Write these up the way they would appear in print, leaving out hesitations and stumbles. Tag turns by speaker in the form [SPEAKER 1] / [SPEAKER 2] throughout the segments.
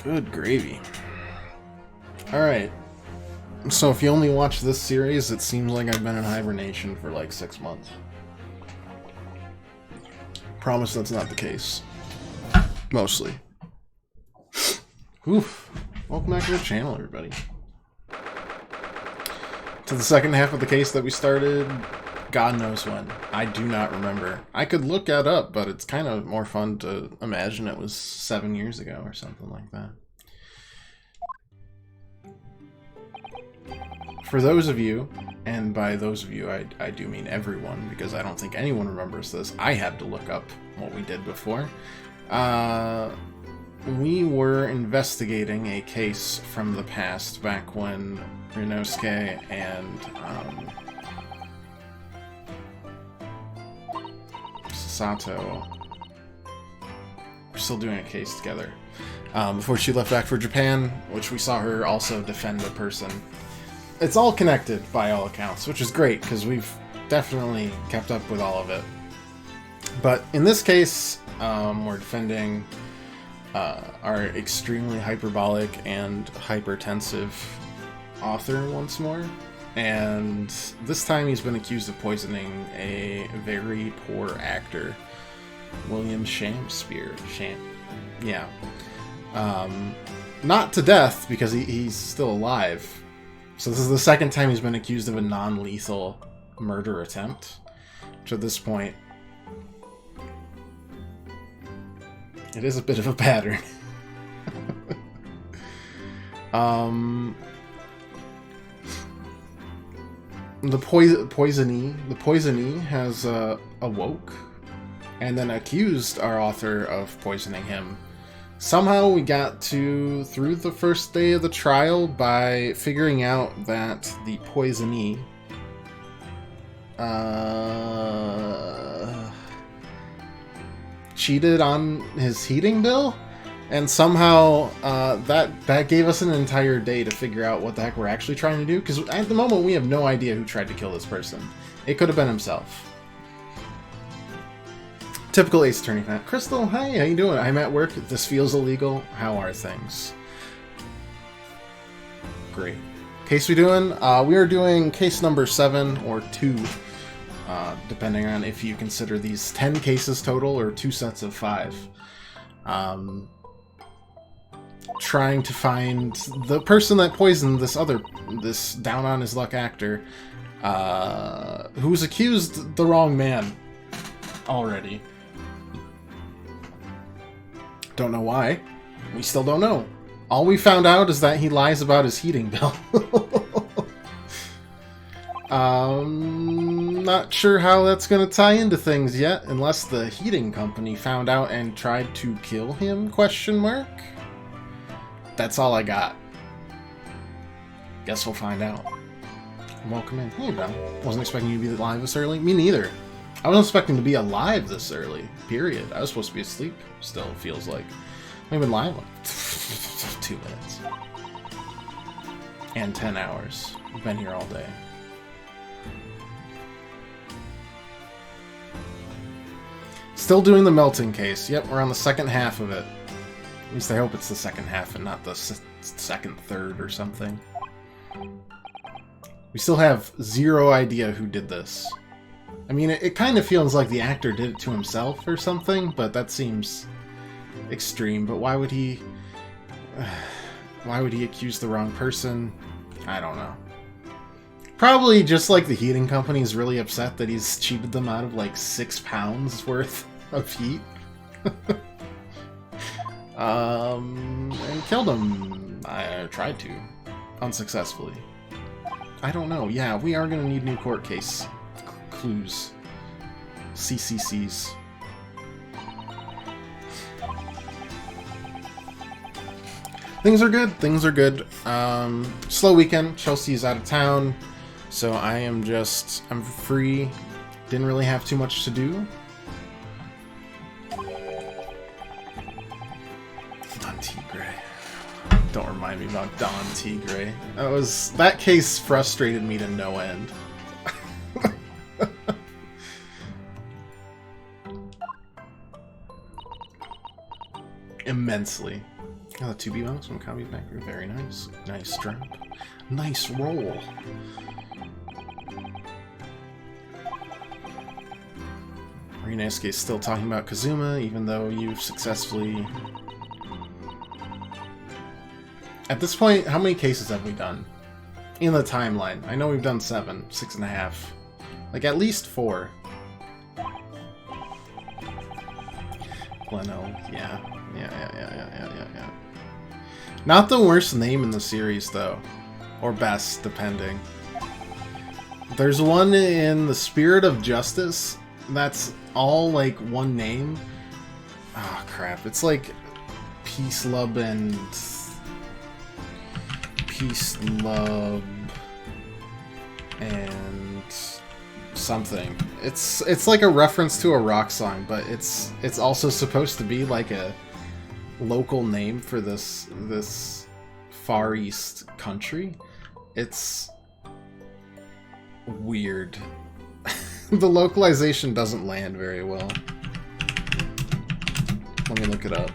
[SPEAKER 1] Good gravy. Alright. So if you only watch this series, it seems like I've been in hibernation for like 6 months. Promise that's not the case. Mostly. Oof. Welcome back to the channel, everybody. To the second half of the case that we started, God knows when. I do not remember. I could look that up, but it's kind of more fun to imagine it was 7 years ago or something like that. For those of you, and by those of you I do mean everyone, because I don't think anyone remembers this, I had to look up what we did before. We were investigating a case from the past back when Ryunosuke and Sato were still doing a case together. Before she left back for Japan, which we saw her also defend a person. It's all connected by all accounts, which is great because we've definitely kept up with all of it. But in this case, we're defending our extremely hyperbolic and hypertensive author once more. And this time he's been accused of poisoning a very poor actor, William Shakespeare. Yeah. Not to death, because he's still alive. So this is the second time he's been accused of a non-lethal murder attempt. Which at this point, it is a bit of a pattern. The poisonee has awoke and then accused our author of poisoning him. Somehow we got through the first day of the trial by figuring out that the poisonee cheated on his heating bill, and somehow that gave us an entire day to figure out what the heck we're actually trying to do, because at the moment we have no idea who tried to kill this person. It could have been himself. Typical Ace Attorney fan. Crystal, hi, how you doing? I'm at work. This feels illegal. How are things? Great. Case we doing? We are doing case number 7 or 2, depending on if you consider these 10 cases total or 2 sets of 5. Trying to find the person that poisoned this down on his luck actor, who's accused the wrong man already. Don't know why. We still don't know. All we found out is that he lies about his heating bill. Not sure how that's going to tie into things yet, unless the heating company found out and tried to kill him, question mark? That's all I got. Guess we'll find out. Welcome in. Hey, Ben. Wasn't expecting you to be live this early. Me neither. I wasn't expecting to be alive this early, period. I was supposed to be asleep still, feels like. I've been live like 2 minutes. And 10 hours. I've been here all day. Still doing the melting case. Yep, we're on the second half of it. At least I hope it's the second half and not the second third or something. We still have zero idea who did this. I mean, it kind of feels like the actor did it to himself or something, but that seems extreme. But why would he... why would he accuse the wrong person? I don't know. Probably just like the heating company is really upset that he's cheated them out of like 6 pounds worth of heat. And killed him. I tried to. Unsuccessfully. I don't know. Yeah, we are going to need new court case clues. CCCs. Things are good. Things are good. Slow weekend. Chelsea's out of town. So I'm free. Didn't really have too much to do. Don Tigre. Don't remind me about Don Tigre. That case frustrated me to no end. Immensely. Oh, the 2B mouse from Copy Factory. Very nice. Nice drop. Nice roll. Rinasuke is still talking about Kazuma, even though you've successfully... At this point, how many cases have we done? In the timeline. I know we've done 7, 6.5. Like, at least 4. Leno, yeah. Yeah. Not the worst name in the series, though. Or best, depending. There's one in The Spirit of Justice that's all, like, one name. Ah, crap. It's like Peace, Love, and... Peace, Love... and... something. It's like a reference to a rock song, but it's also supposed to be like a local name for this Far East country. It's weird. The localization doesn't land very well. Let me look it up.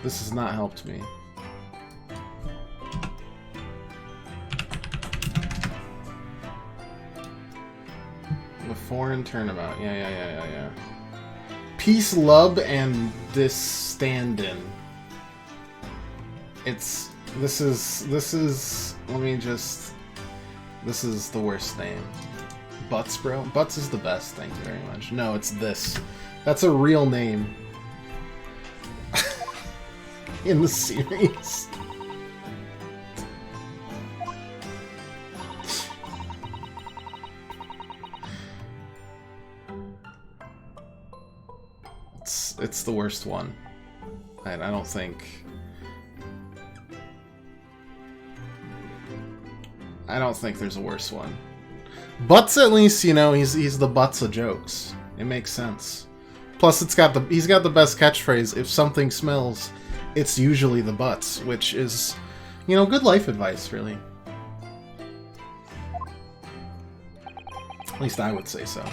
[SPEAKER 1] This has not helped me. The foreign turnabout. Yeah. Peace, Love, and this stand-in. This is, let me just, this is the worst name. Butts, bro? Butts is the best, thank you very much. No, it's this. That's a real name. In the series. It's the worst one. I don't think... I don't think there's a worse one. Butts, at least, you know, he's the butts of jokes. It makes sense. Plus, he's got the best catchphrase. If something smells, it's usually the butts, which is, you know, good life advice, really. At least I would say so.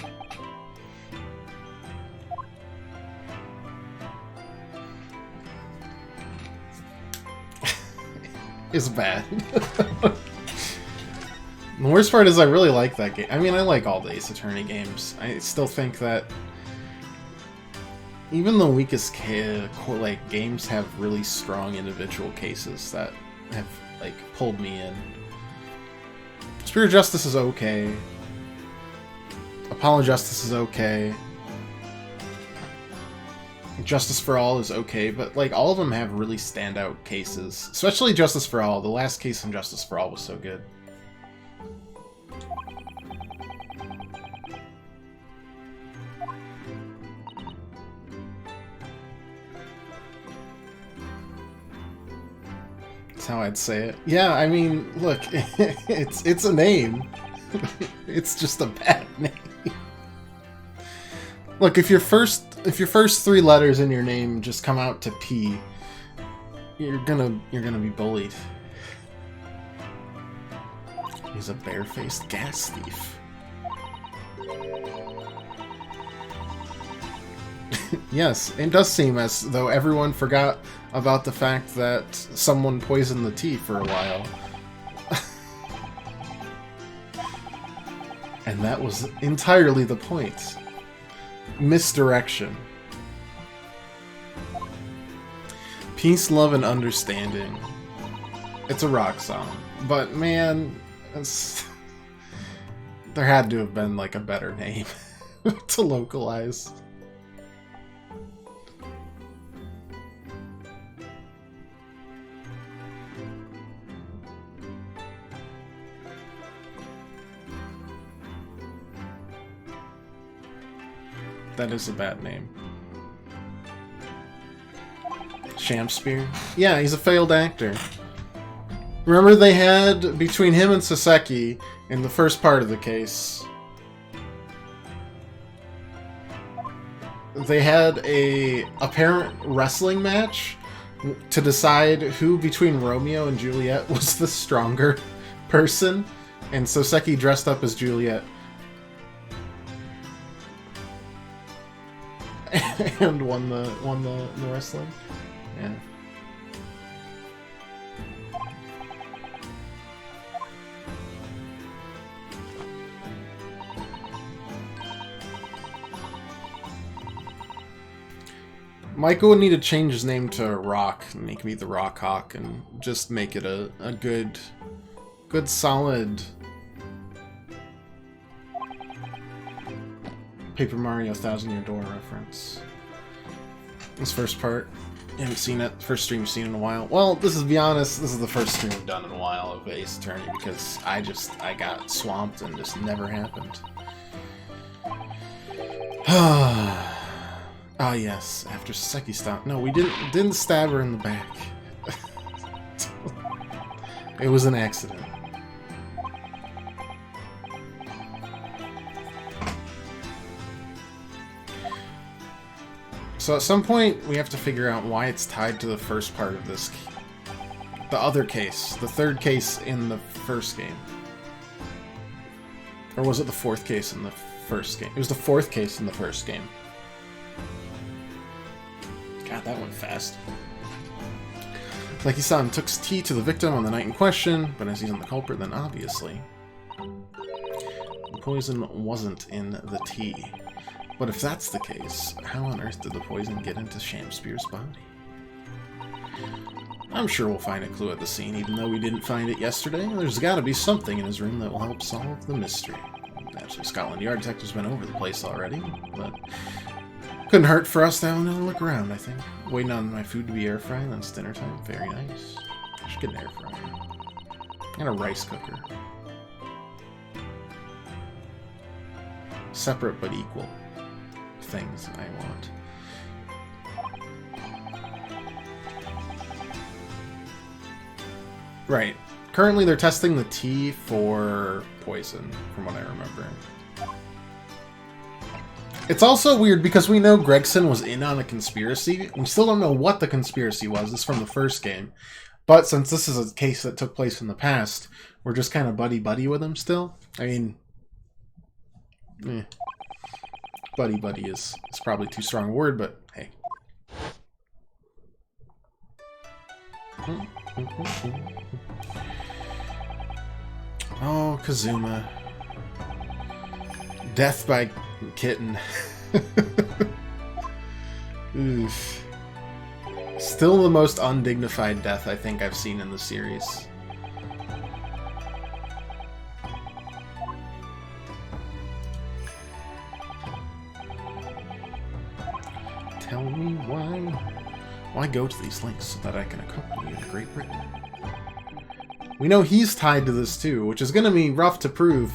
[SPEAKER 1] It's bad. The worst part is I really like that game. I mean, I like all the Ace Attorney games. I still think that even the weakest games have really strong individual cases that have, like, pulled me in. Spirit of Justice is okay. Apollo Justice is okay. Justice for All is okay, but, like, all of them have really standout cases. Especially Justice for All. The last case in Justice for All was so good. How I'd say it. Yeah, I mean, look, it's a name. It's just a bad name. Look, if your first 3 letters in your name just come out to P, you're gonna be bullied. He's a barefaced gas thief. Yes, it does seem as though everyone forgot about the fact that someone poisoned the tea for a while. And that was entirely the point. Misdirection. Peace, Love, and Understanding. It's a rock song. But, man, there had to have been, like, a better name to localize. That is a bad name. Shakespeare? Yeah, he's a failed actor. Remember they had, between him and Saseki, in the first part of the case, they had a apparent wrestling match to decide who between Romeo and Juliet was the stronger person, and so Seki dressed up as Juliet and won the wrestling. Yeah. Michael would need to change his name to Rock, and make me the Rock Hawk, and just make it a good solid Paper Mario Thousand Year Door reference. This first part, you haven't seen it. First stream you've seen in a while. Well, this is, to be honest, this is the first stream I've done in a while of Ace Attorney, because I got swamped and just never happened. Ah, yes, after Seki stopped. No, we didn't stab her in the back. It was an accident. So at some point, we have to figure out why it's tied to the first part of this. The other case. The third case in the first game. Or was it the fourth case in the first game? It was the fourth case in the first game. God, that went fast. Like he saw him took his tea to the victim on the night in question, but as he's on the culprit, then obviously the poison wasn't in the tea. But if that's the case, how on earth did the poison get into Shamspeare's body? I'm sure we'll find a clue at the scene, even though we didn't find it yesterday. There's gotta be something in his room that will help solve the mystery. Actually, Scotland Yard detective's been over the place already, but couldn't hurt for us to have another look around, I think. Waiting on my food to be air fried, then it's dinner time. Very nice. I should get an air fryer. And a rice cooker. Separate but equal things I want. Right. Currently they're testing the tea for poison, from what I remember. It's also weird because we know Gregson was in on a conspiracy. We still don't know what the conspiracy was. It's from the first game. But since this is a case that took place in the past, we're just kind of buddy-buddy with him still. I mean, buddy-buddy is probably too strong a word, but hey. Oh, Kazuma. Death by kitten. Oof. Still the most undignified death I think I've seen in the series. Tell me why. Why go to these links so that I can accompany you to Great Britain? We know he's tied to this too, which is going to be rough to prove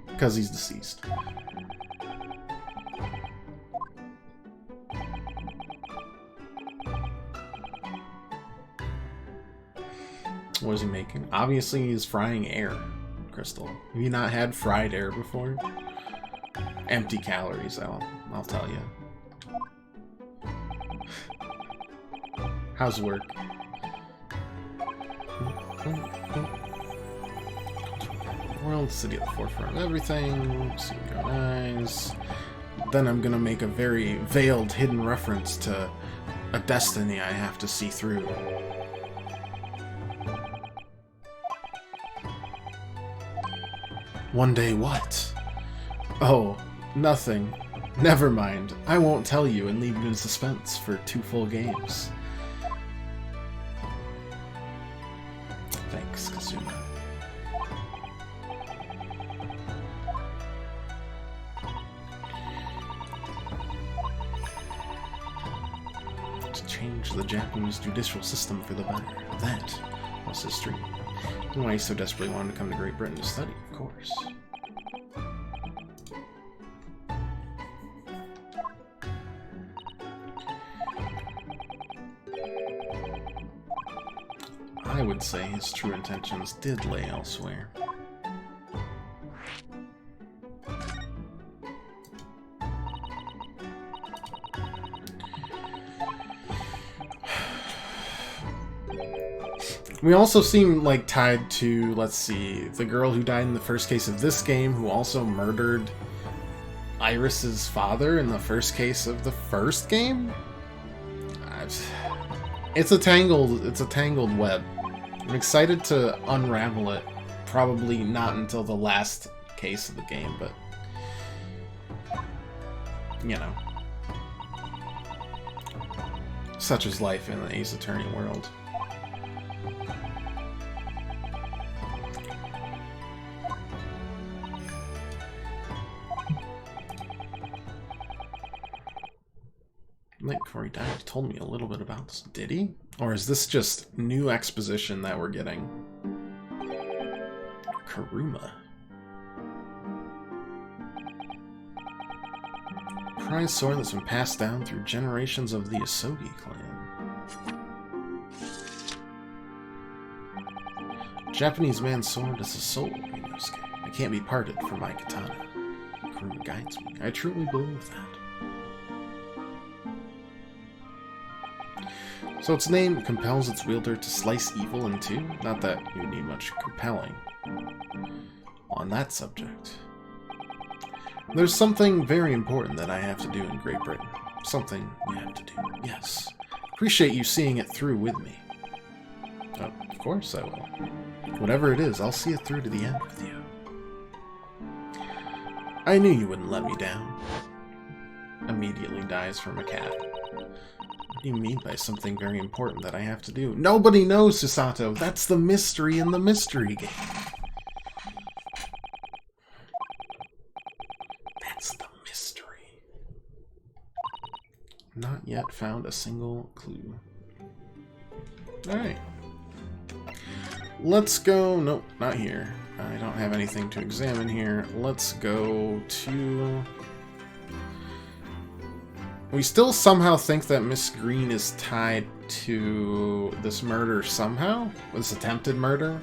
[SPEAKER 1] because he's deceased. What is he making? Obviously he's frying air, Crystal. Have you not had fried air before? Empty calories, I'll tell you. How's work? World, city at the forefront of everything. See your eyes. Then I'm gonna make a very veiled, hidden reference to a destiny I have to see through. One day what? Oh, nothing. Never mind. I won't tell you and leave you in suspense for 2 full games. Thanks, Kazuma. To change the Japanese judicial system for the better. That was history. And why he so desperately wanted to come to Great Britain to study, of course. I would say his true intentions did lay elsewhere. We also seem like tied to, let's see, the girl who died in the first case of this game, who also murdered Iris's father in the first case of the first game. It's a tangled web. I'm excited to unravel it. Probably not until the last case of the game, but you know, such is life in the Ace Attorney world. Like before he died, he told me a little bit about this. Did he? Or is this just new exposition that we're getting? Karuma. Prized sword that's been passed down through generations of the Asogi clan. Japanese man's sword is the soul of Inosuke. It can't be parted from my katana. Karuma guides me. I truly believe that. So its name compels its wielder to slice evil in two? Not that you need much compelling on that subject. There's something very important that I have to do in Great Britain. Something you have to do, yes. Appreciate you seeing it through with me. Oh, of course I will. Whatever it is, I'll see it through to the end with you. I knew you wouldn't let me down. Immediately dies from a cat. What do you mean by something very important that I have to do? Nobody knows, Susato. That's the mystery in the mystery game. That's the mystery. Not yet found a single clue. Alright. Let's go... Nope, not here. I don't have anything to examine here. Let's go to... We still somehow think that Miss Green is tied to this murder somehow? This attempted murder?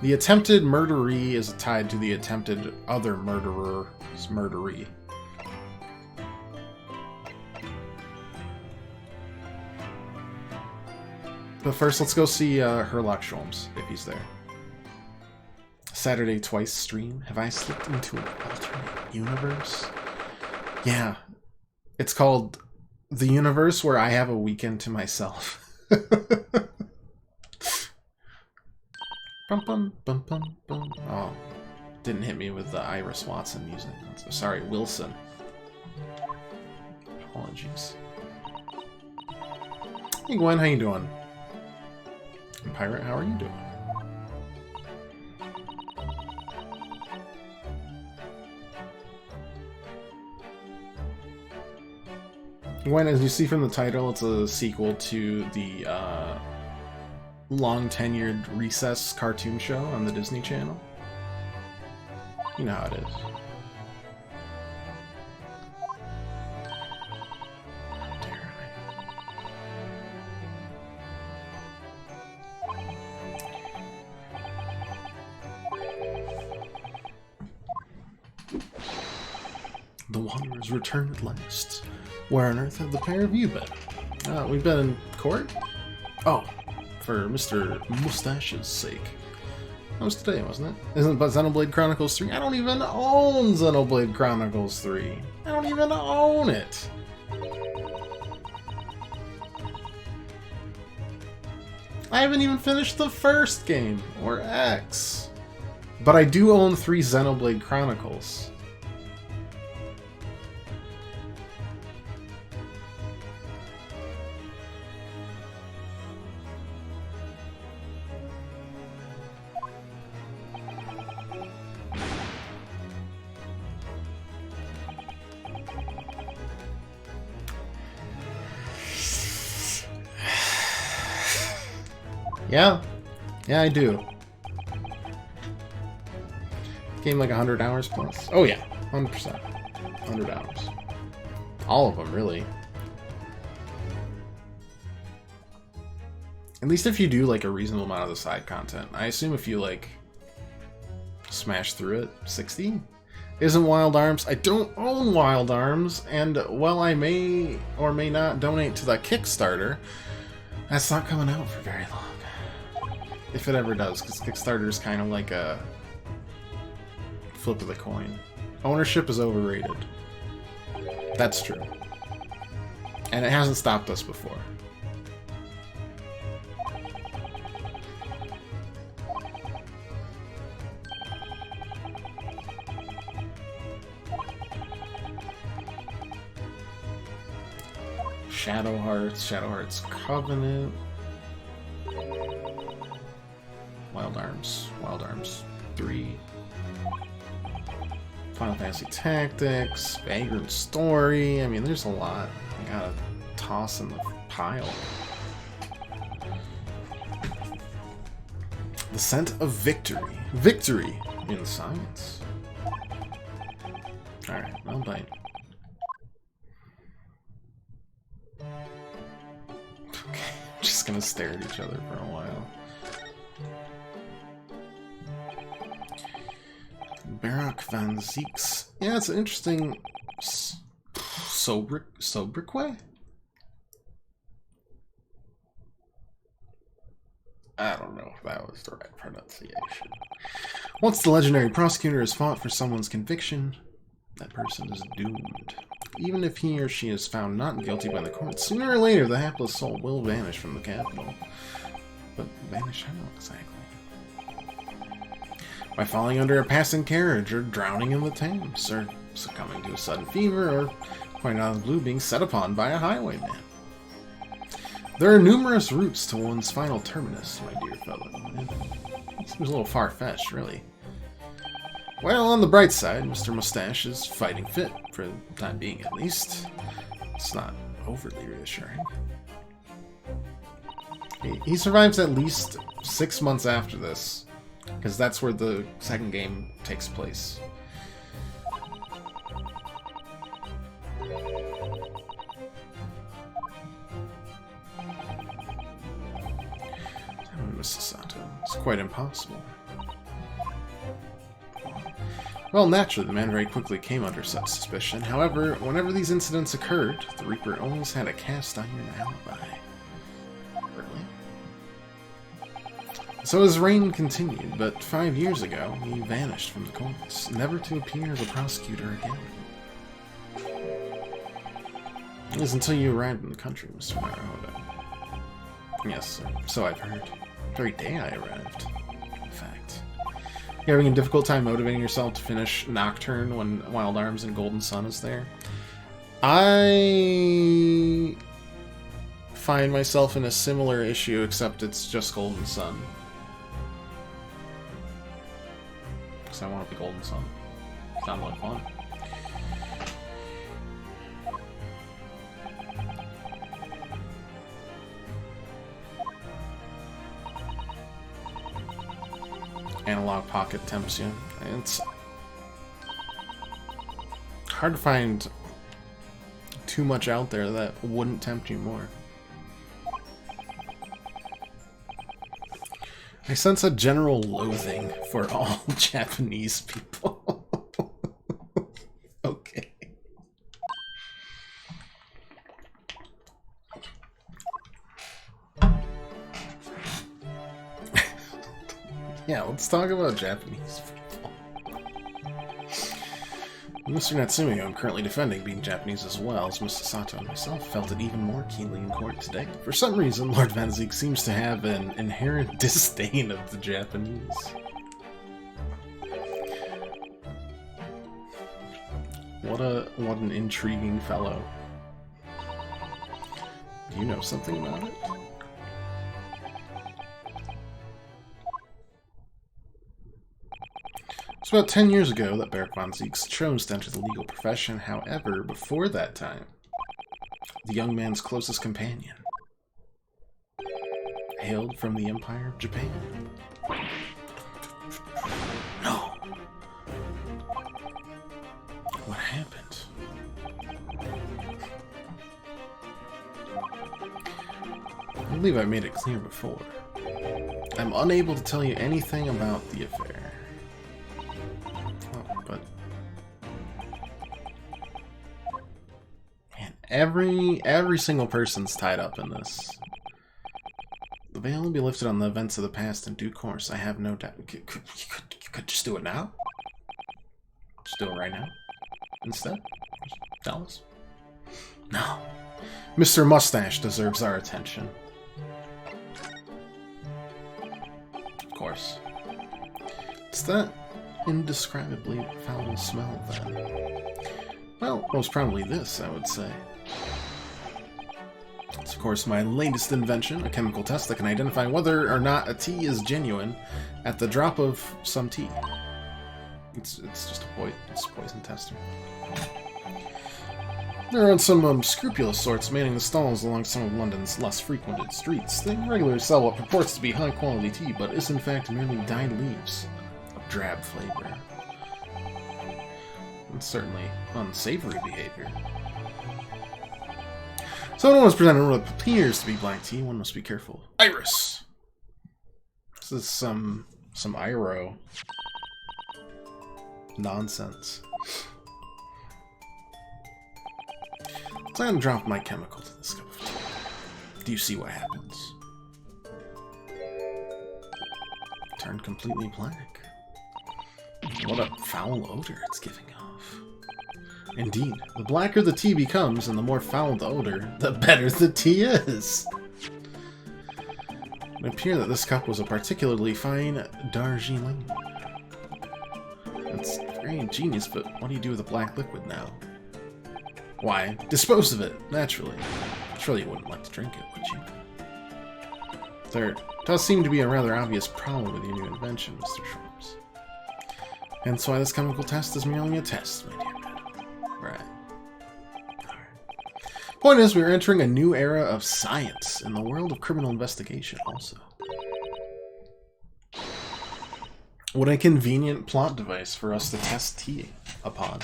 [SPEAKER 1] The attempted murderee is tied to the attempted other murderer's murderee. But first, let's go see Herlock Sholmes, if he's there. Saturday Twice stream. Have I slipped into an alternate universe? Yeah. It's called The Universe Where I Have a Weekend to Myself. Bum, bum, bum, bum, bum. Oh, didn't hit me with the Iris Watson music. So sorry, Wilson. Apologies. Hey Gwen, how you doing? And Pirate, how are you doing? Gwen, as you see from the title, it's a sequel to the long-tenured Recess cartoon show on the Disney Channel. You know how it is. How dare I? The Wanderers return at last. Where on earth have the pair of you been? We've been in court? Oh, for Mr. Mustache's sake. That was today, wasn't it? Isn't it about Xenoblade Chronicles 3? I don't even own Xenoblade Chronicles 3. I don't even own it. I haven't even finished the first game, or X. But I do own 3 Xenoblade Chronicles. Yeah, I do. Game like 100 hours plus. Oh yeah, 100%. 100 hours. All of them, really. At least if you do like a reasonable amount of the side content. I assume if you like smash through it, 60? Isn't Wild Arms? I don't own Wild Arms, and while I may or may not donate to that Kickstarter, that's not coming out for very long. If it ever does, because Kickstarter is kind of like a flip of the coin. Ownership is overrated. That's true. And it hasn't stopped us before. Shadow Hearts Covenant. Wild Arms 3. Final Fantasy Tactics, Vagrant Story. I mean, there's a lot I gotta toss in the pile. The Scent of Victory. Victory in science. Alright, well, bite. Okay, just gonna stare at each other for a while. Barak van Zieks. Yeah, it's an interesting sobriquet? I don't know if that was the right pronunciation. Once the legendary prosecutor has fought for someone's conviction, that person is doomed. Even if he or she is found not guilty by the court, sooner or later the hapless soul will vanish from the capital. But vanish how exactly? By falling under a passing carriage, or drowning in the Thames, or succumbing to a sudden fever, or quite out of the blue being set upon by a highwayman. There are numerous routes to one's final terminus, my dear fellow. It seems a little far-fetched, really. Well, on the bright side, Mr. Mustache is fighting fit, for the time being at least. It's not overly reassuring. He survives at least 6 months after this, because that's where the second game takes place. Mrs. Sato. It's quite impossible. Well, naturally, the man very quickly came under such suspicion. However, whenever these incidents occurred, the Reaper always had a cast-iron alibi. Really? So his reign continued, but 5 years ago, he vanished from the courts, never to appear as a prosecutor again. It was until you arrived in the country, Mr. Naruhodo. Yes, sir. So I've heard. The very day I arrived, in fact. You're having a difficult time motivating yourself to finish Nocturne when Wild Arms and Golden Sun is there? I find myself in a similar issue, except it's just Golden Sun. Because I want the Golden Sun. Sounds like fun. Analog Pocket tempts you. It's hard to find too much out there that wouldn't tempt you more. I sense a general loathing for all Japanese people. Okay. Yeah, let's talk about Japanese people. Mr. Natsumi, who I'm currently defending, being Japanese as well as Mr. Sato and myself, felt it even more keenly in court today. For some reason, Lord Van Ziek seems to have an inherent disdain of the Japanese. What an intriguing fellow. Do you know something about it? It's about 10 years ago that Barak von Zieks chose to enter the legal profession. However, before that time, the young man's closest companion hailed from the Empire of Japan. No. What happened? I believe I made it clear before. I'm unable to tell you anything about the affair. Every single person's tied up in this. The veil will be lifted on the events of the past in due course. I have no doubt. You could just do it now? Just do it right now? Instead? Just tell us? No. Mr. Mustache deserves our attention. Of course. It's that indescribably foul smell, then. Well, most probably this, I would say. It's, of course, my latest invention, a chemical test that can identify whether or not a tea is genuine at the drop of some tea. It's just a poison tester. There are some unscrupulous sorts manning the stalls along some of London's less frequented streets. They regularly sell what purports to be high-quality tea, but is in fact merely dyed leaves of drab flavor. It's certainly unsavory behavior. So when one is presented with what appears to be black tea, one must be careful. Iris! This is some Iro nonsense. So I'm gonna drop my chemical to this cup of tea. Do you see what happens? Turned completely black. What a foul odor it's giving off. Indeed, the blacker the tea becomes and the more foul the odor, the better the tea is. It would appear that this cup was a particularly fine Darjeeling. It's very ingenious, but what do you do with the black liquid now? Why, dispose of it, naturally. Surely you wouldn't like to drink it, would you? There does seem to be a rather obvious problem with your new invention, Mr. Shorms. Hence why this chemical test is merely a test, my dear madam. Right. Alright. Point is, we are entering a new era of science in the world of criminal investigation, also. What a convenient plot device for us to test tea upon.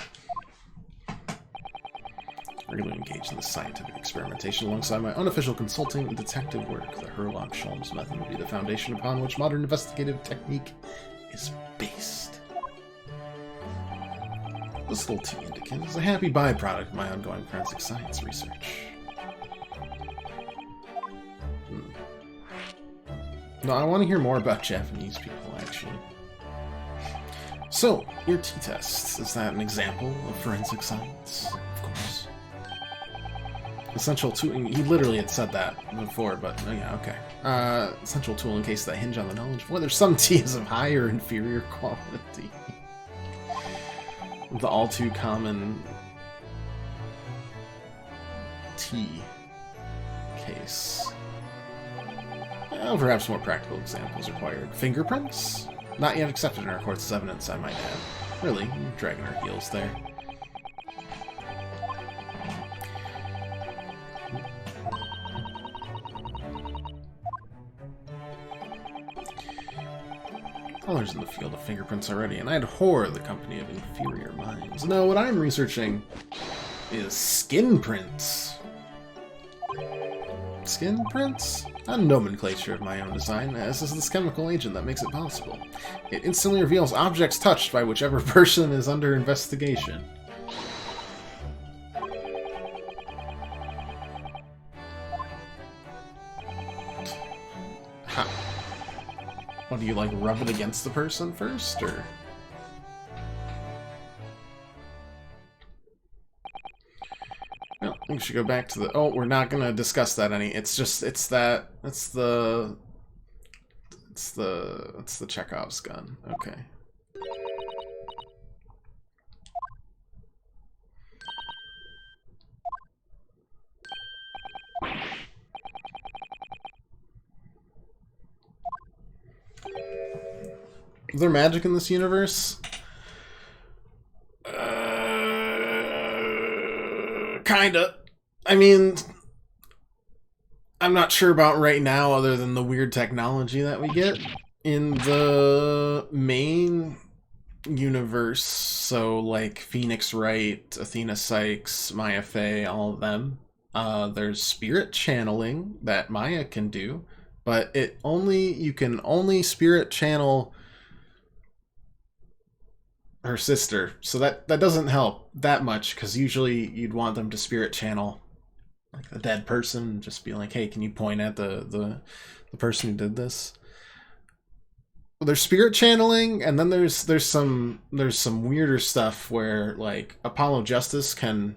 [SPEAKER 1] Regularly engaged in this scientific experimentation alongside my unofficial consulting and detective work. The Herlock-Sholmes method will be the foundation upon which modern investigative technique is based. This little tea indicant is a happy byproduct of my ongoing forensic science research. No, I want to hear more about Japanese people, actually. So, your tea test, is that an example of forensic science? Of course. Essential tool. He literally had said that before, but oh yeah, okay. Essential tool in case that hinge on the knowledge of whether some tea is of higher or inferior quality. The all too common tea case. Well, perhaps more practical examples required. Fingerprints? Not yet accepted in our courts as evidence, I might add. Really, you're dragging our heels there. Others in the field of fingerprints already, and I'd whore the company of inferior minds. No, what I'm researching is skin prints. Skin prints? A nomenclature of my own design, as is this chemical agent that makes it possible. It instantly reveals objects touched by whichever person is under investigation. How? What, do you, like, rub it against the person first, or...? Well, we should go back to the... Oh, we're not gonna discuss that any... It's just... It's the Chekhov's gun. Okay. Is there magic in this universe? Kinda. I mean, I'm not sure about right now other than the weird technology that we get in the main universe. So, like, Phoenix Wright, Athena Sykes, Maya Fey, all of them. There's spirit channeling that Maya can do, but you can only spirit channel her sister, so that doesn't help that much, because usually you'd want them to spirit channel like a dead person, just be like, hey, can you point at the the person who did this. There's spirit channeling, and then there's some weirder stuff where like Apollo Justice can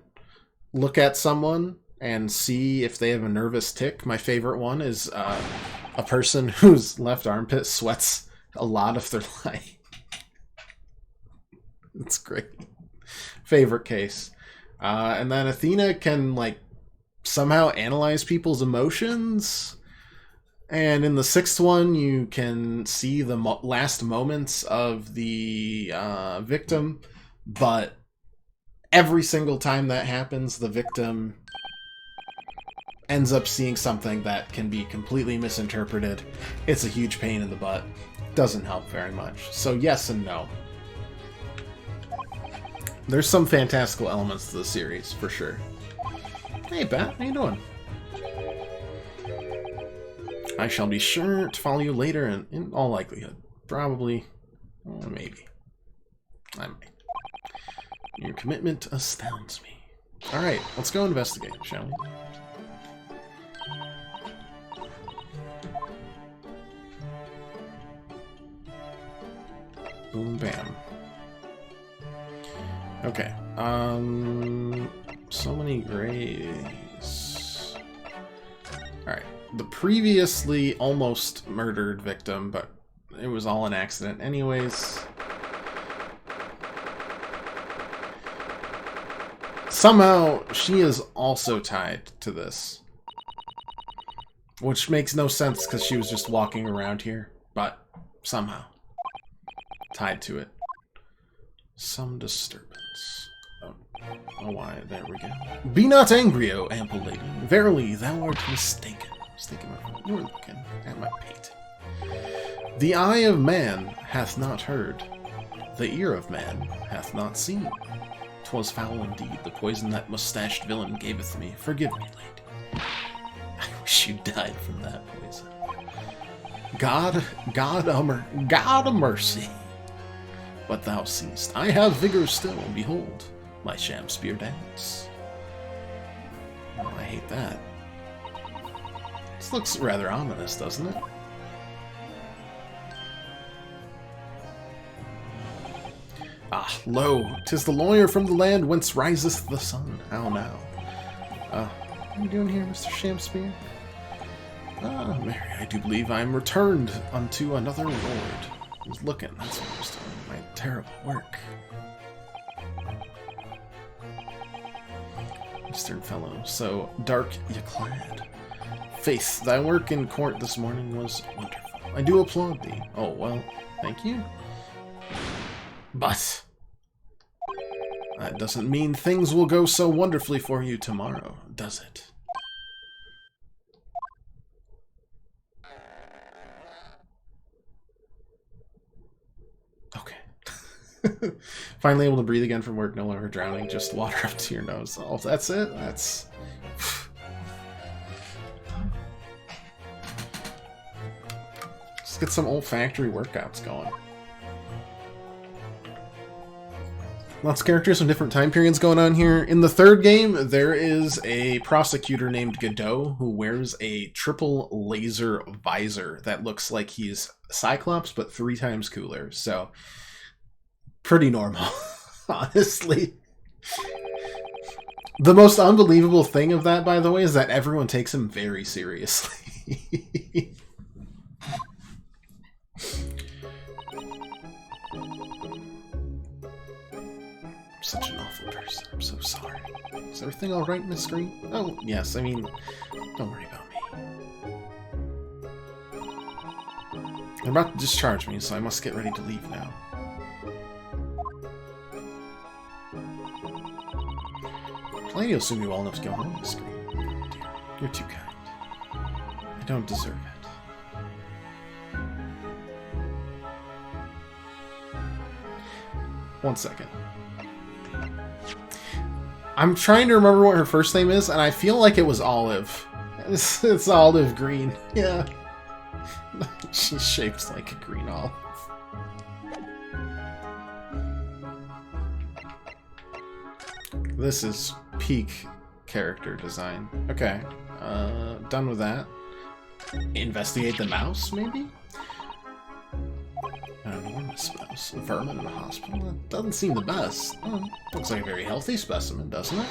[SPEAKER 1] look at someone and see if they have a nervous tick. My favorite one is a person whose left armpit sweats a lot of their life. It's great. Favorite case. And then Athena can like somehow analyze people's emotions. And in the sixth one, you can see the last moments of the victim, but every single time that happens, the victim ends up seeing something that can be completely misinterpreted. It's a huge pain in the butt. Doesn't help very much. So yes and no. There's some fantastical elements to the series, for sure. Hey, Bat, how you doing? I shall be sure to follow you later, and in all likelihood. Probably. Maybe. I might. Your commitment astounds me. Alright, let's go investigate, shall we? Boom, bam. Okay. So many grays. Alright. The previously almost murdered victim, but it was all an accident anyways. Somehow, she is also tied to this. Which makes no sense because she was just walking around here, but somehow tied to it. Some disturbance. Oh, why? There we go. Be not angry, O ample lady. Verily, thou art mistaken. You're looking at my painting. The eye of man hath not heard, the ear of man hath not seen. 'Twas foul indeed, the poison that mustached villain gaveth me. Forgive me, lady. I wish you died from that poison. God a mercy. But thou seest, I have vigor still, and behold, my sham spear dance. Oh, I hate that. This looks rather ominous, doesn't it? Ah, lo, 'tis the lawyer from the land whence riseth the sun. How now? What are you doing here, Mr. Shamspear? Ah, Mary, I do believe I am returned unto another lord. He's looking, that's what I was doing. My terrible work. Eastern fellow, so dark ye clad. Faith, thy work in court this morning was wonderful. I do applaud thee. Oh, well, thank you. But that doesn't mean things will go so wonderfully for you tomorrow, does it? Okay. Finally able to breathe again from work, no longer drowning, just water up to your nose. Oh, that's it? That's... Let's get some olfactory workouts going. Lots of characters from different time periods going on here. In the third game, there is a prosecutor named Godot who wears a triple laser visor that looks like he's Cyclops, but 3 times cooler. So, pretty normal, honestly. The most unbelievable thing of that, by the way, is that everyone takes him very seriously. Such an awful person. I'm so sorry. Is everything alright, Miss Green? Oh, yes, I mean, don't worry about me. They're about to discharge me, so I must get ready to leave now. Lady will soon be well enough to go home, Miss Green. Dear, you're too kind. I don't deserve it. One second. I'm trying to remember what her first name is, and I feel like it was Olive. It's Olive Green. Yeah. She's shaped like a green olive. This is peak character design. Okay. Done with that. Investigate the mouse, maybe? An enormous mouse. A vermin in the hospital? That doesn't seem the best. Looks like a very healthy specimen, doesn't it?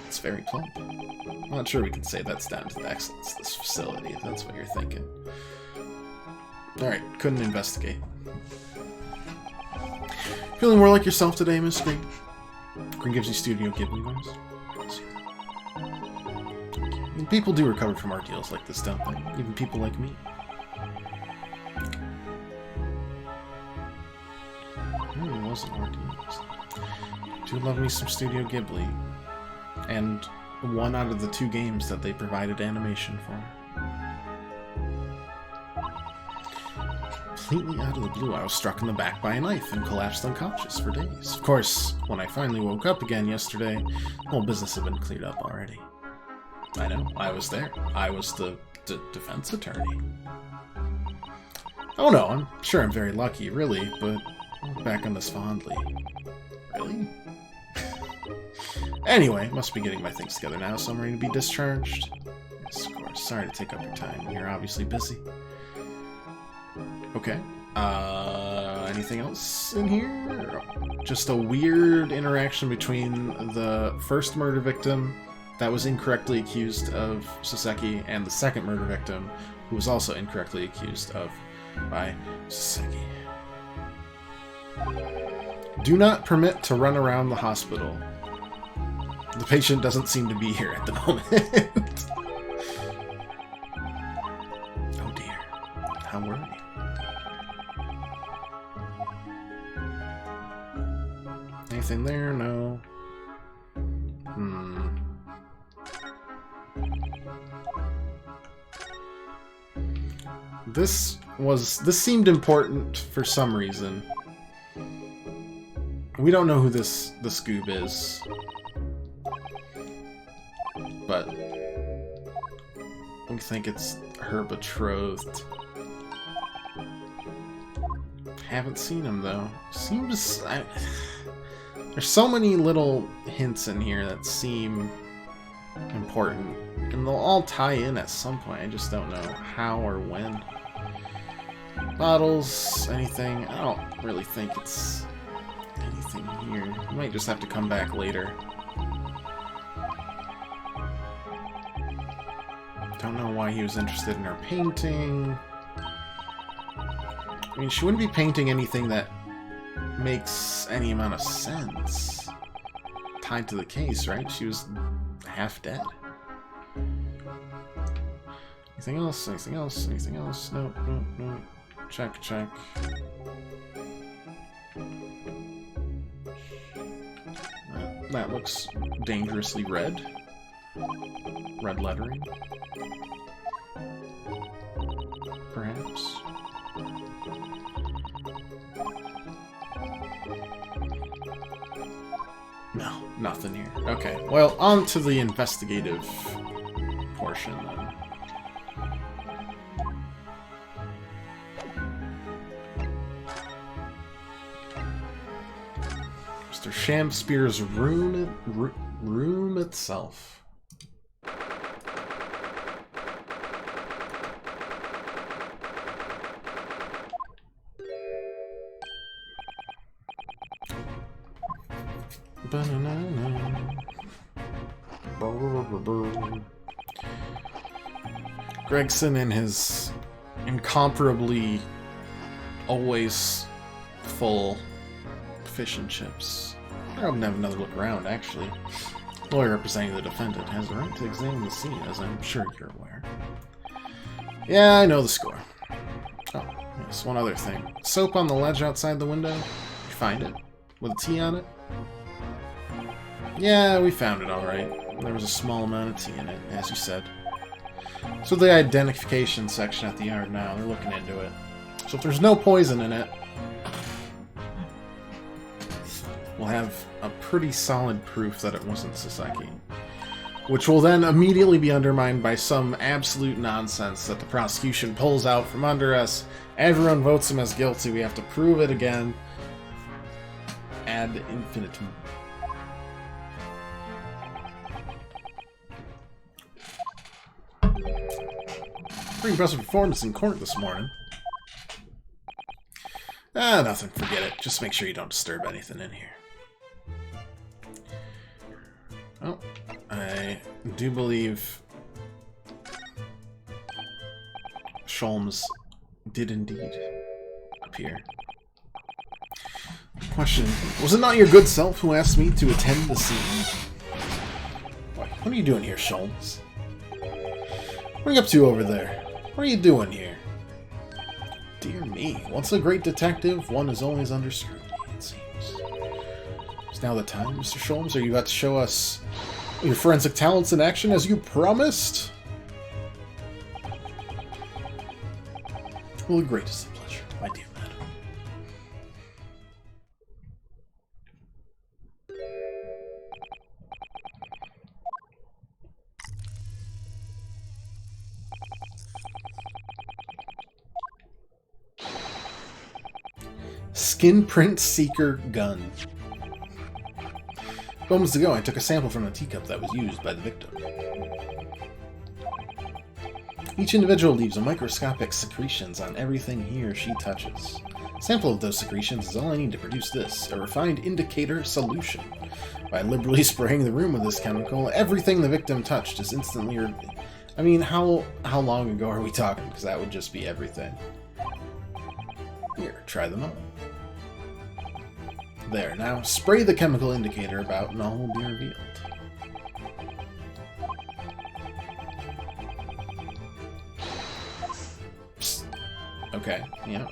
[SPEAKER 1] It's very plump. I'm not sure we can say that's down to the excellence of this facility, if that's what you're thinking. Alright, couldn't investigate. Feeling more like yourself today, Miss Green? Green gives you Studio Ghibli vibes. People do recover from ordeals like this, don't they? Even people like me. It wasn't ordeals. Do love me some Studio Ghibli. And one out of the 2 games that they provided animation for. Completely out of the blue, I was struck in the back by a knife and collapsed unconscious for days. Of course, when I finally woke up again yesterday, the whole business had been cleared up already. I know, I was there. I was the defense attorney. Oh no, I'm sure I'm very lucky, really, but I look back on this fondly. Really? Anyway, must be getting my things together now, so I'm ready to be discharged. Yes, of course. Sorry to take up your time. You're obviously busy. Okay. Anything else in here? Just a weird interaction between the first murder victim that was incorrectly accused of Soseki and the second murder victim who was also incorrectly accused of by Soseki. Do not permit to run around the hospital. The patient doesn't seem to be here at the moment. Oh dear. How were we? Anything there? No. This seemed important for some reason. We don't know who the Scoob is. But we think it's her betrothed. Haven't seen him though. Seems there's so many little hints in here that seem important, and they'll all tie in at some point. I just don't know how or when. Bottles, anything? I don't really think it's anything here. You might just have to come back later. Don't know why he was interested in her painting. I mean, she wouldn't be painting anything that makes any amount of sense tied to the case, right? She was half dead. Anything else? Anything else? Anything else? Nope, nope, nope. Check, check. That looks dangerously red. Red lettering. Perhaps. No, nothing here. Okay, well, on to the investigative portion then. Mr. Shamspeare's room itself. Gregson and his incomparably always full fish and chips. I don't have another look around, actually. The lawyer representing the defendant has the right to examine the scene, as I'm sure you're aware. Yeah, I know the score. Oh, yes, one other thing. Soap on the ledge outside the window? You find it? With a T on it? Yeah, we found it alright. There was a small amount of tea in it, as you said. So the identification section at the yard now, they're looking into it. So if there's no poison in it, we'll have a pretty solid proof that it wasn't Soseki. Which will then immediately be undermined by some absolute nonsense that the prosecution pulls out from under us. Everyone votes him as guilty, we have to prove it again. Ad infinitum. Pretty impressive performance in court this morning. Ah, nothing. Forget it. Just make sure you don't disturb anything in here. Oh, I do believe Sholmes did indeed appear. Question: was it not your good self who asked me to attend the scene? What are you doing here, Sholmes? What are you up to over there? What are you doing here? Dear me, once a great detective, one is always under scrutiny, it seems. Is now the time, Mr. Sholmes? Are you about to show us your forensic talents in action as you promised? Well, the greatest of pleasure, my dear madam. Skin Print Seeker Gun. Moments ago, I took a sample from a teacup that was used by the victim. Each individual leaves a microscopic secretions on everything he or she touches. A sample of those secretions is all I need to produce this, a refined indicator solution. By liberally spraying the room with this chemical, everything the victim touched is instantly... I mean, how long ago are we talking? Because that would just be everything. Here, try them out. There, now spray the chemical indicator about and all will be revealed. Psst. Okay, yeah.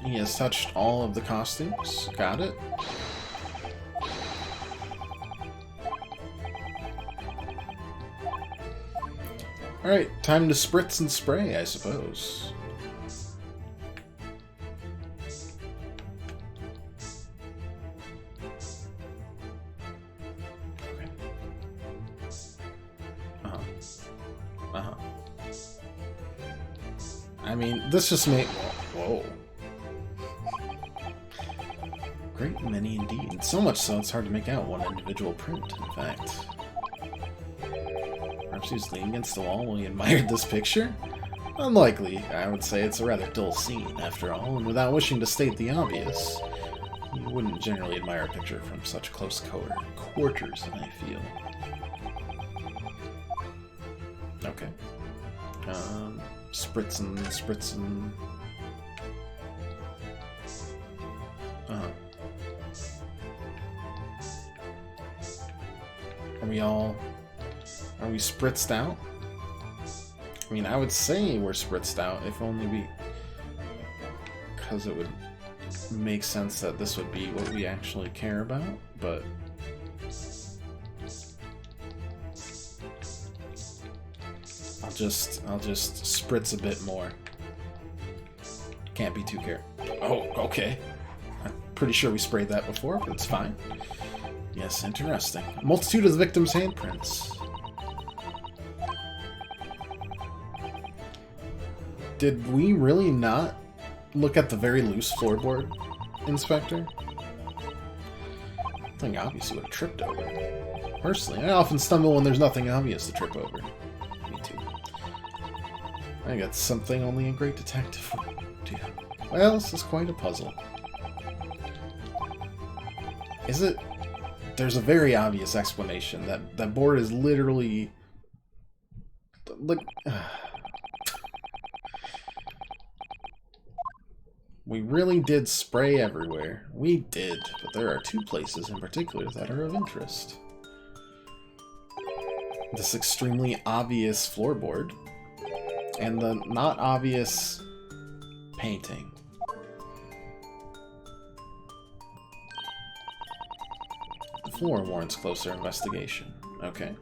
[SPEAKER 1] He has touched all of the costumes. Got it. Alright, time to spritz and spray, I suppose. Okay. I mean, this just made... Whoa. Great many indeed. So much so it's hard to make out one individual print, in fact. Perhaps he was leaning against the wall when he admired this picture? Unlikely. I would say it's a rather dull scene, after all, and without wishing to state the obvious, you wouldn't generally admire a picture from such close quarters, I feel. Okay. Spritzing. Are we spritzed out? I mean, I would say we're spritzed out, if only because it would make sense that this would be what we actually care about, but... I'll just spritz a bit more. Can't be too careful. Oh, okay. I'm pretty sure we sprayed that before, but it's fine. Yes, interesting. A multitude of the victim's handprints. Did we really not look at the very loose floorboard, Inspector? Nothing obvious you would have tripped over. Personally, I often stumble when there's nothing obvious to trip over. Me too. I got something only a great detective would do. Well, this is quite a puzzle. Is it? There's a very obvious explanation. That board is literally... like... We really did spray everywhere. We did, but there are two places in particular that are of interest. This extremely obvious floorboard, and the not obvious painting. The floor warrants closer investigation. Okay.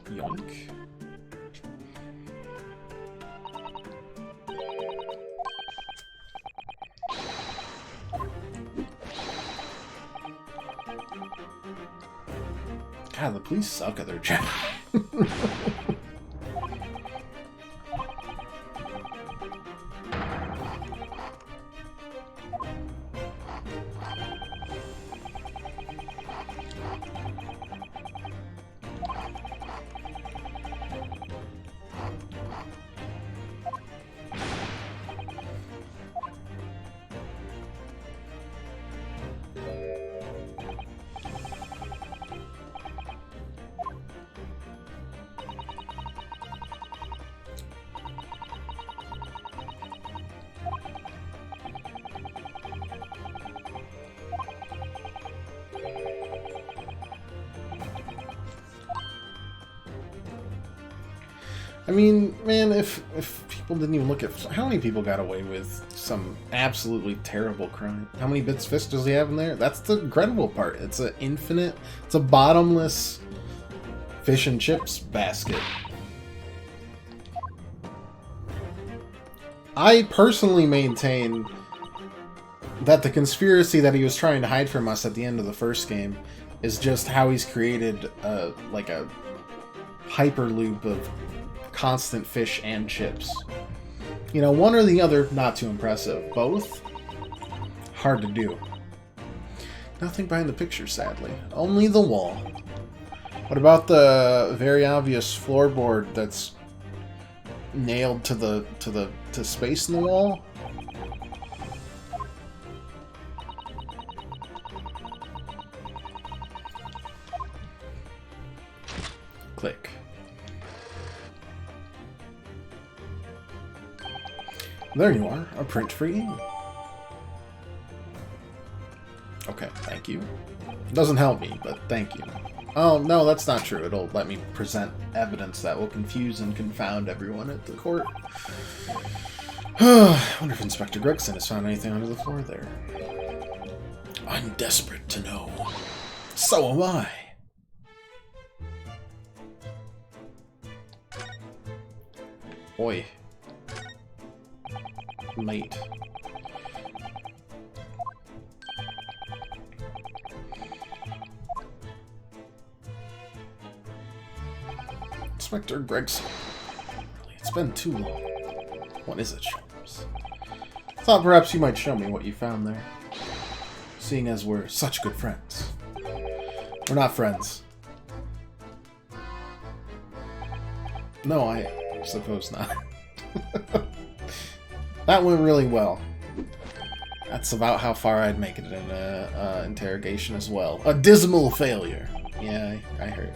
[SPEAKER 1] Yoink. God, the police suck at their job. I mean, man, if people didn't even look at... How many people got away with some absolutely terrible crime? How many bits fish does he have in there? That's the incredible part. It's an infinite... It's a bottomless fish and chips basket. I personally maintain that the conspiracy that he was trying to hide from us at the end of the first game is just how he's created like a hyperloop of constant fish and chips. You know, one or the other, not too impressive. Both, hard to do. Nothing behind the picture, sadly. Only the wall. What about the very obvious floorboard that's nailed to space in the wall? Click. There you are, a print for you. Okay, thank you. Doesn't help me, but thank you. Oh, no, that's not true. It'll let me present evidence that will confuse and confound everyone at the court. I wonder if Inspector Gregson has found anything under the floor there. I'm desperate to know. So am I. Oi. Mate. Inspector Gregson. Really, it's been too long. What is it, Sholmes? Thought perhaps you might show me what you found there. Seeing as we're such good friends. We're not friends. No, I suppose not. That went really well. That's about how far I'd make it in an interrogation as well. A dismal failure. Yeah, I heard.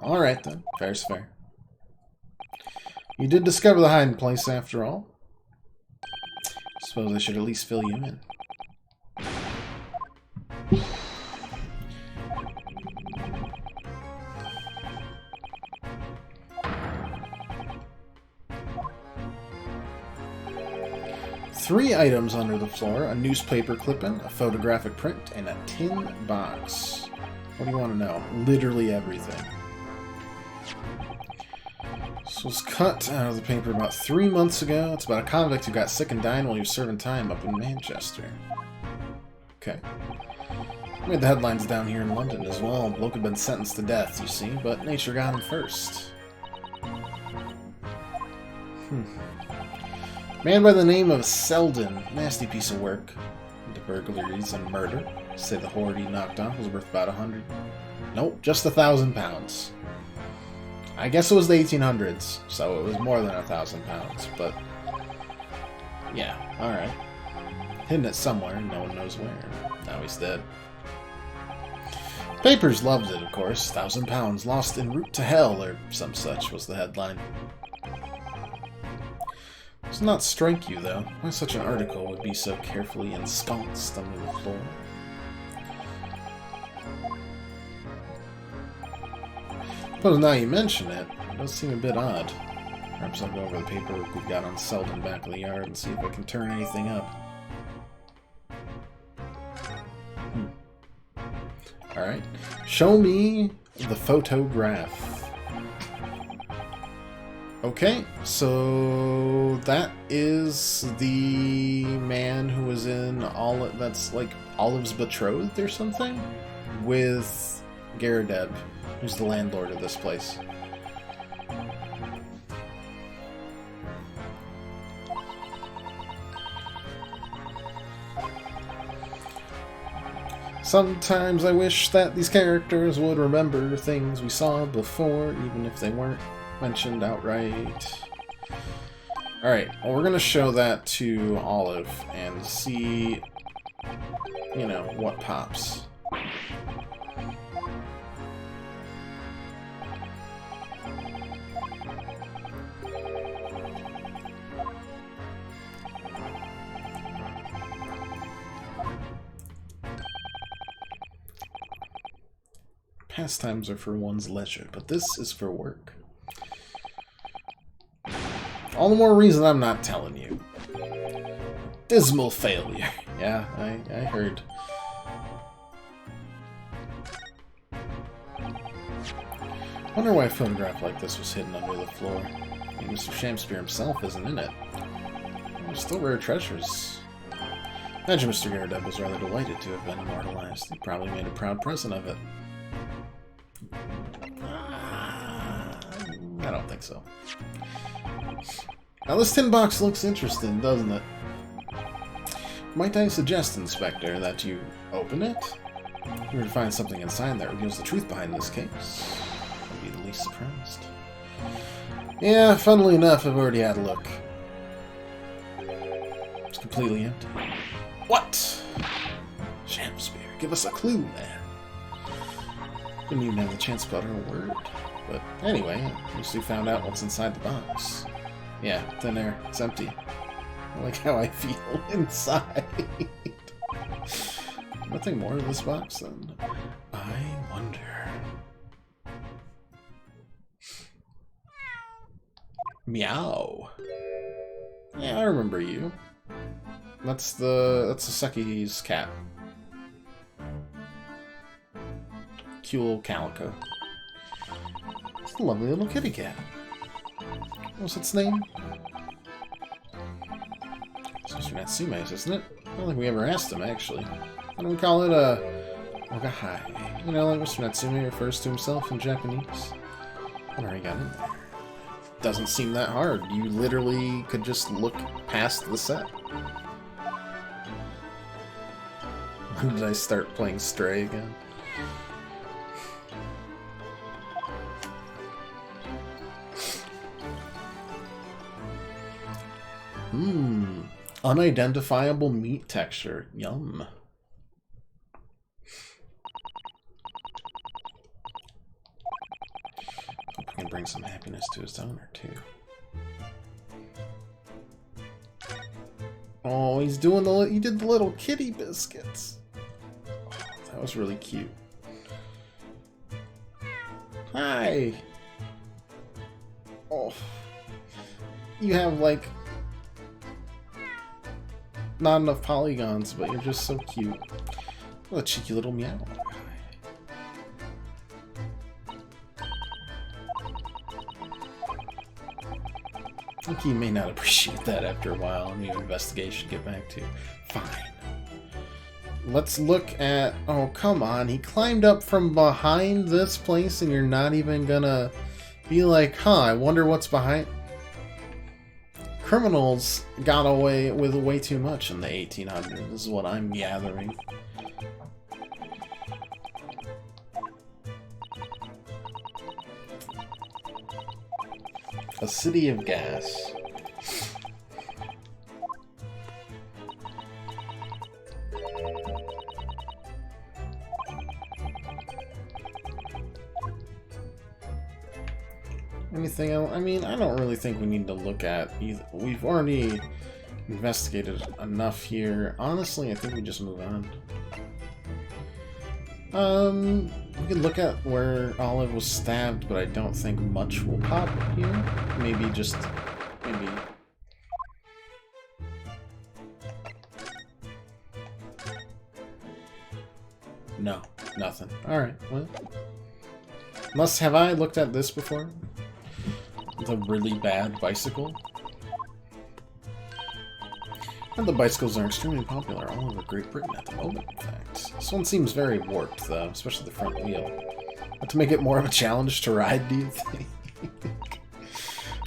[SPEAKER 1] Alright then, fair's fair. You did discover the hiding place after all. Suppose I should at least fill you in. Three items under the floor: a newspaper clipping, a photographic print, and a tin box. What do you want to know? Literally everything. This was cut out of the paper about 3 months ago. It's about a convict who got sick and died while he was serving time up in Manchester. Okay. Made the headlines down here in London as well. Bloke had been sentenced to death, you see, but nature got him first. Man by the name of Selden. Nasty piece of work. Into burglaries and murder. Say the hoard he knocked off was worth about 100. Nope, just £1,000. I guess it was the 1800s, so it was more than £1,000, but yeah, alright. Hidden it somewhere, no one knows where. Now he's dead. Papers loved it, of course. £1,000 lost en route to hell, or some such was the headline. Does not strike you, though, why such an article would be so carefully ensconced under the floor. Suppose now you mention it, it does seem a bit odd. Perhaps I'll go over the paperwork we've got on Selden back of the yard and see if I can turn anything up. Alright. Show me the photograph. Okay, so that is the man who was in that's like Olive's betrothed or something? With Garadeb, who's the landlord of this place. Sometimes I wish that these characters would remember things we saw before, even if they weren't mentioned outright. Alright, well, we're gonna show that to Olive and see, you know, what pops. Pastimes are for one's leisure, but this is for work. All the more reason I'm not telling you. Dismal failure. Yeah, I heard. Wonder why a photograph like this was hidden under the floor. I mean, Mr. Shamspeare himself isn't in it. There's still rare treasures. Imagine Mr. Garrideb was rather delighted to have been immortalized. He probably made a proud present of it. I don't think so. Now this tin box looks interesting, doesn't it? Might I suggest, Inspector, that you open it? If you were to find something inside that reveals the truth behind this case, I'd be the least surprised. Yeah, funnily enough, I've already had a look. It's completely empty. What? Shamspeare, give us a clue, man. Didn't even have the chance to utter a word. But anyway, at least we found out what's inside the box. Yeah, thin air. It's empty. I like how I feel inside. Nothing more in this box, then? I wonder. Meow. Yeah, I remember you. That's Seki's cat. Cute little calico. It's a lovely little kitty cat. What's its name? It's Mr. Natsume's, isn't it? I don't think we ever asked him, actually. Why don't we call it Ogahai? You know, like Mr. Natsume refers to himself in Japanese. I wonder how he got in there. Doesn't seem that hard. You literally could just look past the set. When did I start playing Stray again? Unidentifiable meat texture. Yum. Hope we can bring some happiness to his owner, too. Oh, he did the little kitty biscuits. Oh, that was really cute. Hi! Oh. You have, like, not enough polygons, but you're just so cute. What a cheeky little meow. I think he may not appreciate that after a while. New investigation get back to. Fine. Let's look at... Oh, come on. He climbed up from behind this place and you're not even gonna be like, huh, I wonder what's behind... Criminals got away with way too much in the 1800s, is what I'm gathering. A city of gas. Anything else? I mean, I don't really think we need to look at either. We've already investigated enough here. Honestly, I think we just move on. We can look at where Olive was stabbed, but I don't think much will pop here. Maybe just... maybe... No, nothing. Alright, well... have I looked at this before? The really bad bicycle? And the bicycles are extremely popular all over Great Britain at the moment, in fact. This one seems very warped, though, especially the front wheel. Not to make it more of a challenge to ride, do you think?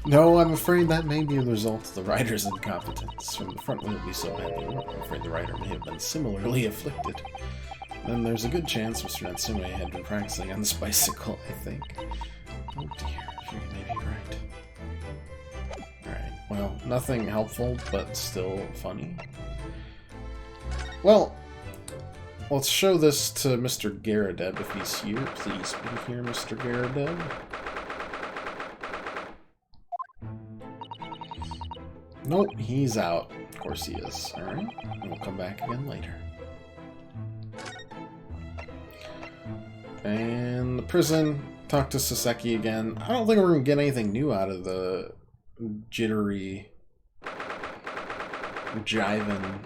[SPEAKER 1] No, I'm afraid that may be a result of the rider's incompetence. From the front wheel be so badly warped, I'm afraid the rider may have been similarly afflicted. Then there's a good chance Mr. Natsume had been practicing on this bicycle, I think. Oh dear, you may be right. Alright, well, nothing helpful, but still funny. Well, let's show this to Mr. Garrideb if he's here. Please be here, Mr. Garrideb. Nope, he's out. Of course he is. Alright, we'll come back again later. And the prison. Talk to Saseki again. I don't think we're going to get anything new out of the jittery, jiving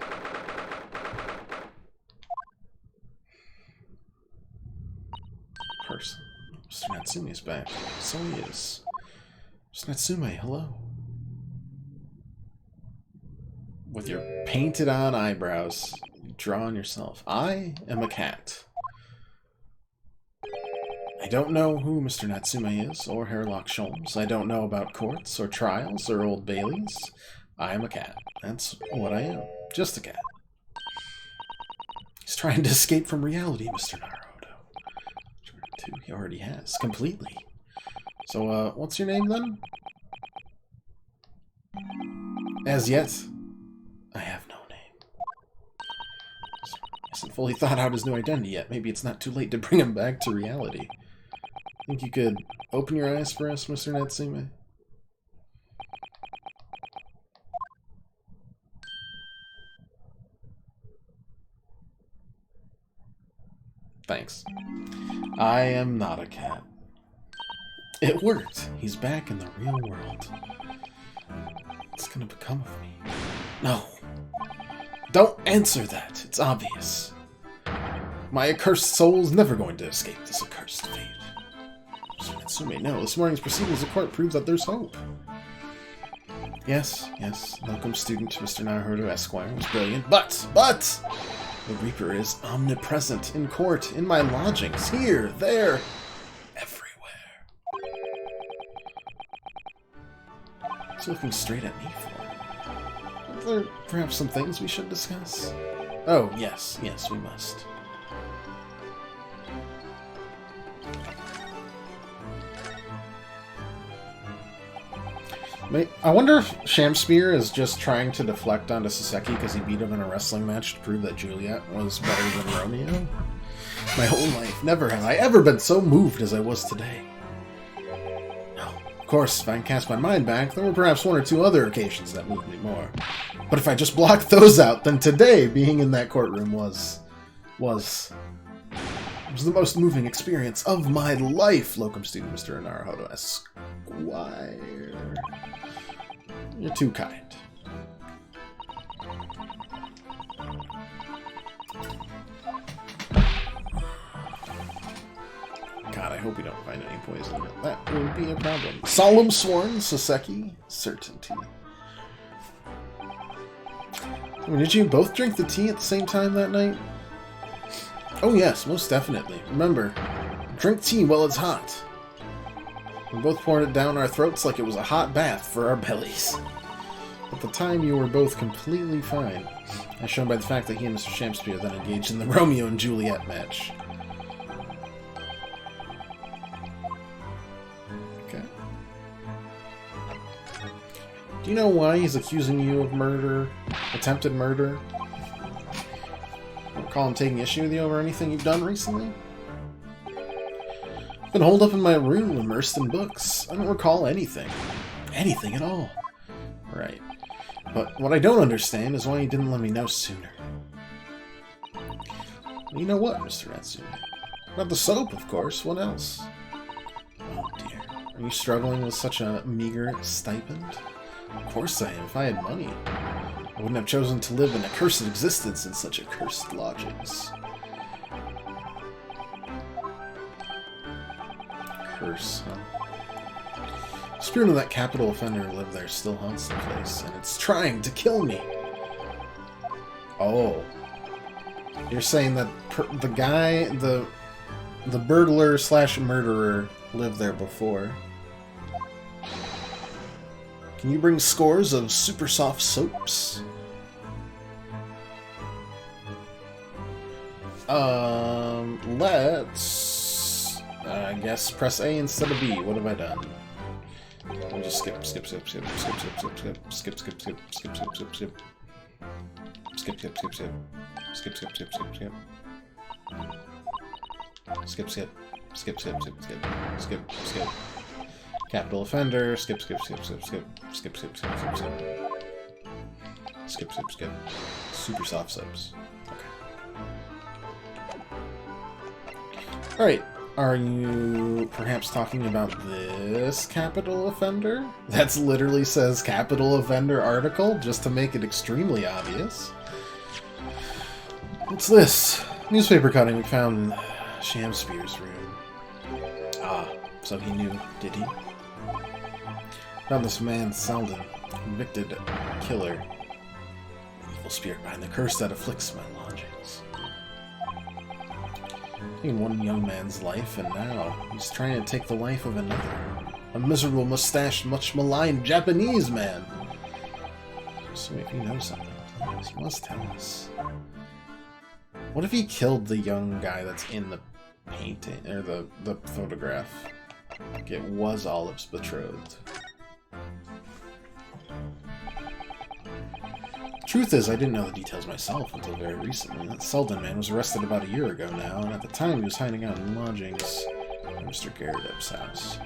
[SPEAKER 1] person. Mr. Natsume's back. So he is. Mr. Natsume, hello. With your painted-on eyebrows, you draw on yourself. I am a cat. I don't know who Mr. Natsume is, or Hairlock Sholmes. I don't know about courts, or trials, or Old Baileys. I am a cat. That's what I am. Just a cat. He's trying to escape from reality, Mr. Naruhodo. He already has, completely. So, what's your name, then? As yet, I have no name. He hasn't fully thought out his new identity yet. Maybe it's not too late to bring him back to reality. Think you could open your eyes for us, Mr. Natsume? Thanks. I am not a cat. It worked. He's back in the real world. What's gonna become of me? No. Don't answer that. It's obvious. My accursed soul's never going to escape this accursed fate. Mr. Natsume, no. This morning's proceedings of court prove that there's hope. Yes. Welcome, student Mr. Naruhodo Esquire was brilliant, but the Reaper is omnipresent in court, in my lodgings, here, there, everywhere. He's looking straight at me for. Are there perhaps some things we should discuss? Oh, yes, we must. I wonder if Shamspear is just trying to deflect onto Saseki because he beat him in a wrestling match to prove that Juliet was better than Romeo. My whole life, never have I ever been so moved as I was today. No, of course, if I can cast my mind back, there were perhaps one or two other occasions that moved me more. But if I just blocked those out, then today, being in that courtroom was the most moving experience of my life, locum student Mr. Naruhodo Esquire. You're too kind. God, I hope we don't find any poison in it. That would be a problem. Solemn sworn, Saseki, certainty. Did you both drink the tea at the same time that night? Oh yes, most definitely. Remember, drink tea while it's hot. We both poured it down our throats like it was a hot bath for our bellies. At the time, you were both completely fine, as shown by the fact that he and Mr. Shamspear then engaged in the Romeo and Juliet match. Okay. Do you know why he's accusing you of murder? Attempted murder? I don't recall him taking issue with you over anything you've done recently? I've been holed up in my room, immersed in books. I don't recall anything. Anything at all. Right. But what I don't understand is why you didn't let me know sooner. You know what, Mr. Natsume? Not the soap, of course. What else? Oh, dear. Are you struggling with such a meager stipend? Of course I am. If I had money, I wouldn't have chosen to live an accursed existence in such accursed lodgings. Curse, huh? The spirit of that capital offender who lived there still haunts the place, and it's trying to kill me. Oh. You're saying that the guy, the burglar slash murderer lived there before. Can you bring scores of super soft soaps? Let's... I guess press A instead of B. What have I done? We'll just skip. Capital offender, skip. Super soft soaps. Okay. Alright, Are you perhaps talking about this capital offender? That's literally says capital offender article, just to make it extremely obvious. What's this? Newspaper cutting we found in Shamspeare's room. Ah, so he knew, did he? Found this man, Selden, convicted killer. Evil spirit behind the curse that afflicts my lodgings. Taking one young man's life, and now he's trying to take the life of another. A miserable, mustached, much maligned Japanese man. So if you know something, please, you must tell us. What if he killed the young guy that's in the painting, or the photograph? Like it was Olive's betrothed. Truth is, I didn't know the details myself until very recently. That Selden man was arrested about a year ago now, and at the time he was hiding out in lodgings at Mr. Garrideb's house.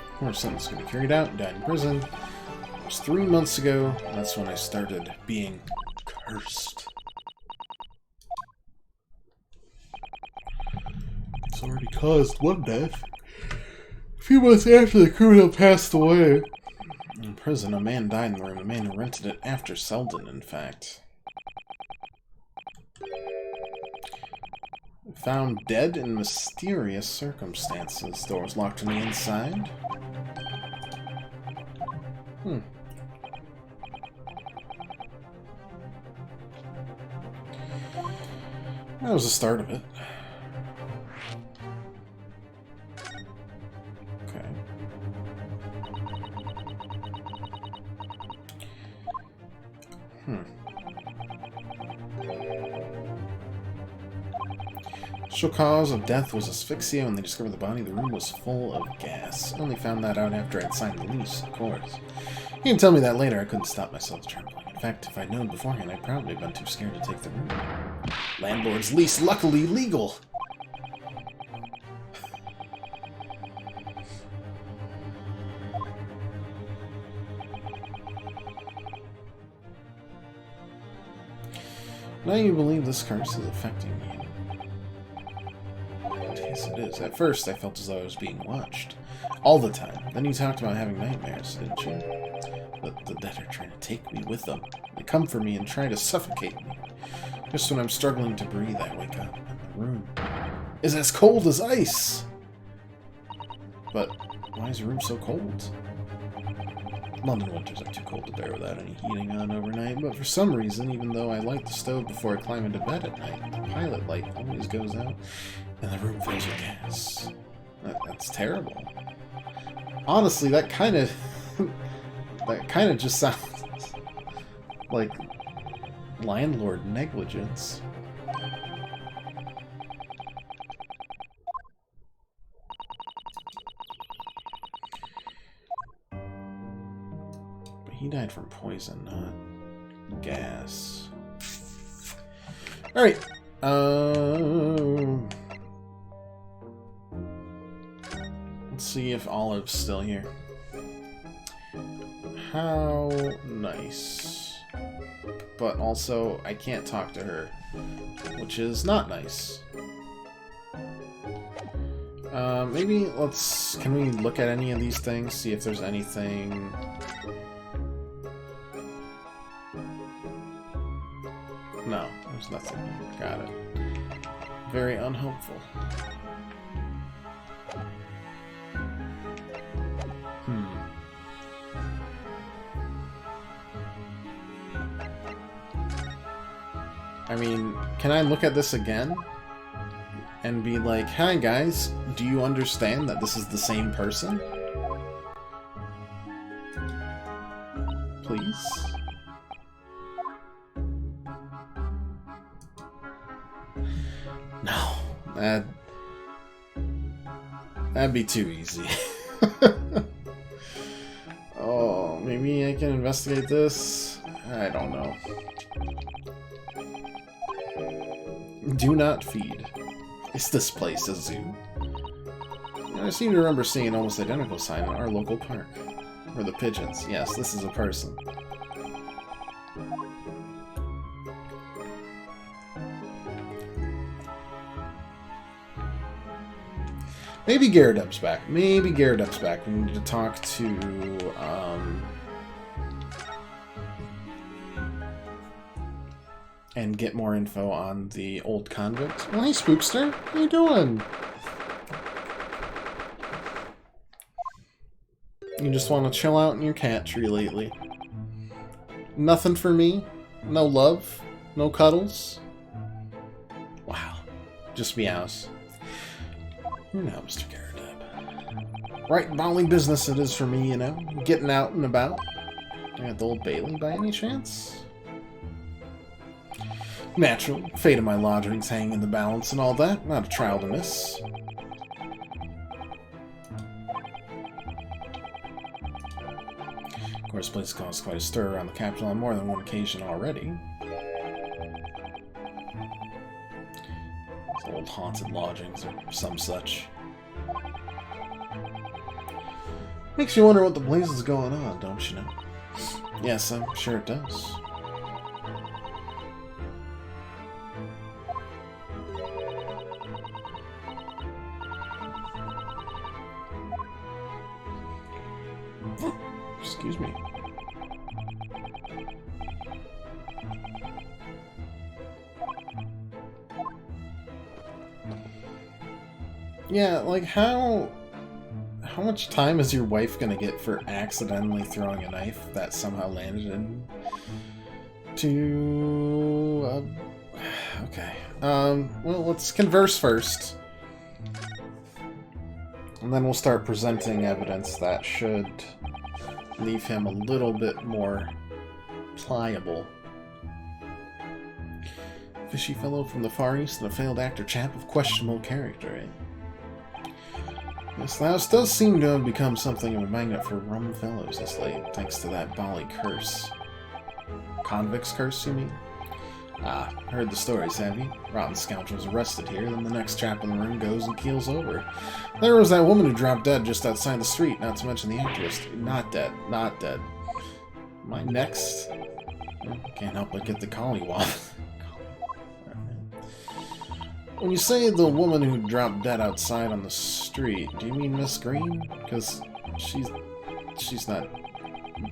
[SPEAKER 1] Of course, sentence could be carried out and died in prison. It was 3 months ago, and that's when I started being cursed. It's already caused one death. A few months after the criminal passed away. In prison, a man died in the room. The man who rented it after Selden, in fact. Found dead in mysterious circumstances. Door was locked from the inside. That was the start of it. Okay. Initial cause of death was asphyxia. When they discovered the body, the room was full of gas. I only found that out after I'd signed the lease, of course. You can tell me that later. I couldn't stop myself trembling. In fact, if I'd known beforehand, I'd probably have been too scared to take the room. Landlord's lease, luckily legal! Now you believe this curse is affecting you. Yes, it is. At first, I felt as though I was being watched. All the time. Then you talked about having nightmares, didn't you? But the dead are trying to take me with them. They come for me and try to suffocate me. Just when I'm struggling to breathe, I wake up, and the room is as cold as ice! But why is the room so cold? London winters are too cold to bear without any heating on overnight, but for some reason, even though I light the stove before I climb into bed at night, the pilot light always goes out, and the room fills with gas. That's terrible. Honestly, that kind of... that kind of just sounds like landlord negligence. But he died from poison, not gas. Alright. Let's see if Olive's still here. How nice. But also, I can't talk to her, which is not nice. Maybe let's... Can we look at any of these things? See if there's anything... No, there's nothing. Got it. Very unhelpful. I mean, can I look at this again? And be like, hi guys, do you understand that this is the same person? Please? No. That'd be too easy. Oh, maybe I can investigate this? I don't know. do not feed. Is this place a zoo? I seem to remember seeing an almost identical sign in our local park. For the pigeons. Yes, this is a person. Maybe Gyarados back. Maybe Gyarados back. We need to talk to, and get more info on the old convict. Well, hey, Spookster. How you doing? You just want to chill out in your cat tree lately. Nothing for me? No love? No cuddles? Wow. Just meows. Who knows, Mr. Gyarados? Right, bowling business it is for me, you know? Getting out and about. I got the old Bailey by any chance? Natural. Fate of my lodgings hang in the balance and all that. Not a trial to miss. Of course, the place caused quite a stir around the capital on more than one occasion already. Old haunted lodgings or some such. Makes you wonder what the blaze is going on, don't you know? Yes, I'm sure it does. Excuse me. Yeah, like how much time is your wife gonna get for accidentally throwing a knife that somehow landed into okay. Well, let's converse first. And then we'll start presenting evidence that should leave him a little bit more pliable. Fishy fellow from the Far East and a failed actor chap of questionable character, eh? This house does seem to have become something of a magnet for rum fellows this late, thanks to that bally curse. Convict's curse, you mean? Ah, heard the stories, have you? Rotten scoundrel's arrested here, then the next chap in the room goes and keels over. There was that woman who dropped dead just outside the street, not to mention the activist. Not dead, not dead. My next? Can't help but get the collywop. When you say the woman who dropped dead outside on the street, do you mean Miss Green? Because she's not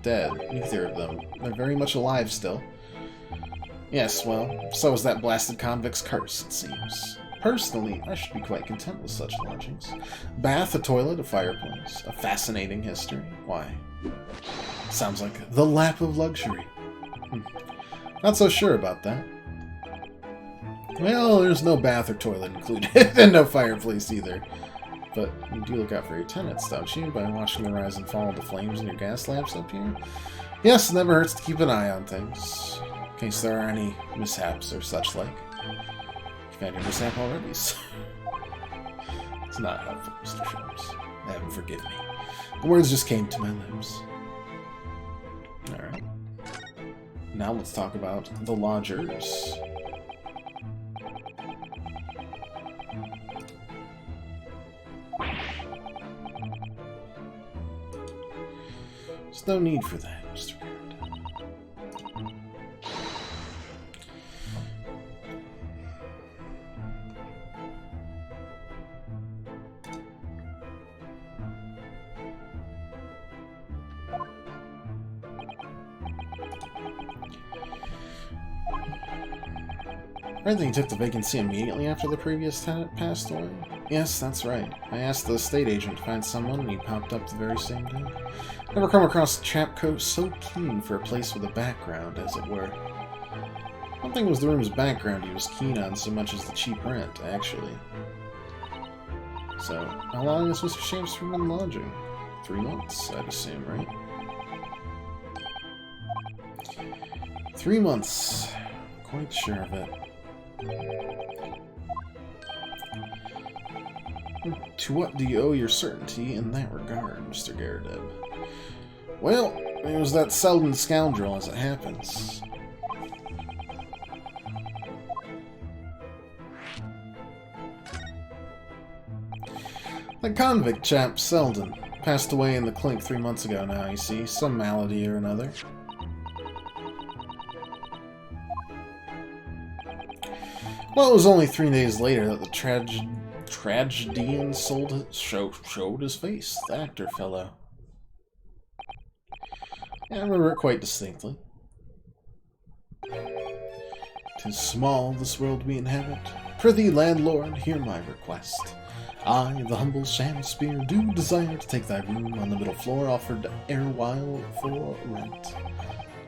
[SPEAKER 1] dead, either of them. They're very much alive still. Yes, well, so is that blasted convict's curse, it seems. Personally, I should be quite content with such lodgings. Bath, a toilet, a fireplace. A fascinating history. Why? Sounds like the lap of luxury. Not so sure about that. Well, there's no bath or toilet included, and no fireplace either. But you do look out for your tenants, don't you, by watching the rise and fall of the flames in your gas lamps up here? Yes, it never hurts to keep an eye on things, in case there are any mishaps or such like. You've had your mishap already, so... It's not helpful, Mr. Sharps. Heaven forgive me. The words just came to my lips. Alright. Now let's talk about the lodgers. There's no need for that, Mr. Garrett. I think he took the vacancy immediately after the previous tenant passed away. Yes, that's right. I asked the estate agent to find someone, and he popped up the very same day. Never come across a chap so keen for a place with a background, as it were. I don't think it was the room's background he was keen on so much as the cheap rent, actually. So, how long has Mr. Shamps been lodging? 3 months, I'd assume, right? 3 months. Quite sure of it. To what do you owe your certainty in that regard, Mr. Gyarados? Well, it was that Selden scoundrel, as it happens. That convict chap, Selden, passed away in the clink 3 months ago now, you see. Some malady or another. Well, it was only 3 days later that the tragedian showed his face, the actor fellow. Yeah, I remember it quite distinctly. 'Tis small, this world we inhabit. Prithee, landlord, hear my request. I, the humble Shakespeare, do desire to take thy room on the middle floor, offered erewhile for rent.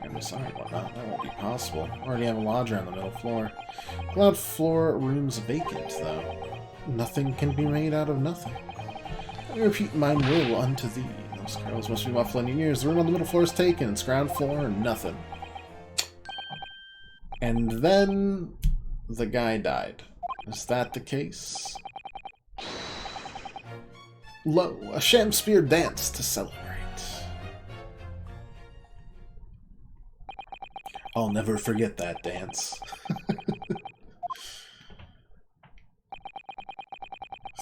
[SPEAKER 1] I'm sorry about that. That won't be possible. Already have a lodger on the middle floor. Ground floor room's vacant, though. Nothing can be made out of nothing. I repeat mine will unto thee. Those girls must be muffled in your ears. The room on the middle floor is taken. It's ground floor, nothing. And then the guy died. Is that the case? Lo, a Shakespeare dance to celebrate. I'll never forget that dance.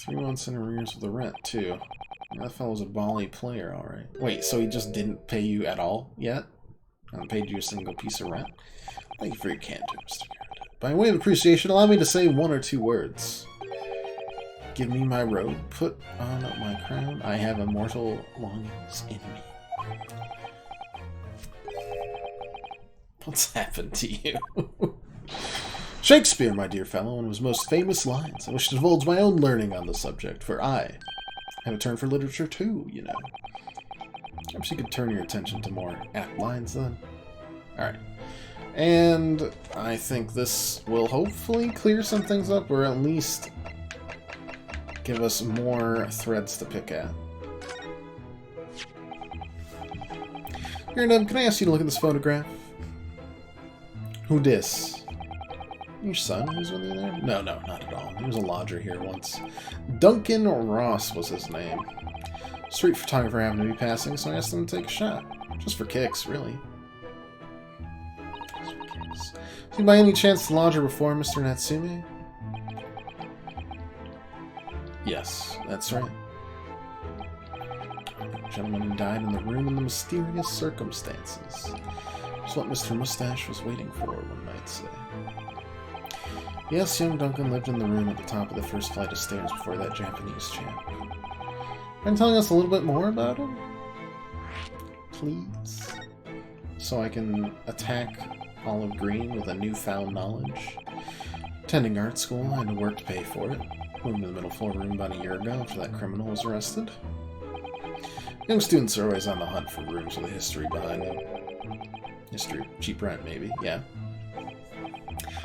[SPEAKER 1] 3 months in arrears with the rent, too. That fellow's a bally player, alright. Wait, so he just didn't pay you at all yet? Hasn't paid you a single piece of rent? Thank you for your candor, Mr. Garrett. By way of appreciation, allow me to say 1 or 2 words. Give me my robe, put on my crown. I have immortal longings in me. What's happened to you? Shakespeare, my dear fellow, one of his most famous lines. I wish to divulge my own learning on the subject, for I have a turn for literature too, you know. Perhaps you could turn your attention to more apt lines then. Alright. And I think this will hopefully clear some things up, or at least give us more threads to pick at. Here, Neb, can I ask you to look at this photograph? Who dis? Your son was with you there? No, not at all. He was a lodger here once. Duncan Ross was his name. Street photographer happened to be passing, so I asked him to take a shot. Just for kicks, really. Just for kicks. Did you by any chance the lodger before Mr. Natsume? Yes, that's right. The gentleman who died in the room in the mysterious circumstances. It's what Mr. Mustache was waiting for, one might say. Yes, young Duncan lived in the room at the top of the first flight of stairs before that Japanese chap. Mind telling us a little bit more about him? Please? So I can attack Olive Green with a newfound knowledge. Attending art school, I had to work to pay for it. Moved to the middle floor room about a year ago after that criminal was arrested. Young students are always on the hunt for rooms with a history behind them. History, cheap rent, maybe, yeah.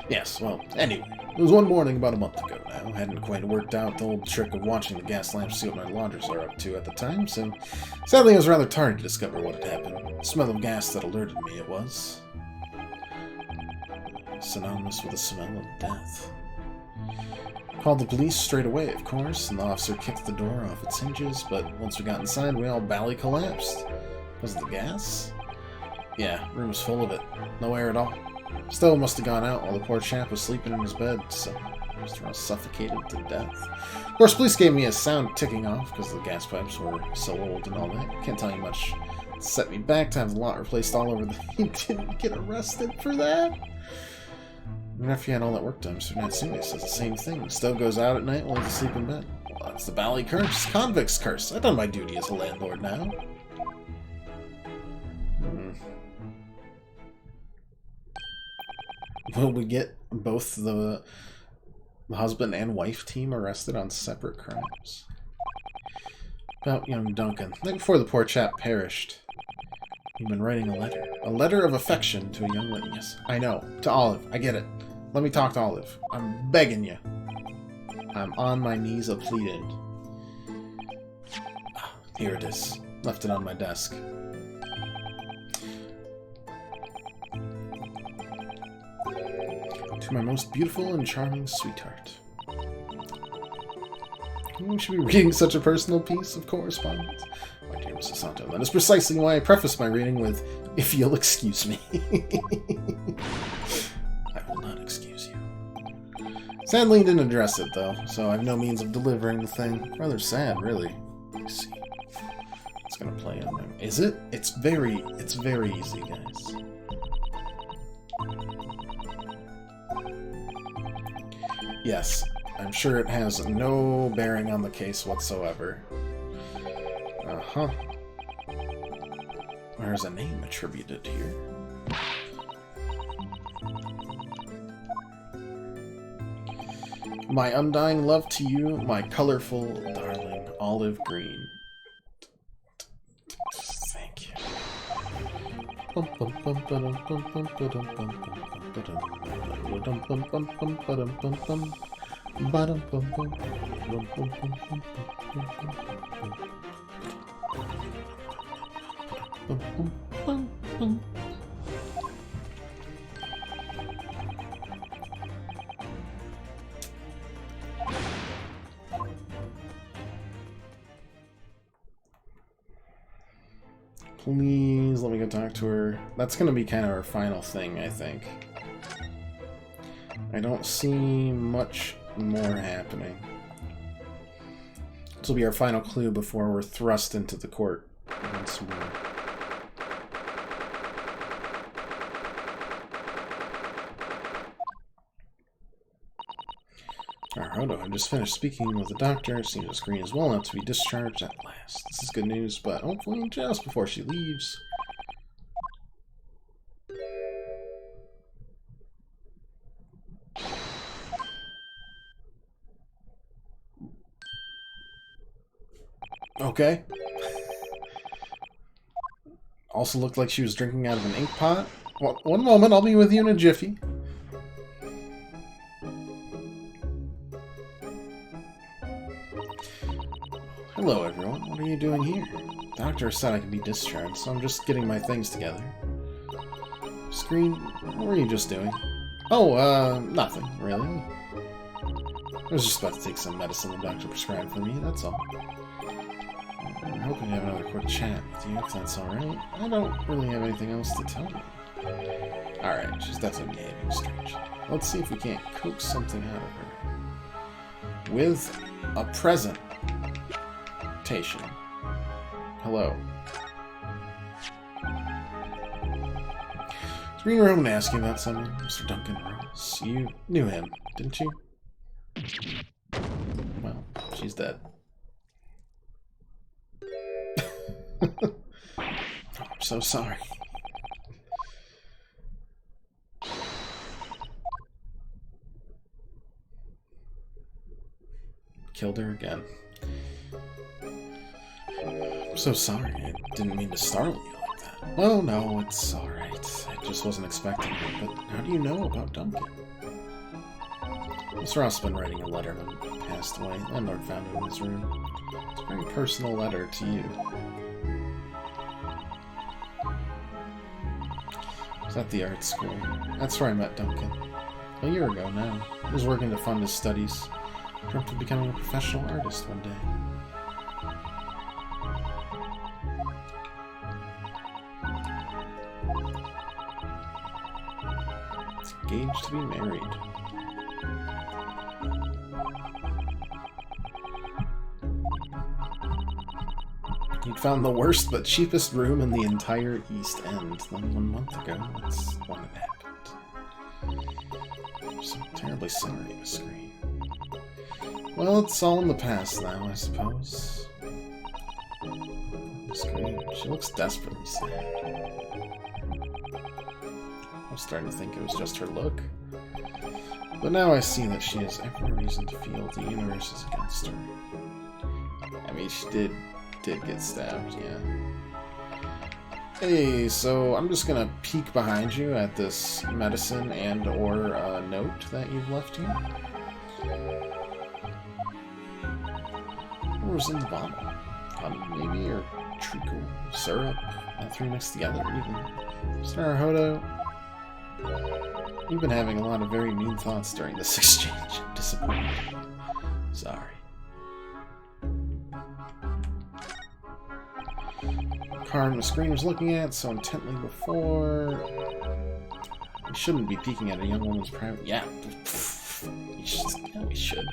[SPEAKER 1] Yes, well, anyway, it was one morning about a month ago now. I hadn't quite worked out the old trick of watching the gas lamps to see what my lodgers are up to at the time, so sadly I was rather tired to discover what had happened. The smell of gas that alerted me it was. Synonymous with the smell of death. Called the police straight away, of course, and the officer kicked the door off its hinges, but once we got inside, we all bally collapsed. Was it the gas? Yeah, room was full of it. No air at all. Stove must have gone out while the poor chap was sleeping in his bed, so he must have suffocated to death. Of course, police gave me a sound ticking off because the gas pipes were so old and all that. Can't tell you much. It set me back to have the lot replaced all over. He didn't get arrested for that? Even after you had all that work done, Mr. Natsume says the same thing. The stove goes out at night while you sleep in bed. Well, that's the bally curse. Convict's curse. I've done my duty as a landlord now. Will we get both the husband and wife team arrested on separate crimes? About young Duncan. The night before the poor chap perished, he'd been writing a letter. A letter of affection to a young lady. Yes, I know. To Olive. I get it. Let me talk to Olive. I'm begging you. I'm on my knees a-pleading. Here it is. Left it on my desk. To my most beautiful and charming sweetheart. You should be reading such a personal piece of correspondence. My dear Mrs. Santo, that is precisely why I prefaced my reading with, if you'll excuse me. I will not excuse you. Sadly, he didn't address it, though, so I have no means of delivering the thing. Rather sad, really. Let me see. It's gonna play in there. Is it? It's very easy, guys. Yes, I'm sure it has no bearing on the case whatsoever. Uh-huh. There's a name attributed here. My undying love to you, my colorful, darling, olive green. Thank you. Please let me go talk to her. That's going to be kind of our final thing, I think. I don't see much more happening. This will be our final clue before we're thrust into the court once more. Naruto, I just finished speaking with the doctor. It seems the screen is well enough to be discharged at last. This is good news, but hopefully just before she leaves. Okay. Also looked like she was drinking out of an ink pot. Well, one moment, I'll be with you in a jiffy. Hello, everyone. What are you doing here? The doctor said I could be discharged, so I'm just getting my things together. Screen, what were you just doing? Oh, nothing, really. I was just about to take some medicine the doctor prescribed for me, that's all. I'm hoping to have another quick chat with you, if that's alright. I don't really have anything else to tell you. Alright, she's definitely behaving strangely. Let's see if we can't coax something out of her. With a present. Hello. Green Roman asked you about someone, Mr. Duncan Rose. You knew him, didn't you? Well, she's dead. I'm so sorry. Killed her again. I'm so sorry. I didn't mean to startle you like that. Oh, no, it's alright. I just wasn't expecting it. But how do you know about Duncan? Mr. Ross has been writing a letter when he passed away. Landlord found it in his room. It's a very personal letter to you. I was at the art school. That's where I met Duncan. A year ago now. He was working to fund his studies. Dreamt of becoming a professional artist one day. Engaged to be married. He'd found the worst but cheapest room in the entire East End. Then 1 month ago, that's when it happened. I'm so terribly sorry, Miss Green. Well, it's all in the past now, I suppose. Miss Green, she looks desperately sad. I was starting to think it was just her look. But now I see that she has every reason to feel the universe is against her. I mean, she did get stabbed, yeah. Hey, so I'm just gonna peek behind you at this medicine and or note that you've left here. What was in the bottle? Honey, maybe, or treacle, syrup, all three mixed together, even. Mr. Naruto, you've been having a lot of very mean thoughts during this exchange. Disappointed. Sorry. Card the screen was looking at so intently before. You shouldn't be peeking at a young woman's private. Yeah, you Yeah, we should.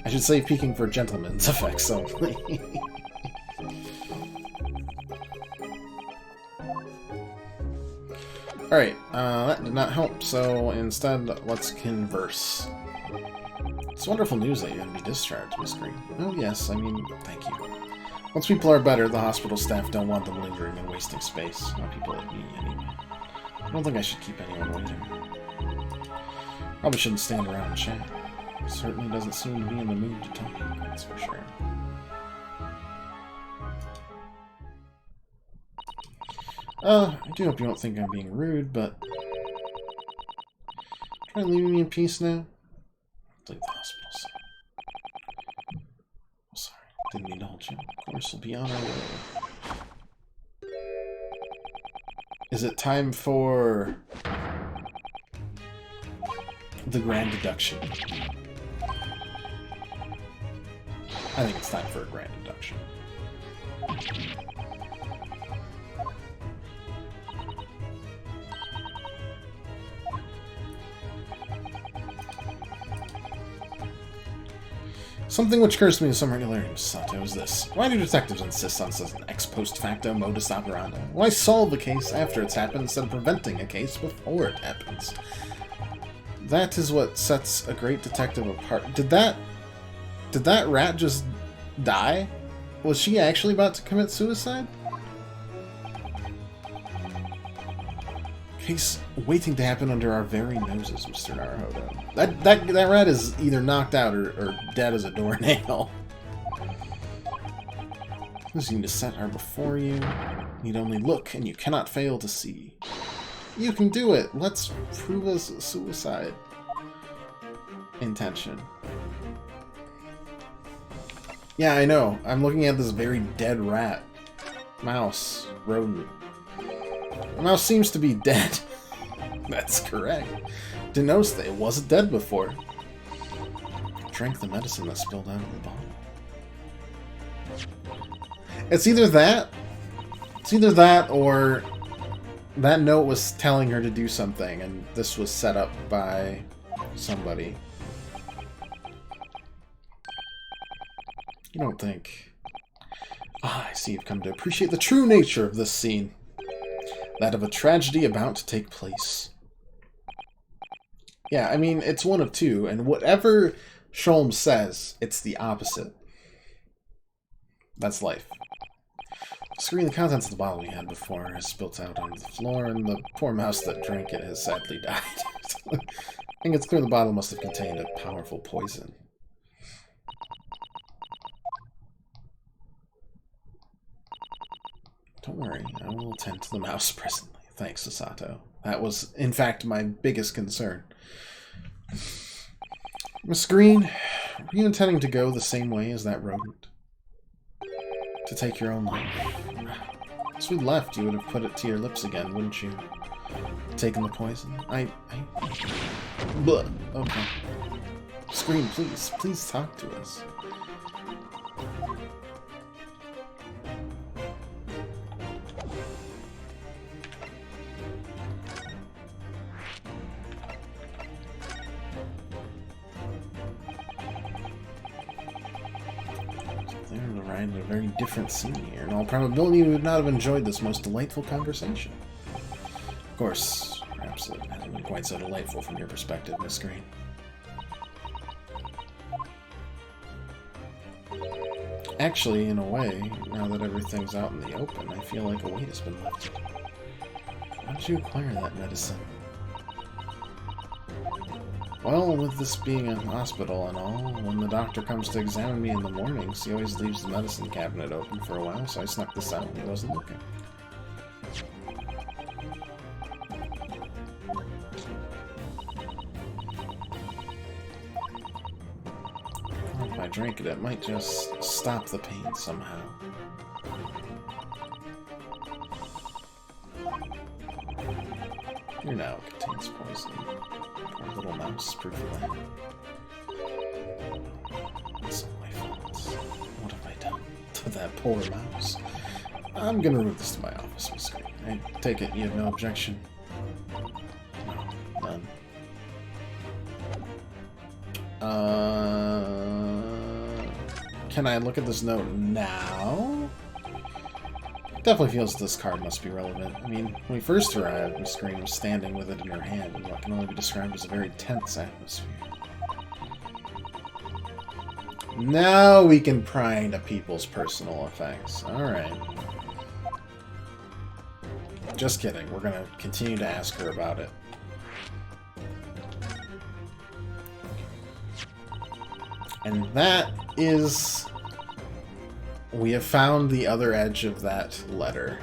[SPEAKER 1] I should say peeking for gentlemen's effects only. Alright, that did not help, so instead, let's converse. It's wonderful news that you're going to be discharged, Miss Green. Oh yes, I mean, thank you. Once people are better, the hospital staff don't want them lingering and wasting space. Not people like me, anyway. I don't think I should keep anyone waiting. Probably shouldn't stand around and chat. Certainly doesn't seem to be in the mood to talk, that's for sure. I do hope you don't think I'm being rude, but... Try leaving me in peace now? Leave the hospital soon. Oh, sorry, didn't mean to hold you. Of course, we'll be on our way. Is it time for... the grand deduction? I think it's time for a grand deduction. Something which occurs to me with some regularity, Mrs. Sato, is this. Why do detectives insist on such an ex post facto modus operandi? Why solve the case after it's happened instead of preventing a case before it happens? That is what sets a great detective apart. Did that rat just die? Was she actually about to commit suicide? Case waiting to happen under our very noses, Mr. Naruhodo. That rat is either knocked out or dead as a doornail. This need to set her before you. Need only look, and you cannot fail to see. You can do it! Let's prove a suicide intention. Yeah, I know. I'm looking at this very dead rat. Mouse. Rodent. The mouse seems to be dead. That's correct. Denotes that it wasn't dead before. Drank the medicine that spilled out of the bottle. It's either that or that note was telling her to do something, and this was set up by somebody. You don't think... Ah, I see you've come to appreciate the true nature of this scene. That of a tragedy about to take place. Yeah, I mean, it's one of two, and whatever Sholmes says, it's the opposite. That's life. Screen the contents of the bottle we had before has spilt out onto the floor, and the poor mouse that drank it has sadly died. I think it's clear the bottle must have contained a powerful poison. Don't worry, I will attend to the mouse presently. Thanks, Sato. That was, in fact, my biggest concern. Miss Green, were you intending to go the same way as that rodent? To take your own life? As we left, you would have put it to your lips again, wouldn't you? Taken the poison? Blah. Okay. Scream, please talk to us. A very different scene here. In all probability, we would not have enjoyed this most delightful conversation. Of course, perhaps it hasn't been quite so delightful from your perspective, Miss Green. Actually, in a way, now that everything's out in the open, I feel like a weight has been lifted. How did you acquire that medicine? Well, with this being a hospital and all, when the doctor comes to examine me in the mornings, he always leaves the medicine cabinet open for a while, so I snuck this out when he wasn't looking. Well, if I drink it, it might just stop the pain somehow. Here now it contains poison. Poor little mouse, proof of that. It's my fault. What have I done to that poor mouse? I'm gonna remove this to my office, Miss Green. I take it you have no objection? No, none. Can I look at this note now? Definitely feels this card must be relevant. I mean, when we first arrived, Miss Green was standing with it in her hand in what can only be described as a very tense atmosphere. Now we can pry into people's personal effects. Alright. Just kidding. We're gonna continue to ask her about it. And that is... We have found the other edge of that letter.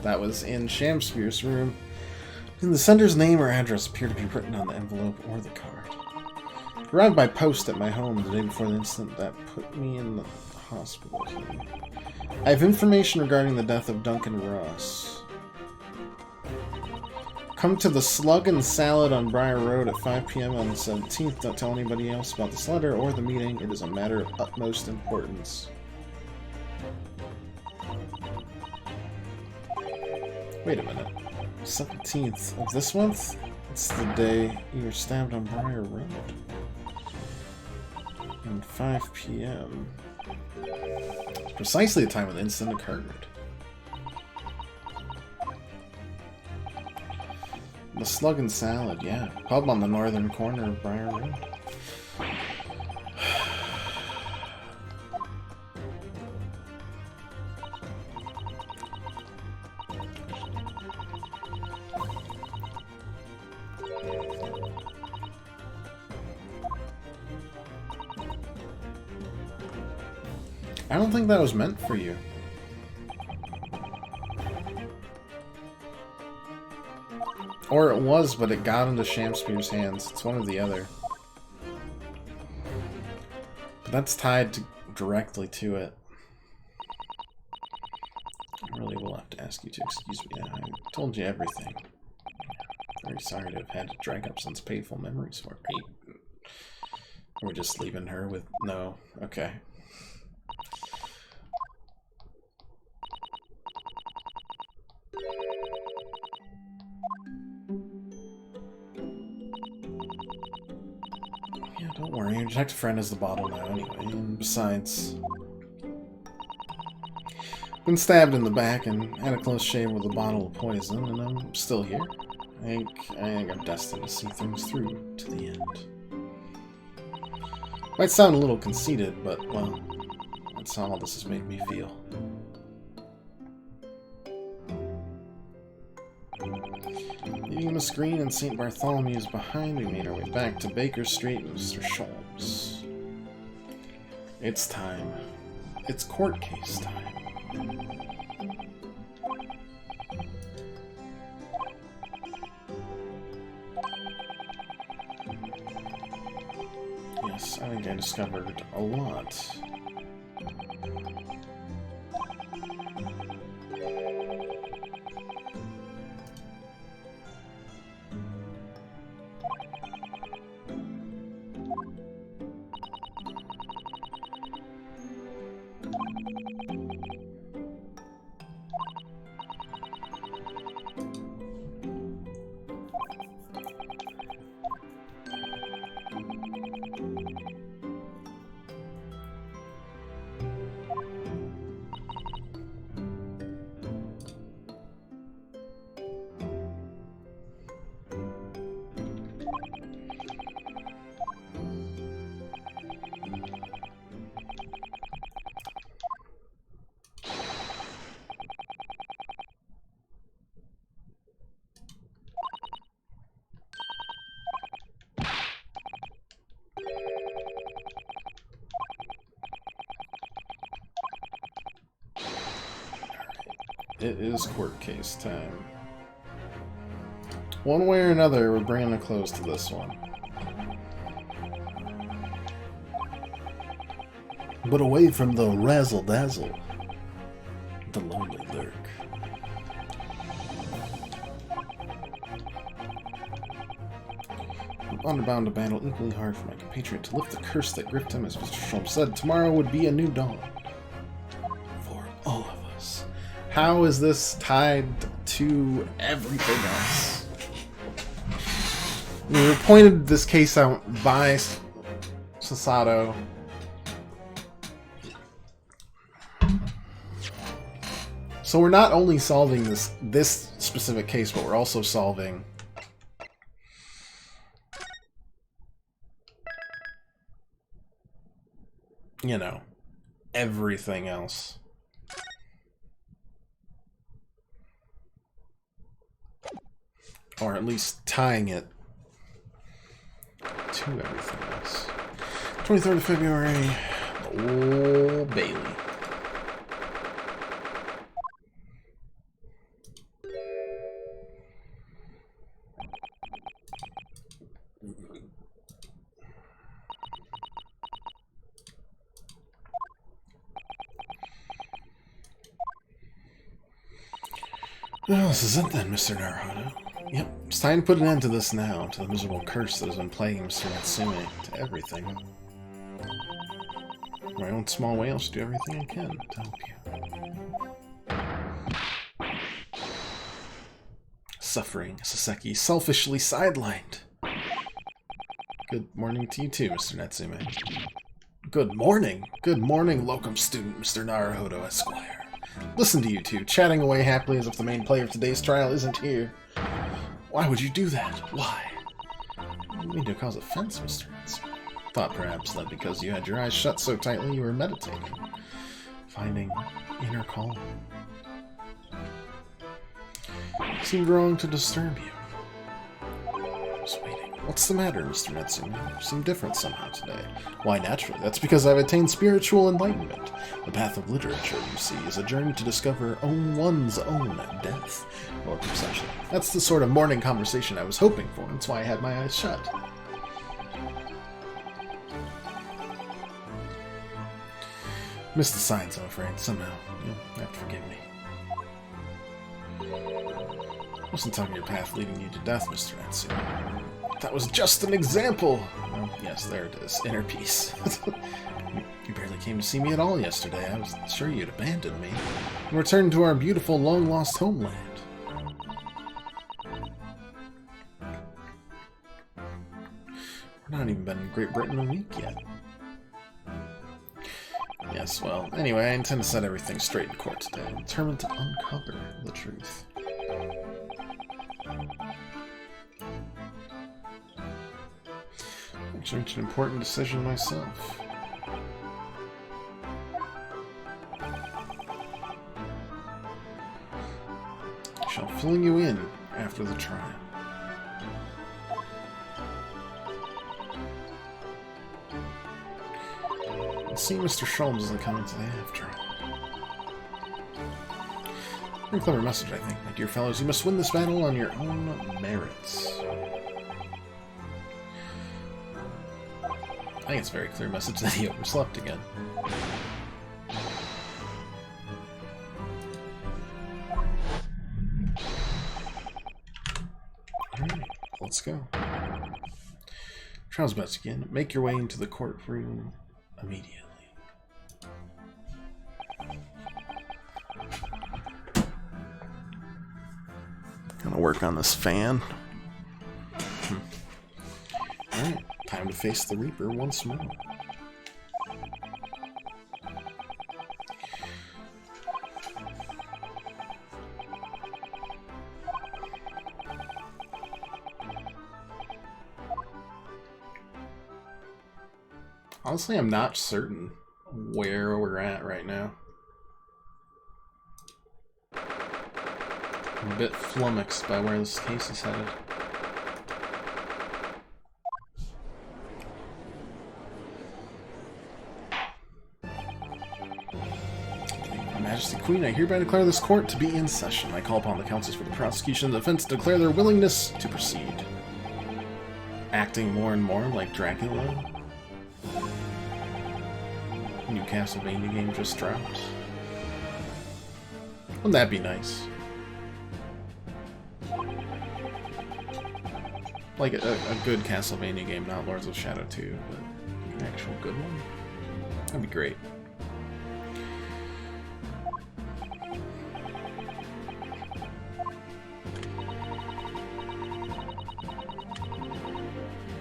[SPEAKER 1] That was in Shamspeare's room. And the sender's name or address appear to be written on the envelope or the card. Arrived by post at my home the day before the incident that put me in the hospital. I have information regarding the death of Duncan Ross. Come to the Slug and Salad on Briar Road at 5 p.m. on the 17th. Don't tell anybody else about this letter or the meeting. It is a matter of utmost importance. Wait a minute. 17th of this month? It's the day you were stabbed on Briar Road. And 5 p.m. Precisely the time when the incident occurred. The Slug and Salad, yeah. Pub on the northern corner of Briar Road. I don't think that was meant for you. Or it was, but it got into Shamspeare's hands. It's one or the other. But that's tied directly to it. I really will have to ask you to excuse me. I told you everything. Very sorry to have had to drag up some painful memories for me. We're just leaving her with no. Okay. Yeah, don't worry. Your detective friend has the bottle now anyway. And besides, been stabbed in the back and had a close shave with a bottle of poison, and I'm still here. I think I'm destined to see things through to the end. Might sound a little conceited, but, well, that's how all this has made me feel. Leaving Miss Green and St. Bartholomew's behind, we made our way back to Baker Street and Mr. Sholmes. It's time. It's court case time. Yes, I think I discovered a lot. It is court case time. One way or another, we're bringing a close to this one. But away from the razzle-dazzle, the lonely lurk. I'm underbound to battle equally hard for my compatriot to lift the curse that gripped him, as Mr. Sholmes said, tomorrow would be a new dawn. For all of us. How is this tied to everything else? We were pointed this case out by Sasato. So we're not only solving this specific case, but we're also solving... you know, everything else. Or at least tying it to everything else. 23rd of February, Old Bailey. Well, this is it then, Mr. Naruhodo. Yep, it's time to put an end to this now, to the miserable curse that has been plaguing Mr. Natsume, to everything. My own small way, I'll just do everything I can to help you. Suffering, Saseki, selfishly sidelined. Good morning to you too, Mr. Natsume. Good morning! Good morning, locum student, Mr. Naruhodo, Esquire. Listen to you two, chatting away happily as if the main player of today's trial isn't here. Why would you do that? Why? I didn't mean to cause offense, Mr. Natsume. Thought perhaps that because you had your eyes shut so tightly you were meditating, finding inner calm. It seemed wrong to disturb you. I was waiting. What's the matter, Mr. Natsume? You seem different somehow today. Why, naturally. That's because I've attained spiritual enlightenment. The path of literature, you see, is a journey to discover one's own death, or perception. That's the sort of morning conversation I was hoping for. That's why I had my eyes shut. Missed the signs, I'm afraid. Somehow. You'll have to forgive me. I wasn't talking your path leading you to death, Mr. Natsume. That was just an example! Well, yes, there it is. Inner peace. You barely came to see me at all yesterday. I was sure you'd abandoned me and returned to our beautiful, long-lost homeland. We're not even been in Great Britain a week yet. Yes, well, anyway, I intend to set everything straight in court today. I'm determined to uncover the truth. I reached an important decision myself. I shall fill you in after the trial. It seems Mr. Sholmes isn't coming today after all. Very clever message, I think. My dear fellows, you must win this battle on your own merits. I think it's a very clear message that he overslept again. Alright, let's go. Trial's about to begin. Make your way into the courtroom immediately. Gonna work on this fan. Alright, time to face the Reaper once more. Honestly, I'm not certain where we're at right now. I'm a bit flummoxed by where this case is headed. Your Majesty Queen, I hereby declare this court to be in session. I call upon the counsels for the prosecution and the defense to declare their willingness to proceed. Acting more and more like Dracula. New Castlevania game just dropped. Wouldn't that be nice? Like a good Castlevania game, not Lords of Shadow 2, but an actual good one. That'd be great.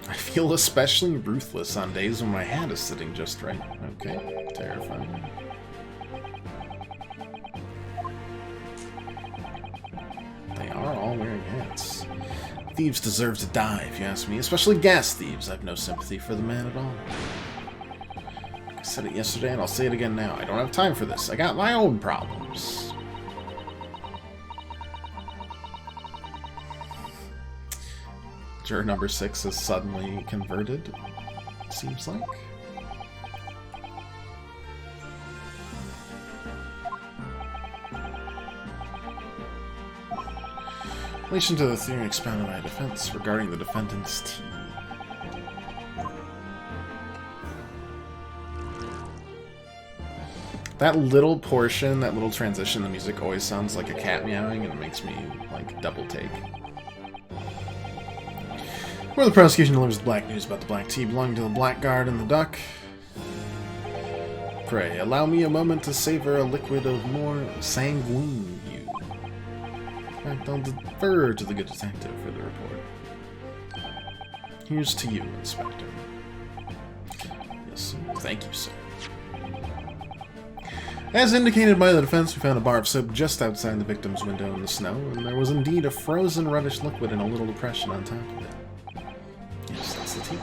[SPEAKER 1] I feel especially ruthless on days when my hat is sitting just right. Okay, terrifying. thieves deserve to die, if you ask me. Especially gas thieves. I have no sympathy for the man at all. I said it yesterday, and I'll say it again now. I don't have time for this. I got my own problems. Juror number 6 is suddenly converted, seems like. In relation to the theory expounded by defense regarding the defendant's tea. That little portion, that little transition, the music always sounds like a cat meowing, and it makes me, like, double take. Where the prosecution delivers the black news about the black tea belonging to the blackguard and the duck. Pray, allow me a moment to savor a liquid of more sanguine hue. In fact, I'll defer to the good detective for the report. Here's to you, Inspector. Yes, sir. Thank you, sir. As indicated by the defense, we found a bar of soap just outside the victim's window in the snow, and there was indeed a frozen reddish liquid in a little depression on top of it. Yes, that's the tea.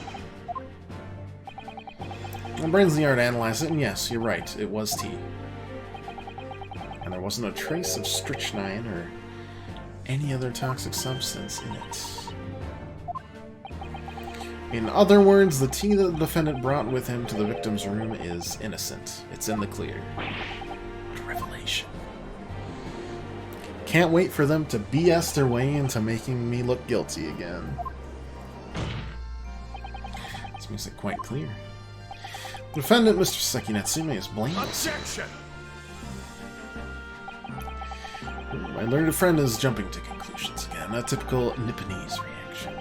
[SPEAKER 1] I brains the yard analyzed it, and yes, you're right, it was tea. And there wasn't a trace of strychnine or any other toxic substance in it. In other words, the tea that the defendant brought with him to the victim's room is innocent. It's in the clear. What a revelation. Can't wait for them to BS their way into making me look guilty again. This makes it quite clear. The defendant, Mr. Seki Natsume, is blameless. Objection! My learned friend is jumping to conclusions again. A typical Nipponese reaction.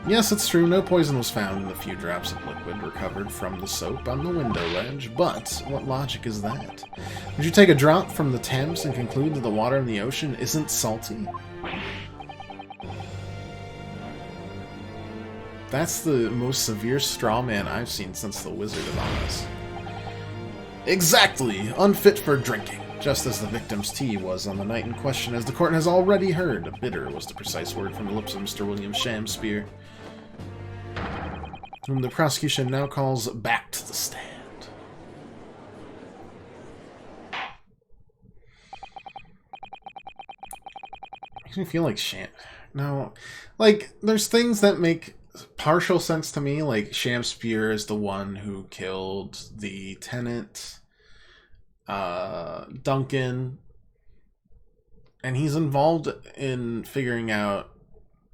[SPEAKER 1] Yes, it's true, no poison was found in the few drops of liquid recovered from the soap on the window ledge, but what logic is that? Would you take a drop from the Thames and conclude that the water in the ocean isn't salty? That's the most severe straw man I've seen since the Wizard of Oz. Exactly! Unfit for drinking, just as the victim's tea was on the night in question, as the court has already heard. Bitter was the precise word from the lips of Mr. William Shakespeare, whom the prosecution now calls back to the stand. Makes me feel like No, like, there's things that make partial sense to me, like Shakespeare is the one who killed the tenant, Duncan, and he's involved in figuring out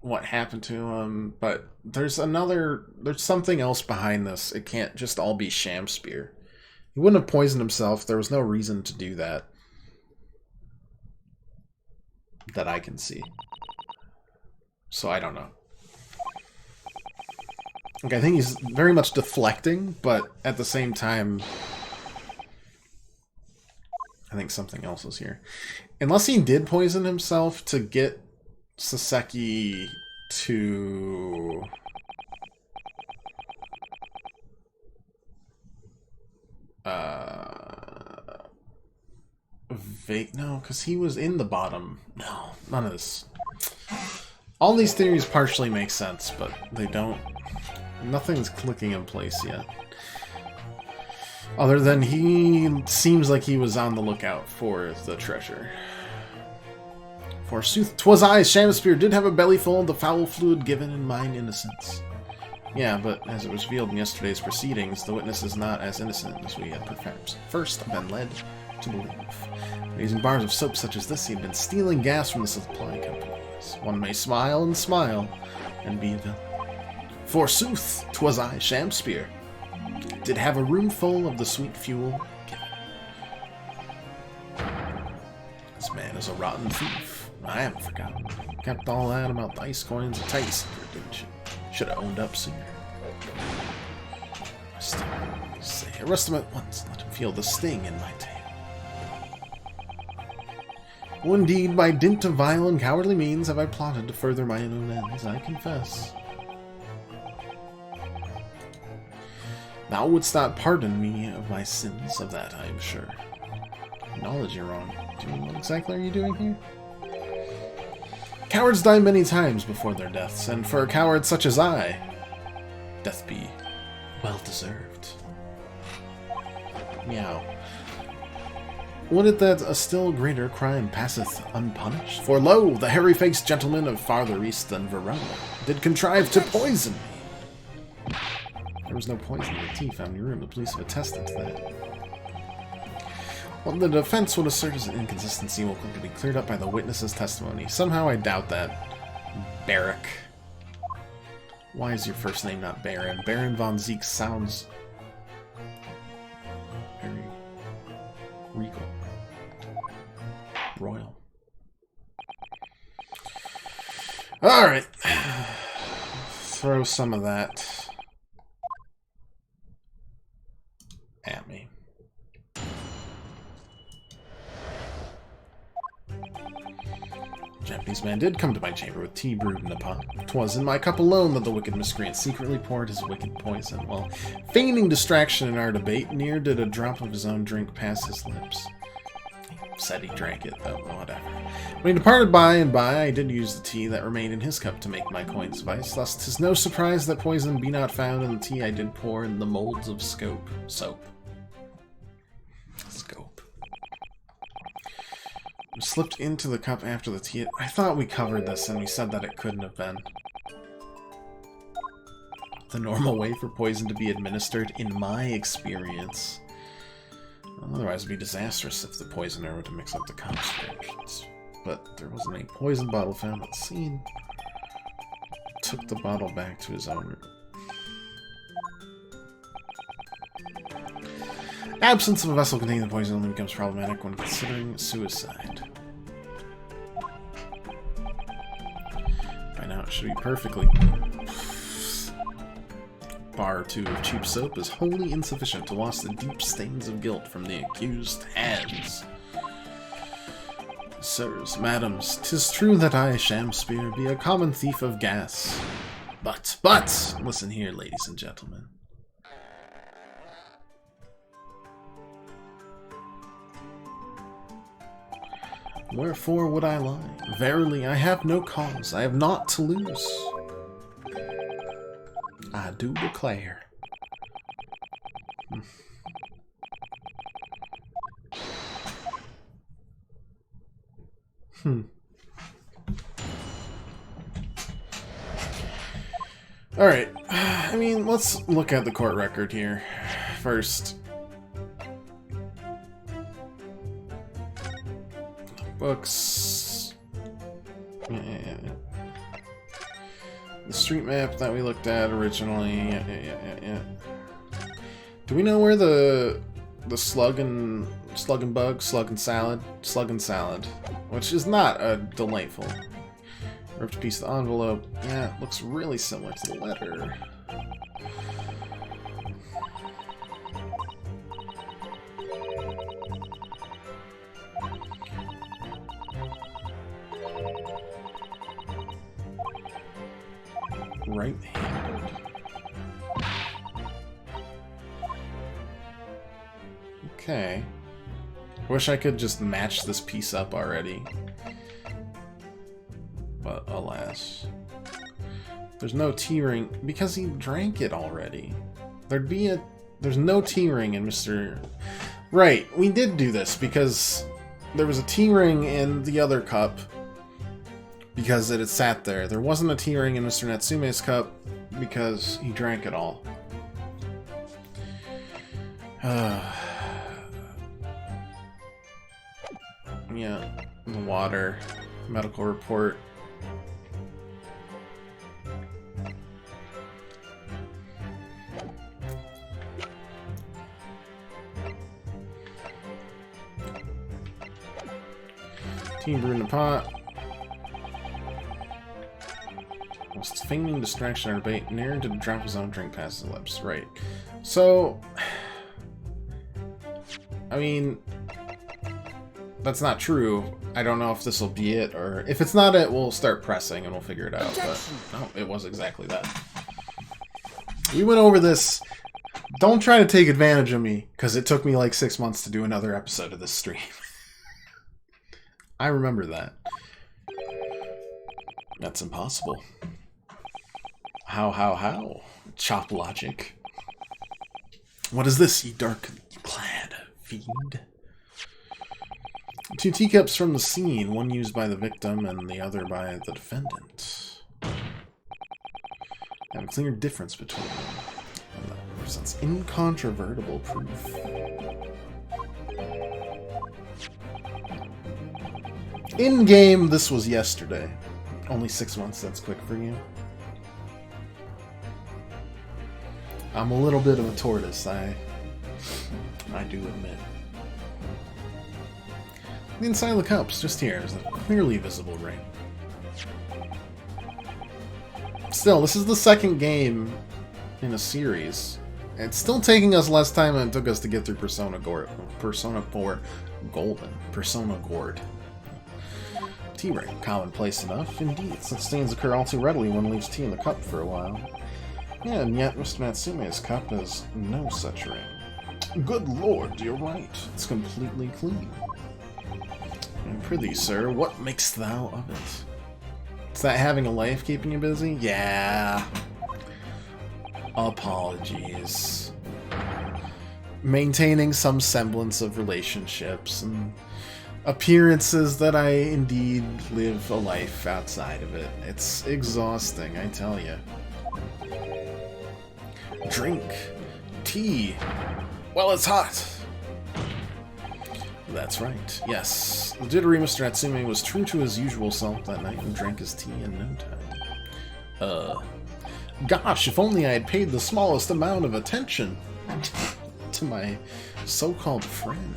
[SPEAKER 1] what happened to him, but there's something else behind this. It can't just all be Shakespeare. He wouldn't have poisoned himself. There was no reason to do that I can see. So I don't know. Like, I think he's very much deflecting, but at the same time, I think something else is here. Unless he did poison himself to get Saseki to... No, because he was in the bottom. No, none of this. All these theories partially make sense, but they don't... Nothing's clicking in place yet. Other than he seems like he was on the lookout for the treasure. Forsooth, 'twas I, Shakespeare, did have a belly full of the foul fluid given in mine innocence. Yeah, but as it was revealed in yesterday's proceedings, the witness is not as innocent as we had perhaps first been led to believe. By using bars of soap such as this, he had been stealing gas from the supply companies. One may smile and be a villain. Forsooth, 'twas I, Shakespeare, did have a room full of the sweet fuel given. This man is a rotten thief. I haven't forgotten. Kept all that about the ice coins a tight secret, didn't you? Should have owned up sooner. Arrest him at once. Let him feel the sting in my tail. Oh, indeed, by dint of vile and cowardly means have I plotted to further my own ends, I confess. Thou wouldst not pardon me of my sins, of that I am sure. Acknowledge you're wrong. What exactly are you doing here? Cowards die many times before their deaths, and for a coward such as I, death be well deserved. Meow. Would it that a still greater crime passeth unpunished? For lo, the hairy-faced gentleman of farther east than Verona did contrive to poison me. There was no poison in the tea found in your room. The police have attested to that. What the defense would assert as an inconsistency will quickly be cleared up by the witness's testimony. Somehow I doubt that. Barrack. Why is your first name not Baron? Baron von Zeke sounds very regal. Royal. Alright. Throw some of that at me. Japanese man did come to my chamber with tea brewed in a pot. 'Twas in my cup alone that the wicked miscreant secretly poured his wicked poison, while feigning distraction in our debate, near did a drop of his own drink pass his lips. He said he drank it, though, whatever. When he departed by and by, I did use the tea that remained in his cup to make my coins vice, thus 'tis no surprise that poison be not found in the tea I did pour in the molds of soap. Slipped into the cup after the tea. I thought we covered this and we said that it couldn't have been the normal way for poison to be administered, in my experience. Otherwise it would be disastrous if the poisoner were to mix up the concentrations. But there wasn't a poison bottle found at the scene. Took the bottle back to his own room. Absence of a vessel containing the poison only becomes problematic when considering suicide. By now it should be perfectly. Bar or two of cheap soap is wholly insufficient to wash the deep stains of guilt from the accused hands. Sirs, madams, 'tis true that I, Shakespeare, be a common thief of gas. But, listen here, ladies and gentlemen. Wherefore would I lie? Verily, I have no cause. I have naught to lose. I do declare. Alright. I mean, let's look at the court record here first. Books. Yeah. The street map that we looked at originally. Yeah. Do we know where the slug and salad, which is not a delightful. Ripped piece of the envelope. Yeah, it looks really similar to the letter. Right-handed. Okay. Wish I could just match this piece up already. But alas. There's no T-ring because he drank it already. There's no T-ring in Mr. Right, we did do this because there was a T-ring in the other cup because it had sat there. There wasn't a T-ring in Mr. Natsume's cup because he drank it all. Yeah, the water, medical report. Team brewed in a pot. Whilst feigning distraction or debate, near to drop his own drink past his lips. Right. So, I mean, that's not true. I don't know if this will be it, or if it's not it, we'll start pressing and we'll figure it out. But no, it was exactly that. We went over this. Don't try to take advantage of me, because it took me like 6 months to do another episode of this stream. I remember that. That's impossible. How? Chop logic. What is this, ye dark-clad fiend? 2 teacups from the scene, one used by the victim and the other by the defendant. I have a clear difference between them. And that represents incontrovertible proof. In-game, this was yesterday. Only 6 months, that's quick for you. I'm a little bit of a tortoise, I do admit. The inside of the cups, just here, is a clearly visible ring. Still, this is the second game in a series. It's still taking us less time than it took us to get through Persona 4 Golden. Persona Gourd. Tea-ring, commonplace enough, indeed, since stains occur all too readily when one leaves tea in the cup for a while. Yeah, and yet Mr. Natsume's cup has no such ring. Good lord, you're right. It's completely clean. And prithee, sir, what makest thou of it? Is that having a life keeping you busy? Yeah. Apologies. Maintaining some semblance of relationships and appearances that I indeed live a life outside of it. It's exhausting, I tell you. Drink. Tea. Well, it's hot. That's right. Yes. The jittery Mr. Natsume was true to his usual self that night and drank his tea in no time. Gosh, if only I had paid the smallest amount of attention to my so-called friend.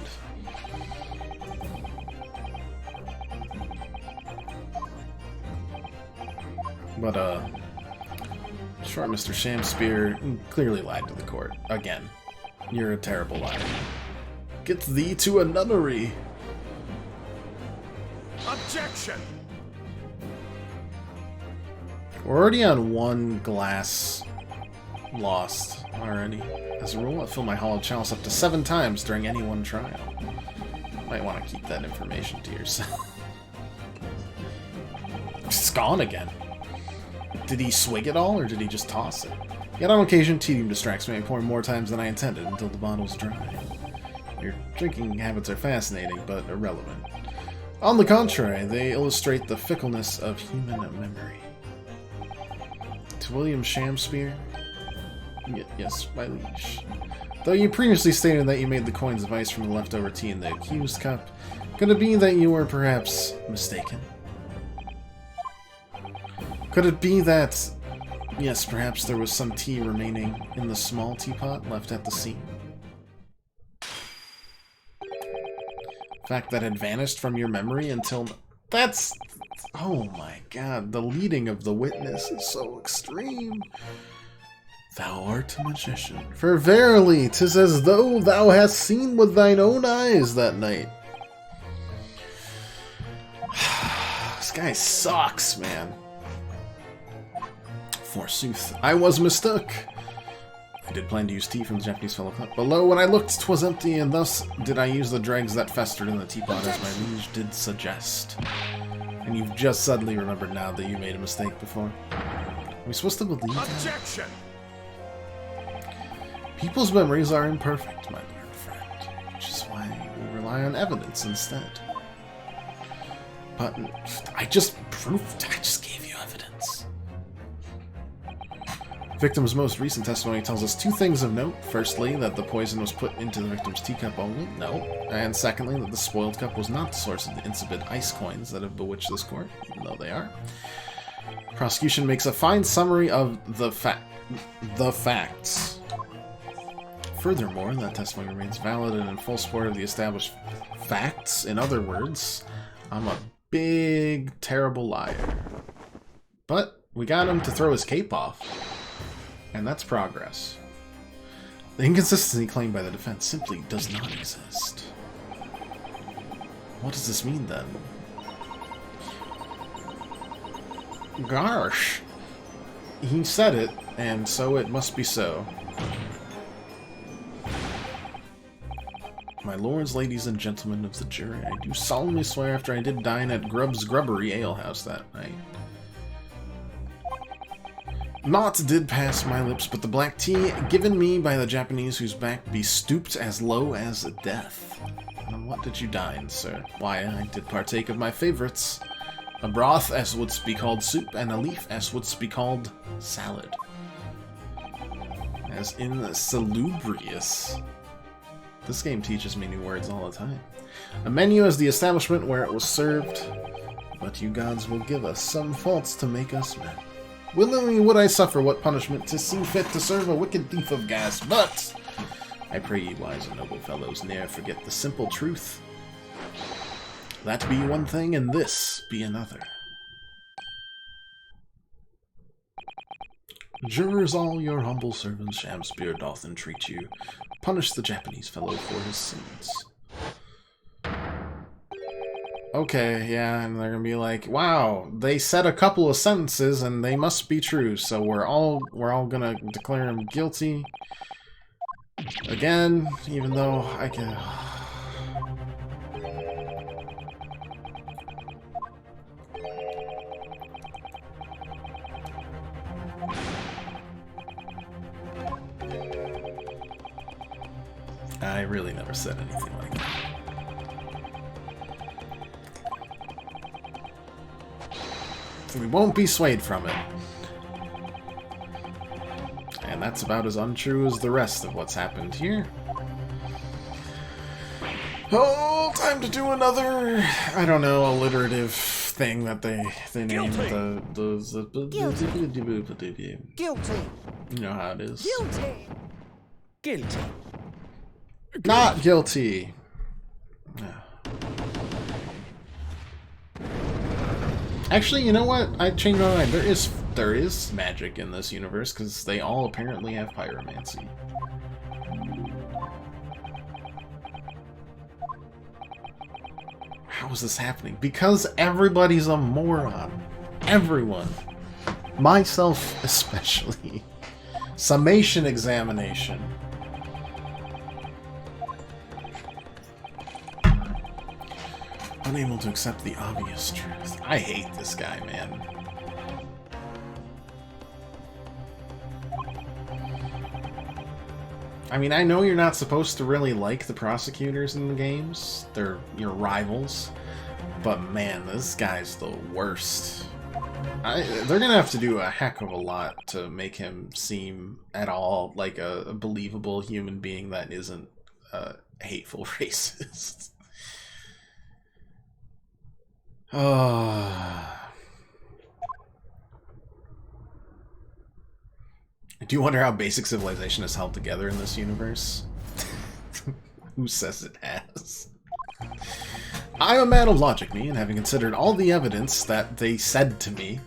[SPEAKER 1] But, Short Mr. Shamspear clearly lied to the court. Again. You're a terrible liar. Get thee to a nunnery!
[SPEAKER 2] Objection!
[SPEAKER 1] We're already on 1 glass lost already. As a rule, I fill my hollowed chalice up to 7 times during any one trial. Might want to keep that information to yourself. It's gone again. Did he swig it all, or did he just toss it? Yet on occasion, tedium distracts me, pouring more times than I intended until the bottle's dry. Your drinking habits are fascinating, but irrelevant. On the contrary, they illustrate the fickleness of human memory. To William Shamspear? Yes, my liege. Though you previously stated that you made the coins of ice from the leftover tea in the accused cup, could it be that you were perhaps mistaken? Could it be that, yes, perhaps there was some tea remaining in the small teapot left at the scene? Fact that had vanished from your memory until... That's... Oh my god, the leading of the witness is so extreme. Thou art a magician. For verily, 'tis as though thou hast seen with thine own eyes that night. This guy sucks, man. Forsooth, I was mistook. I did plan to use tea from the Japanese fellow cup, but lo, when I looked, 'twas empty, and thus did I use the dregs that festered in the teapot as my liege did suggest. And you've just suddenly remembered now that you made a mistake before. Are we supposed to believe that?
[SPEAKER 2] Objection!
[SPEAKER 1] People's memories are imperfect, my learned friend, which is why we rely on evidence instead. But I just gave you evidence. Victim's most recent testimony tells us 2 things of note. Firstly, that the poison was put into the victim's teacup only. No. And secondly, that the spoiled cup was not the source of the insipid ice coins that have bewitched this court, even though they are. Prosecution makes a fine summary of the facts. Furthermore, that testimony remains valid and in full support of the established facts. In other words, I'm a big, terrible liar. But we got him to throw his cape off. And that's progress. The inconsistency claimed by the defense simply does not exist. What does this mean, then? Gosh! He said it, and so it must be so. My lords, ladies, and gentlemen of the jury, I do solemnly swear after I did dine at Grubb's Grubbery Alehouse that night. Naught did pass my lips, but the black tea given me by the Japanese whose back be stooped as low as death. And what did you dine, sir? Why, I did partake of my favorites. A broth, as wouldst be called soup, and a leaf, as wouldst be called salad. As in salubrious. This game teaches me new words all the time. A menu as the establishment where it was served, but you gods will give us some faults to make us men. Willingly would I suffer what punishment to see fit to serve a wicked thief of gas, but I pray ye wise and noble fellows ne'er forget the simple truth. That be one thing, and this be another. Jurors all, your humble servants, Shamspear doth entreat you. Punish the Japanese fellow for his sins. Okay, yeah, and they're gonna be like, wow, they said a couple of sentences and they must be true, so we're all gonna declare him guilty. Again, even though I can... I really never said anything like that. We won't be swayed from it. And that's about as untrue as the rest of what's happened here. Oh, time to do another, I don't know, alliterative thing that they named the
[SPEAKER 2] Guilty.
[SPEAKER 1] You know how it is.
[SPEAKER 2] Guilty. Guilty.
[SPEAKER 1] Not guilty. Actually, you know what? I changed my mind. There is magic in this universe because they all apparently have pyromancy. How is this happening? Because everybody's a moron. Everyone. Myself especially. Summation examination. Unable to accept the obvious truth. I hate this guy, man. I mean, I know you're not supposed to really like the prosecutors in the games. They're your rivals. But man, this guy's the worst. They're gonna have to do a heck of a lot to make him seem at all like a believable human being that isn't a hateful racist. Do you wonder how basic civilization is held together in this universe? Who says it has? I'm a man of logic, me, and having considered all the evidence that they said to me,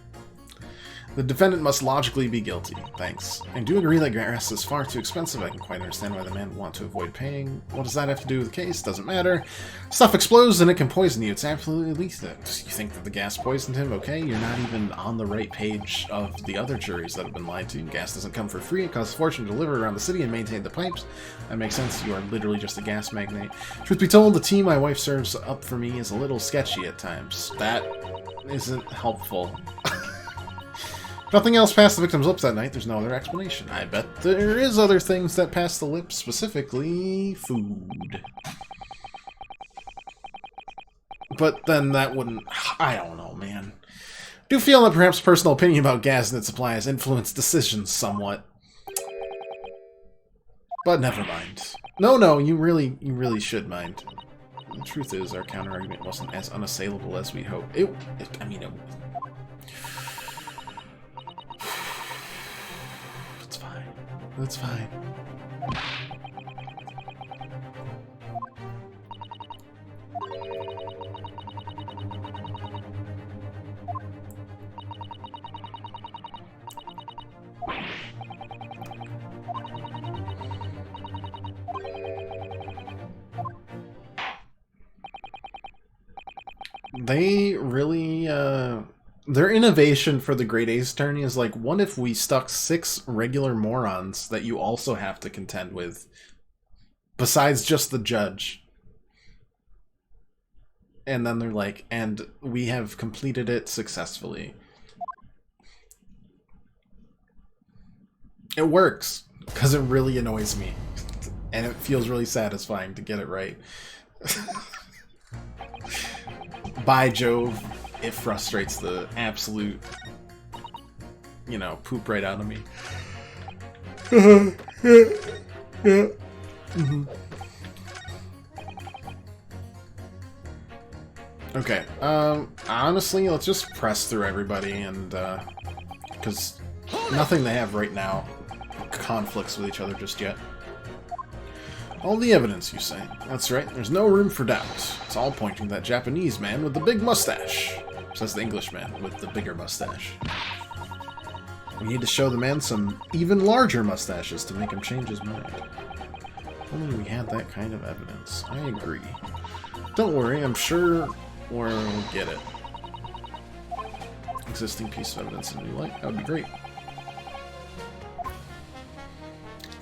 [SPEAKER 1] the defendant must logically be guilty. Thanks. I do agree that gas is far too expensive. I can quite understand why the man would want to avoid paying. What does that have to do with the case? Doesn't matter. Stuff explodes and it can poison you. It's absolutely lethal. You think that the gas poisoned him? Okay, you're not even on the right page of the other juries that have been lied to. Gas doesn't come for free. It costs a fortune to deliver around the city and maintain the pipes. That makes sense. You are literally just a gas magnate. Truth be told, the tea my wife serves up for me is a little sketchy at times. That isn't helpful. Nothing else passed the victim's lips that night. There's no other explanation. I bet there is other things that pass the lips, specifically food. But then that wouldn't... I don't know, man. I do feel that perhaps personal opinion about gas and its supply has influenced decisions somewhat. But never mind. No, you really should mind. The truth is, our counter-argument wasn't as unassailable as we hoped. I mean, it... That's fine. They really, their innovation for the Great Ace Attorney is like, what if we stuck 6 regular morons that you also have to contend with, besides just the judge? And then they're like, and we have completed it successfully. It works, because it really annoys me. And it feels really satisfying to get it right. By Jove, it frustrates the absolute, you know, poop right out of me. Okay, honestly, let's just press through everybody, and, because nothing they have right now conflicts with each other just yet. All the evidence, you say? That's right, there's no room for doubt. It's all pointing to that Japanese man with the big mustache, says the Englishman with the bigger mustache. We need to show the man some even larger mustaches to make him change his mind. If only we had that kind of evidence. I agree. Don't worry, I'm sure we'll get it. Existing piece of evidence in new light? That would be great.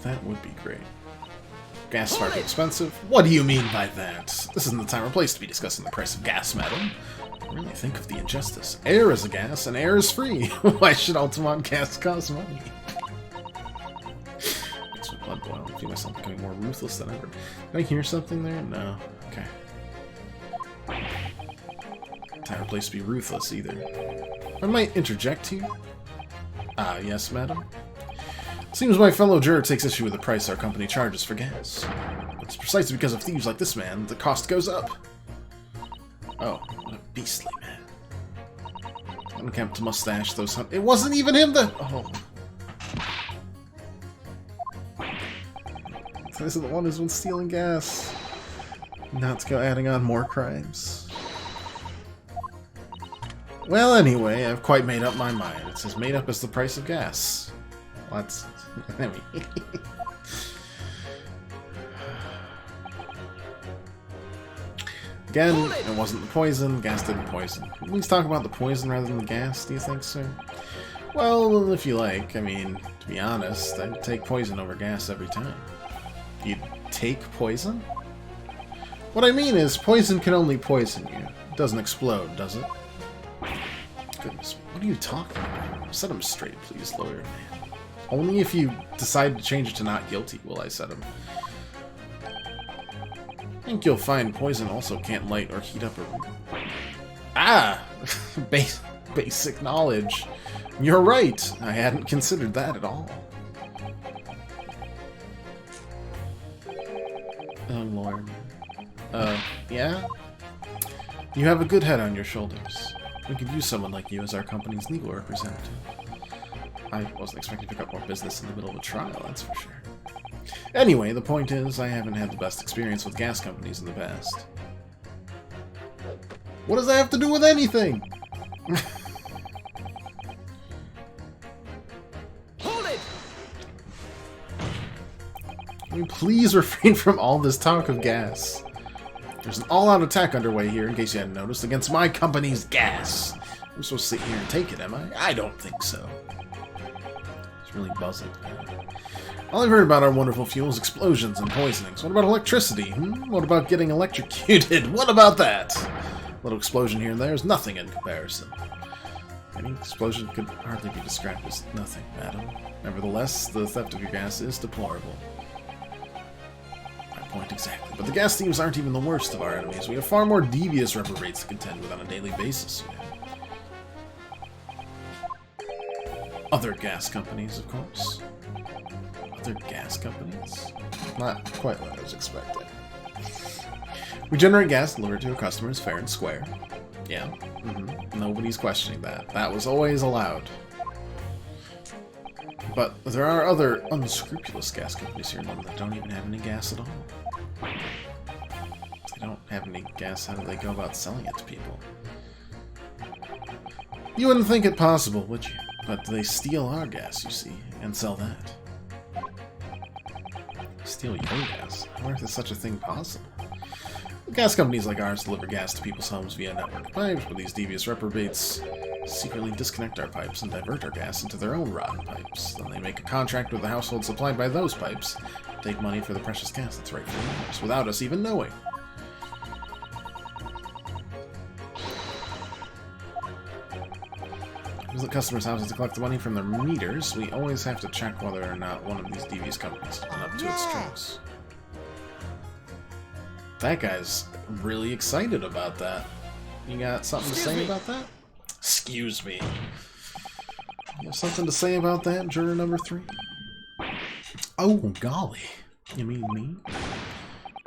[SPEAKER 1] That would be great. Gas is far too expensive? What do you mean by that? This isn't the time or place to be discussing the price of gas, madam. Really think of the injustice. Air is a gas, and air is free. Why should Altamont gas cost money? Makes my blood boil. I feel myself becoming more ruthless than ever. Did I hear something there? No. Okay. Time or place to be ruthless, either. I might interject here. Ah, yes, madam. Seems my fellow juror takes issue with the price our company charges for gas. It's precisely because of thieves like this man the cost goes up. Oh, what a beastly man. Unkempt mustache, those it wasn't even him that... Oh. This is the one who's been stealing gas. Not to go adding on more crimes. Well, anyway, I've quite made up my mind. It's as made up as the price of gas. Well, that's... I mean... Again, it wasn't the poison. Gas didn't poison. At least talk about the poison rather than the gas, do you think, sir? Well, if you like. I mean, to be honest, I'd take poison over gas every time. You'd take poison? What I mean is, poison can only poison you. It doesn't explode, does it? Goodness, what are you talking about? Set him straight, please, lawyer man. Only if you decide to change it to not guilty will I set him. I think you'll find poison also can't light or heat up a room. Ah! Basic knowledge. You're right. I hadn't considered that at all. Lawyer. Yeah? You have a good head on your shoulders. We could use someone like you as our company's legal representative. I wasn't expecting to pick up more business in the middle of a trial, that's for sure. Anyway, the point is, I haven't had the best experience with gas companies in the past. What does that have to do with anything?
[SPEAKER 2] Hold it!
[SPEAKER 1] Can you please refrain from all this talk of gas? There's an all-out attack underway here, in case you hadn't noticed, against my company's gas. I'm supposed to sit here and take it, am I? I don't think so. It's really buzzing. All I've heard about our wonderful fuel is explosions and poisonings. What about electricity? What about getting electrocuted? What about that? A little explosion here and there is nothing in comparison. Any explosion could hardly be described as nothing, madam. Nevertheless, the theft of your gas is deplorable. My point exactly. But the gas thieves aren't even the worst of our enemies. We have far more devious reprobates to contend with on a daily basis. Other gas companies, of course. Other gas companies? Not quite what I was expecting. We generate gas delivered to a customers fair and square. Yeah. Nobody's questioning that. That was always allowed. But there are other unscrupulous gas companies here in London that don't even have any gas at all. If they don't have any gas, how do they go about selling it to people? You wouldn't think it possible, would you? But they steal our gas, you see, and sell that. Steal your gas? How on earth is such a thing possible? Gas companies like ours deliver gas to people's homes via network pipes, but these devious reprobates secretly disconnect our pipes and divert our gas into their own rotten pipes. Then they make a contract with the household supplied by those pipes, take money for the precious gas that's rightfully ours, without us even knowing. visit customers' houses to collect the money from their meters, we always have to check whether or not one of these devious companies is up to its tricks. That guy's really excited about that. You got something to say about that? Excuse me. You have something to say about that, juror number 3? Oh, golly. You mean me?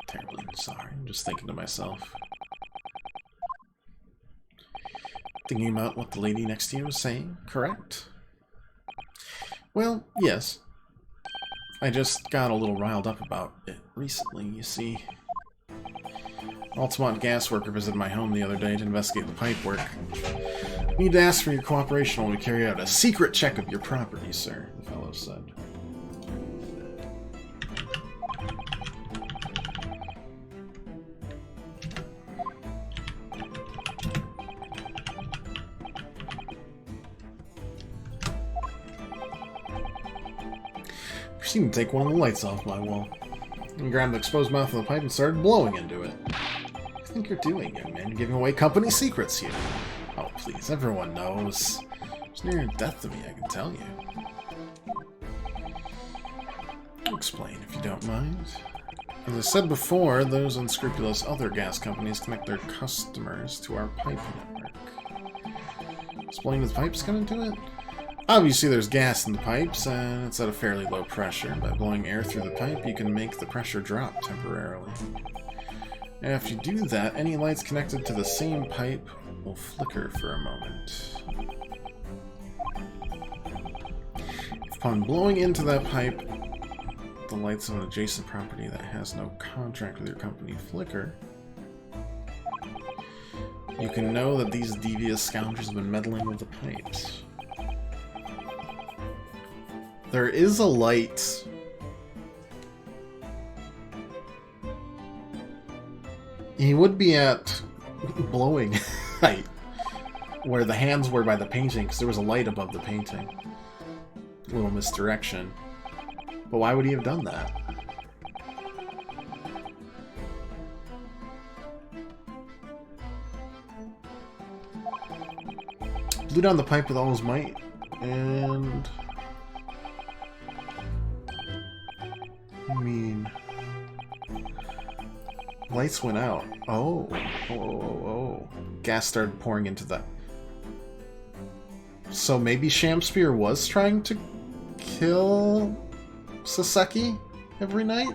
[SPEAKER 1] Terribly sorry. I'm just thinking to myself. Thinking about what the lady next to you was saying, correct? Well, yes. I just got a little riled up about it recently, you see. Altamont gas worker visited my home the other day to investigate the pipe work. Need to ask for your cooperation while we carry out a secret check of your property, sir, the fellow said. Proceeded to take one of the lights off my wall. And grabbed the exposed mouth of the pipe and started blowing into it. What do you think you're doing, young man? You're giving away company secrets here. Oh, please, everyone knows. It's near death to me, I can tell you. I'll explain, if you don't mind. As I said before, those unscrupulous other gas companies connect their customers to our pipe network. Explain the pipes come into it? Obviously, there's gas in the pipes, and it's at a fairly low pressure. By blowing air through the pipe, you can make the pressure drop temporarily. And if you do that, any lights connected to the same pipe will flicker for a moment. If upon blowing into that pipe, the lights of an adjacent property that has no contract with your company flicker, you can know that these devious scoundrels have been meddling with the pipes. There is a light. He would be at blowing height, where the hands were by the painting, because there was a light above the painting. A little misdirection. But why would he have done that? Blew down the pipe with all his might, and... I mean... Lights went out. Oh. Oh. Gas started pouring into that. So maybe Shamspear was trying to kill Saseki every night?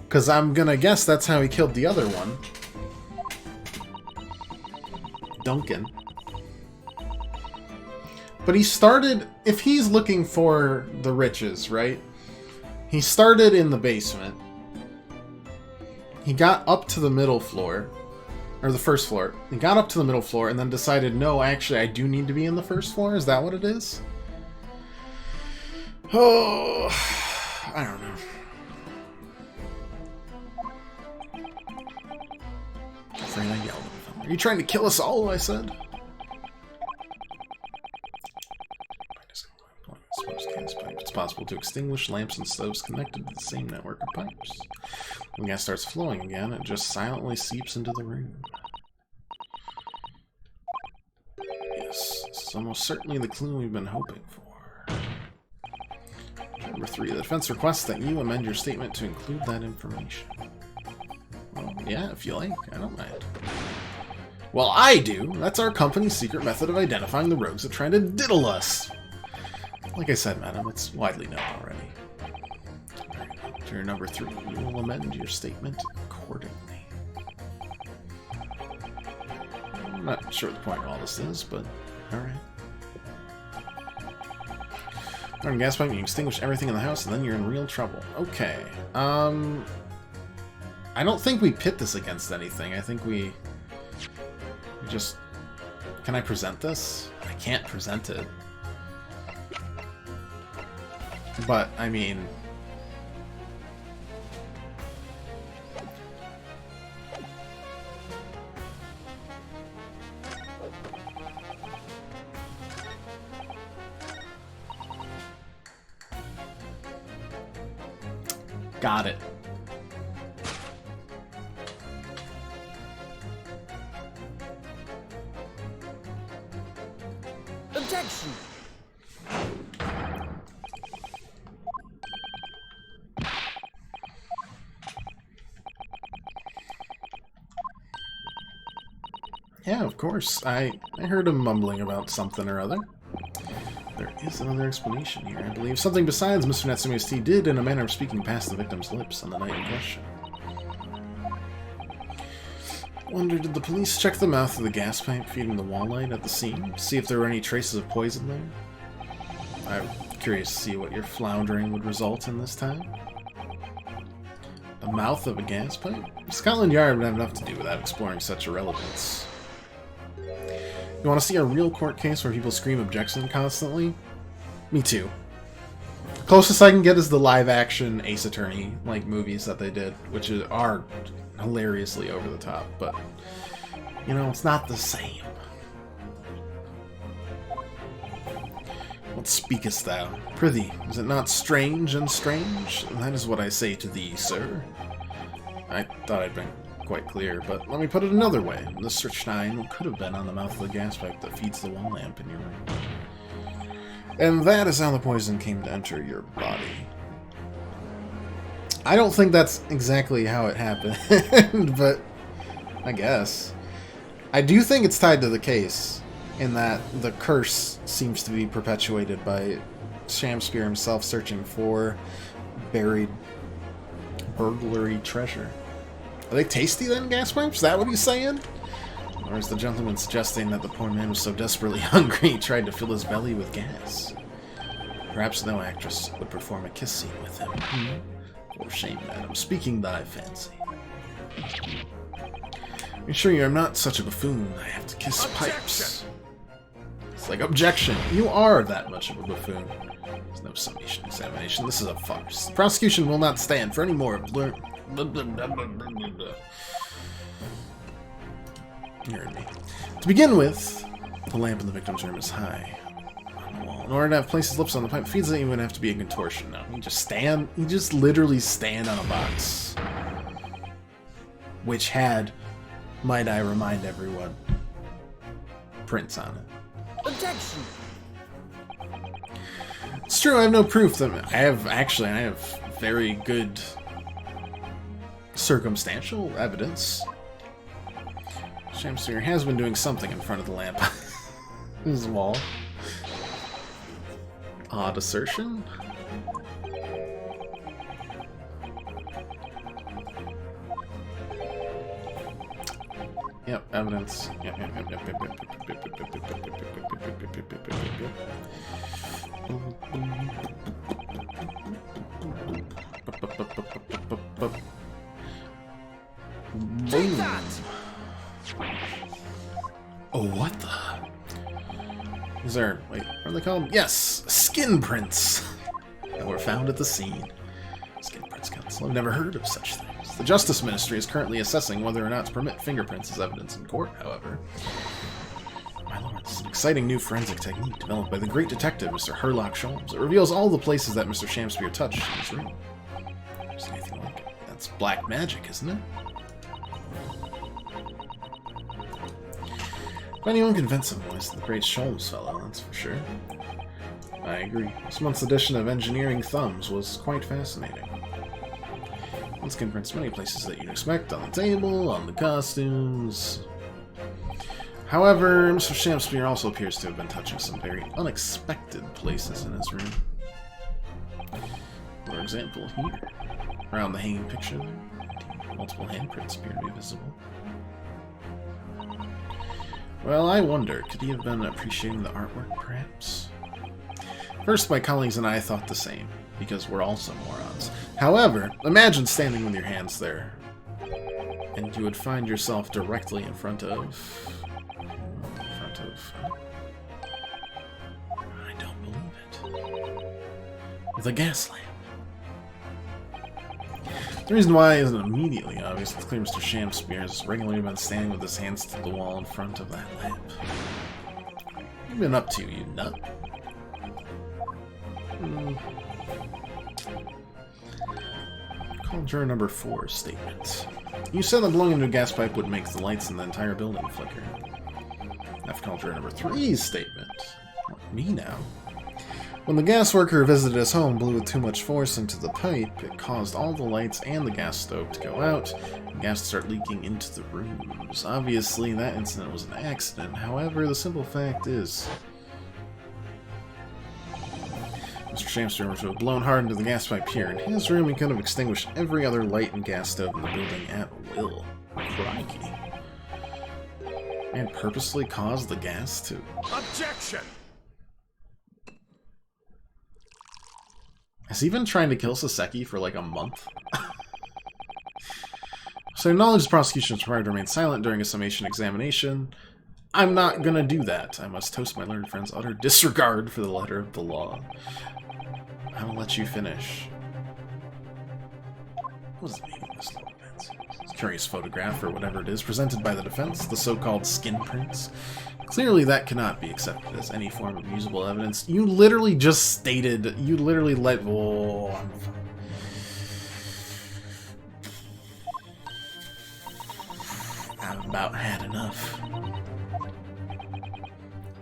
[SPEAKER 1] Because I'm gonna guess that's how he killed the other one. Duncan. But he started... If he's looking for the riches, right? He started in the basement. He got up to the middle floor. Or the first floor. He got up to the middle floor and then decided, no, actually, I do need to be in the first floor? Is that what it is? Oh, I don't know. Afraid I yelled at him. Are you trying to kill us all? I said. It's possible to extinguish lamps and stoves connected to the same network of pipes. When gas starts flowing again, it just silently seeps into the room. Yes, this is almost certainly the clue we've been hoping for. Number 3, the defense requests that you amend your statement to include that information. Well, yeah, if you like, I don't mind. Well, I do! That's our company's secret method of identifying the rogues that try to diddle us! Like I said, madam, it's widely known already. Juror number 3, you will amend your statement accordingly. I'm not sure what the point of all this is, but alright. On gas pipe, you extinguish everything in the house, and then you're in real trouble. Okay. I don't think we pit this against anything. I think we just... Can I present this? I can't present it. But, I mean... Got it.
[SPEAKER 2] Objection!
[SPEAKER 1] Yeah, of course. I heard him mumbling about something or other. There is another explanation here, I believe. Something besides Mr. Natsume's tea did, in a manner of speaking, pass the victim's lips on the night in question. Wonder, did the police check the mouth of the gas pipe feeding the wall light at the scene? See if there were any traces of poison there? I'm curious to see what your floundering would result in this time. The mouth of a gas pipe? Scotland Yard would have enough to do without exploring such irrelevance. You want to see a real court case where people scream objection constantly? Me too. Closest I can get is the live-action Ace Attorney-like movies that they did, which are hilariously over the top, but, you know, it's not the same. What speakest thou? Prithee, is it not strange and strange? That is what I say to thee, sir. I thought I'd been quite clear, but let me put it another way. Mr. Stein could have been on the mouth of the gas pipe that feeds the wall lamp in your room. And that is how the poison came to enter your body. I don't think that's exactly how it happened, but I guess. I do think it's tied to the case, in that the curse seems to be perpetuated by Shamspeare himself searching for buried burglary treasure. Are they tasty then, gas pipes? Is that what he's saying? Or is the gentleman suggesting that the poor man was so desperately hungry he tried to fill his belly with gas? Perhaps no actress would perform a kiss scene with him. Poor shame, madam. Speaking thy fancy. I assure you I'm not such a buffoon. I have to kiss pipes. It's like, objection! You are that much of a buffoon. There's no summation examination. This is a farce. The prosecution will not stand for any more blur. You heard me. To begin with, the lamp in the victim's room is high on the wall. In order to have placed his lips on the pipe, feeds doesn't even have to be a contortion now. You just literally stand on a box. Which had, might I remind everyone, prints on it.
[SPEAKER 2] Objection!
[SPEAKER 1] It's true, I have no proof that I have very good circumstantial evidence. Shamspeare has been doing something in front of the lamp. His wall. Odd assertion. Yep, evidence. Yep.
[SPEAKER 2] Take that!
[SPEAKER 1] Oh, what the? Is there, wait, what are they called? Yes, skin prints that were found at the scene. Skin Prints Council. I've never heard of such things. The Justice Ministry is currently assessing whether or not to permit fingerprints as evidence in court, however. My lord, this is an exciting new forensic technique developed by the great detective, Mr. Herlock Sholmes. It reveals all the places that Mr. Shamspeare touched in his room. There's anything like it. That's black magic, isn't it? If anyone can invent some voice, the great Sholmes fellow, that's for sure. I agree. This month's edition of Engineering Thumbs was quite fascinating. One skin prints many places that you'd expect, on the table, on the costumes. However, Mr. Shamspeare also appears to have been touching some very unexpected places in his room. For example, here, around the hanging picture there, multiple handprints appear to be visible. Well, I wonder, could he have been appreciating the artwork, perhaps? First, my colleagues and I thought the same, because we're also morons. However, imagine standing with your hands there, and you would find yourself directly in front of... I don't believe it. With a gas lamp. The reason why isn't immediately obvious. It's clear Mr. Shamspeare has regularly been standing with his hands to the wall in front of that lamp. What have you been up to, you nut? Call juror number 4 statement. You said that blowing into a gas pipe would make the lights in the entire building flicker. I've called juror number 3's statement. Me now? When the gas worker visited his home, blew with too much force into the pipe, it caused all the lights and the gas stove to go out, and gas to start leaking into the rooms. Obviously, that incident was an accident. However, the simple fact is, Mr. Shamster was blown hard into the gas pipe here. In his room, he could have extinguished every other light and gas stove in the building at will. Crikey. And purposely caused the gas to...
[SPEAKER 2] Objection!
[SPEAKER 1] Has he been trying to kill Saseki for like a month? So acknowledge the prosecution is required to remain silent during a summation examination. I'm not gonna do that. I must toast my learned friend's utter disregard for the letter of the law. I will let you finish. What is the meaning of this little event? Curious photograph, or whatever it is, presented by the defense, the so-called skin prints. Clearly that cannot be accepted as any form of usable evidence. You literally just stated, you literally let... Oh, I've about had enough.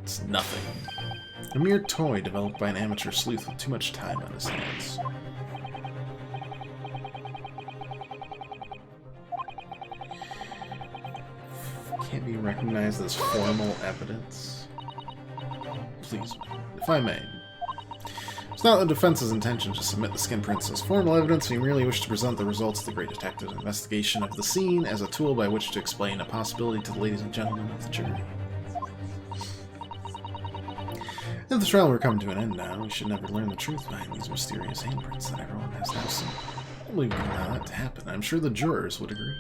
[SPEAKER 1] It's nothing. A mere toy developed by an amateur sleuth with too much time on his hands. Can't be recognized as formal evidence. Please, if I may. It's not the defense's intention to submit the skin prints as formal evidence. We merely wish to present the results of the great detective's investigation of the scene as a tool by which to explain a possibility to the ladies and gentlemen of the jury. If the trial were come to an end now, we should never learn the truth behind these mysterious handprints that everyone has now seen. I don't believe we can allow that to happen. I'm sure the jurors would agree.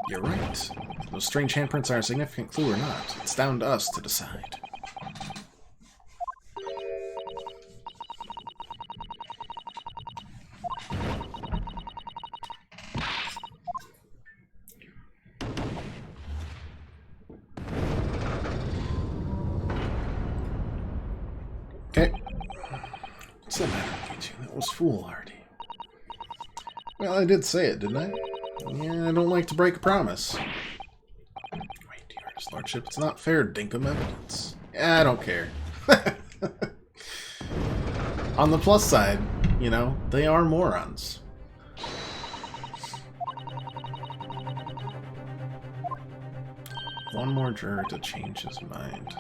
[SPEAKER 1] You're right. Those strange handprints are a significant clue or not. It's down to us to decide. Okay. What's the matter with you two? That was foolhardy. Well, I did say it, didn't I? Yeah, I don't like to break a promise. Wait, dear His Lordship, it's not fair to dinkum evidence. Yeah, I don't care. On the plus side, you know, they are morons. One more juror to change his mind.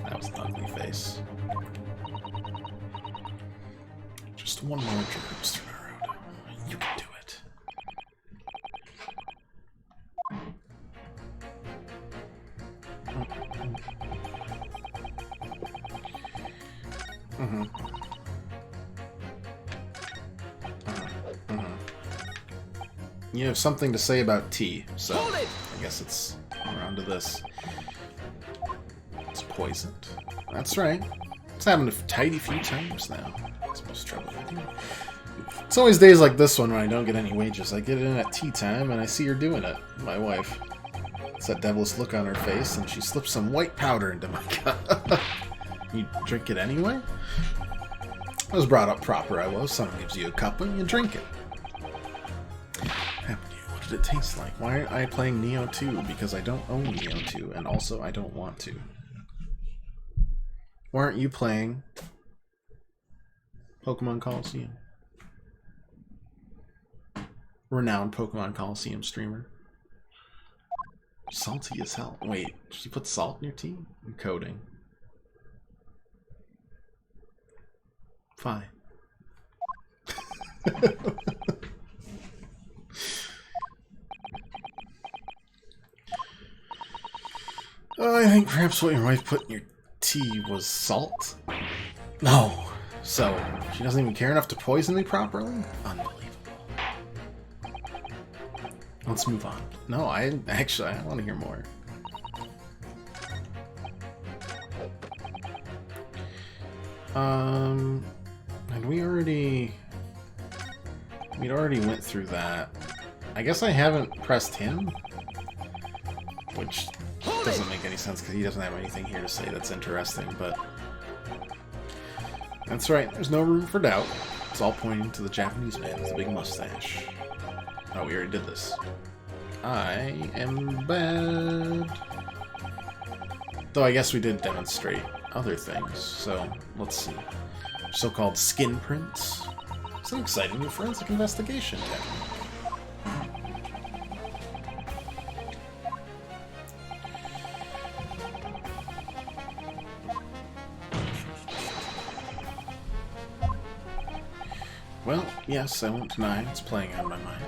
[SPEAKER 1] That was an ugly face. Just one more juror, Mr. Naruto. You can do it. You have something to say about tea, so I guess it's around to this. It's poisoned. That's right. It's happened a tidy few times now. It's most trouble. It's always days like this one when I don't get any wages. I get in at tea time and I see her doing it. My wife. It's that devilish look on her face, and she slips some white powder into my cup. You drink it anyway? I was brought up proper, I was. Someone gives you a cup and you drink it. What did it taste like? Why aren't I playing Neo 2? Because I don't own Neo 2, and also I don't want to. Why aren't you playing Pokemon Coliseum? Renowned Pokemon Coliseum streamer. Salty as hell. Wait, did you put salt in your tea? I'm coding. Fine. I think perhaps what your wife put in your tea was salt? No. So, she doesn't even care enough to poison me properly? Unbelievable. Let's move on. No, I want to hear more. And we'd already went through that. I guess I haven't pressed him, which doesn't make any sense because he doesn't have anything here to say that's interesting, but That's right, there's no room for doubt. It's all pointing to the Japanese man with a big mustache. Oh, we already did this. I am bad. Though I guess we did demonstrate other things, so let's see. So-called skin prints. It's an exciting new forensic investigation technique. Well, yes, I won't deny it's playing on my mind.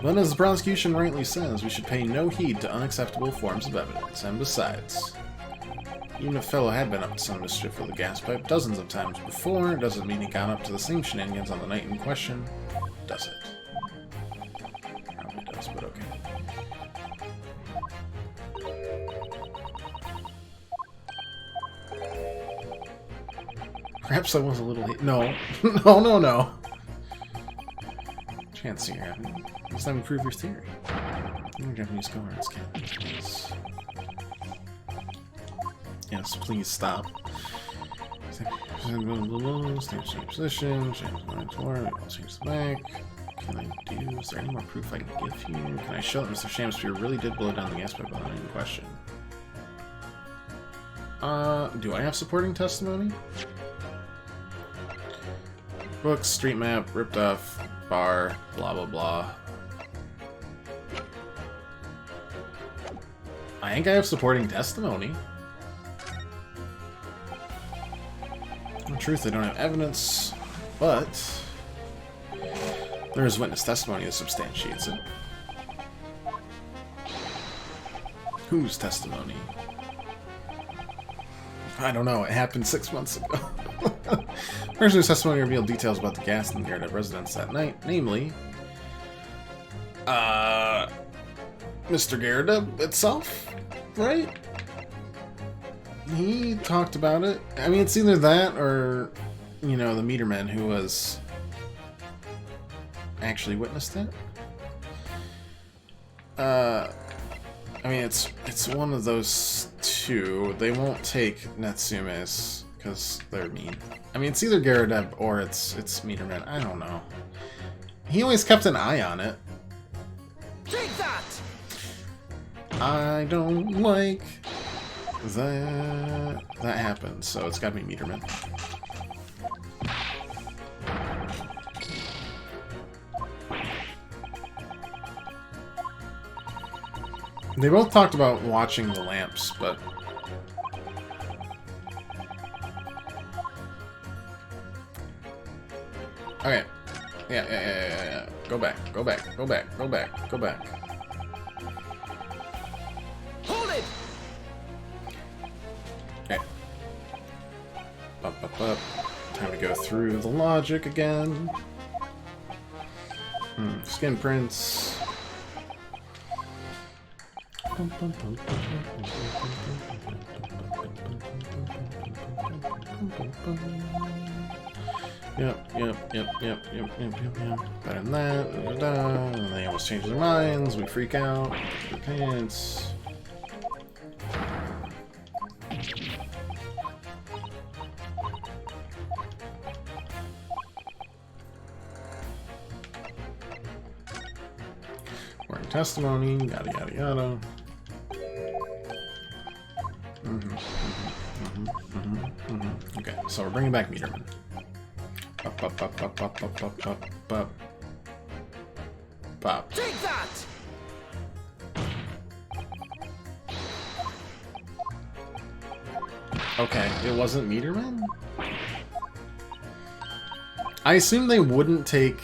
[SPEAKER 1] But as the prosecution rightly says, we should pay no heed to unacceptable forms of evidence, and besides, even if fellow had been up to some mischief with a gas pipe dozens of times before, it doesn't mean he got up to the same shenanigans on the night in question, does it? Probably does, but okay. Perhaps I was a little... No. No. Chance here, haven't you? Next time prove your theory. Your Japanese cohorts can. Yes, please stop. Change position, change the back. Can I do? Is there any more proof I can give here? Can I show that Mr. Shamspeare really did blow down the gas pipe on the in question? Do I have supporting testimony? Books, street map, ripped off, bar, blah blah blah. I think I have supporting testimony. In truth, I don't have evidence, but there is witness testimony that substantiates it. Whose testimony? I don't know. It happened 6 months ago. Person whose testimony revealed details about the gas in the Garda residence that night, namely, Mr. Garda itself, right? He talked about it. I mean, it's either that or, you know, the meterman who was actually witnessed it. I mean, it's one of those two. They won't take Natsume's because they're mean. I mean, it's either Garadeb or it's Meterman. I don't know. He always kept an eye on it.
[SPEAKER 2] Take that!
[SPEAKER 1] I don't like that happened, so it's gotta be Meterman. They both talked about watching the lamps, but okay. Yeah. Go back.
[SPEAKER 2] Hold it!
[SPEAKER 1] Okay. Up. Time to go through the logic again. Skin prints. Yep. Better than that. And they almost change their minds. We freak out. Their pants. Wearing testimony. Yada. Okay, so we're bringing back Meterman. Pop.
[SPEAKER 2] Take that!
[SPEAKER 1] Okay, it wasn't Meterman? I assume they wouldn't take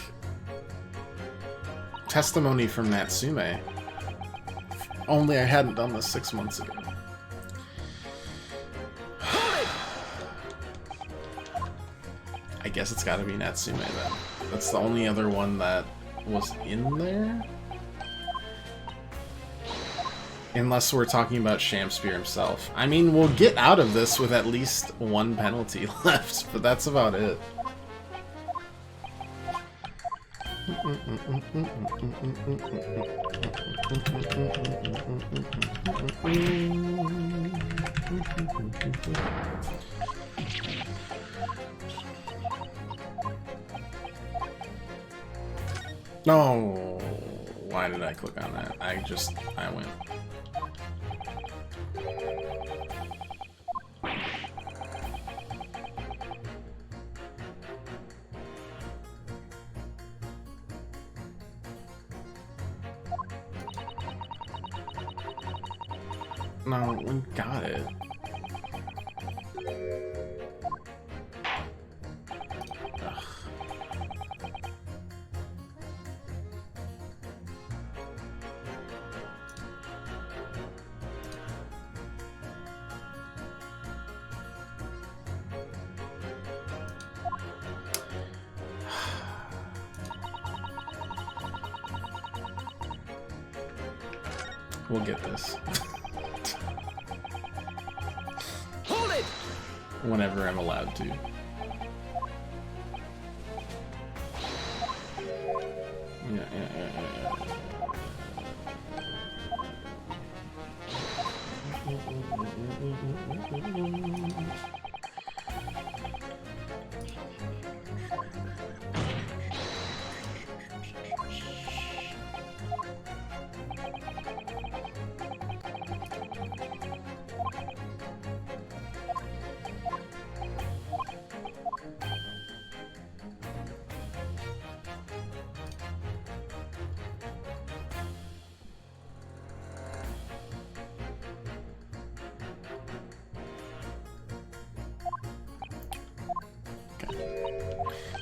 [SPEAKER 1] testimony from Natsume. Only I hadn't done this 6 months ago. I guess it's gotta be Natsume then. That's the only other one that was in there? Unless we're talking about Shamspeare himself. I mean, we'll get out of this with at least one penalty left, but that's about it. No! Why did I click on that? I went. No, we got it. Ugh. We'll get this.
[SPEAKER 2] Hold it!
[SPEAKER 1] Whenever I'm allowed to. Yeah.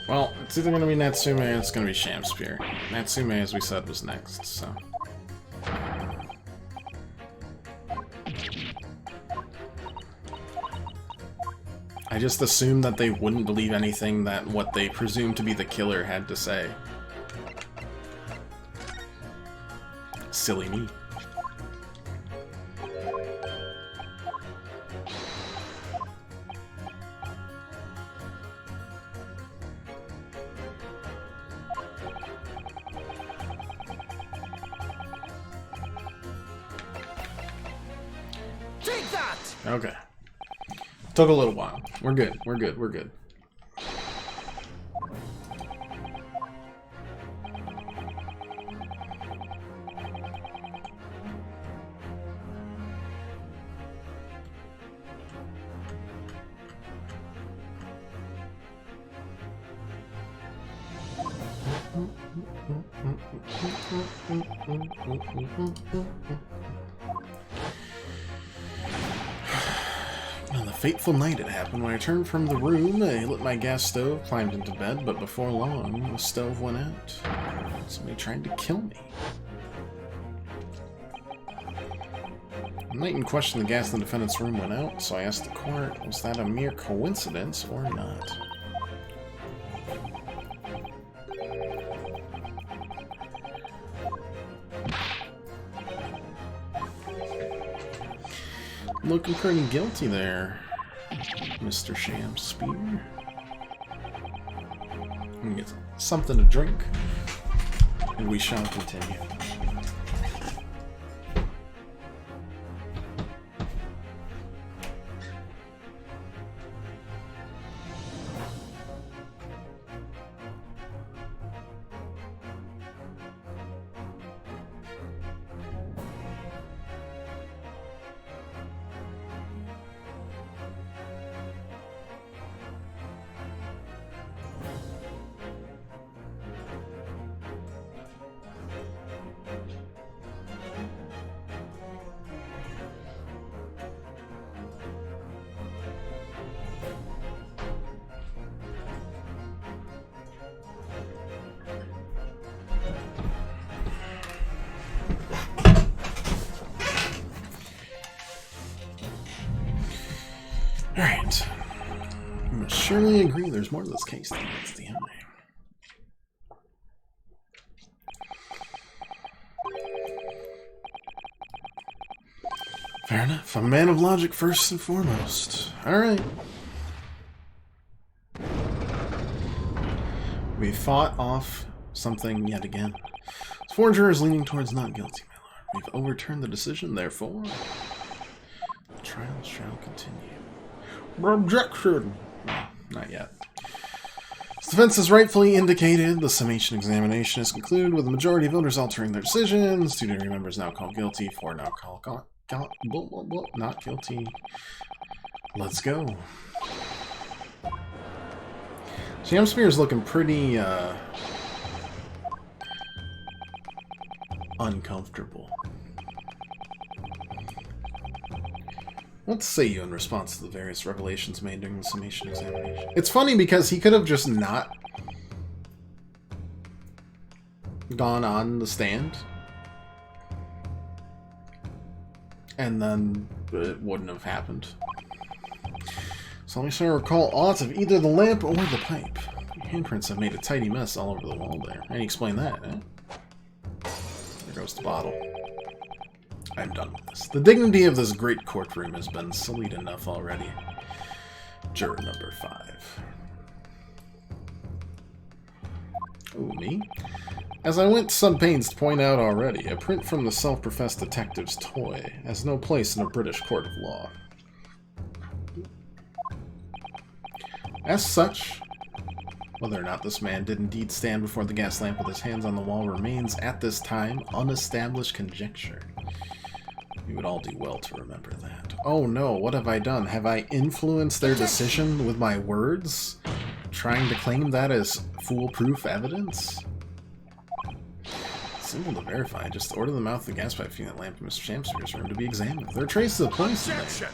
[SPEAKER 1] Well, it's either going to be Natsume or it's going to be Shamspear. Natsume, as we said, was next, so... I just assumed that they wouldn't believe anything that what they presumed to be the killer had to say. Silly me.
[SPEAKER 2] Take that!
[SPEAKER 1] Okay. Took a little while. We're good. We're good. We're good. On the fateful night it happened. When I turned from the room, I lit my gas stove, climbed into bed, but before long, the stove went out. Somebody tried to kill me. The night in question, the gas in the defendant's room went out, so I asked the court, was that a mere coincidence or not? Looking pretty guilty there, Mr. Shamspear. Let me get something to drink, and we shall continue. Alright. I must surely agree there's more to this case than meets the eye. Fair enough. I'm a man of logic first and foremost. Alright. We fought off something yet again. This forger is leaning towards not guilty, my lord. We've overturned the decision, therefore. The trial shall continue. Objection! No, not yet. As defense is rightfully indicated, the summation examination is concluded with the majority of voters altering their decisions. Two jury members now called guilty, four now called not guilty. Let's go. Shamspear is looking pretty uncomfortable. What say you in response to the various revelations made during the summation examination? It's funny because he could have just not gone on the stand, and then it wouldn't have happened. So let me try to recall aught of either the lamp or the pipe. Your handprints have made a tidy mess all over the wall there. How do you explain that, eh? There goes the bottle. I'm done with this. The dignity of this great courtroom has been sullied enough already. Juror number 5. Ooh, me? As I went to some pains to point out already, a print from the self-professed detective's toy has no place in a British court of law. As such, whether or not this man did indeed stand before the gas lamp with his hands on the wall remains, at this time, unestablished conjecture. You would all do well to remember that. Oh no, what have I done? Have I influenced their decision with my words? Trying to claim that as foolproof evidence? Simple to verify. Just order the mouth of the gas pipe feeding that lamp in Mr. Shamspear's room to be examined. There are traces of poison there.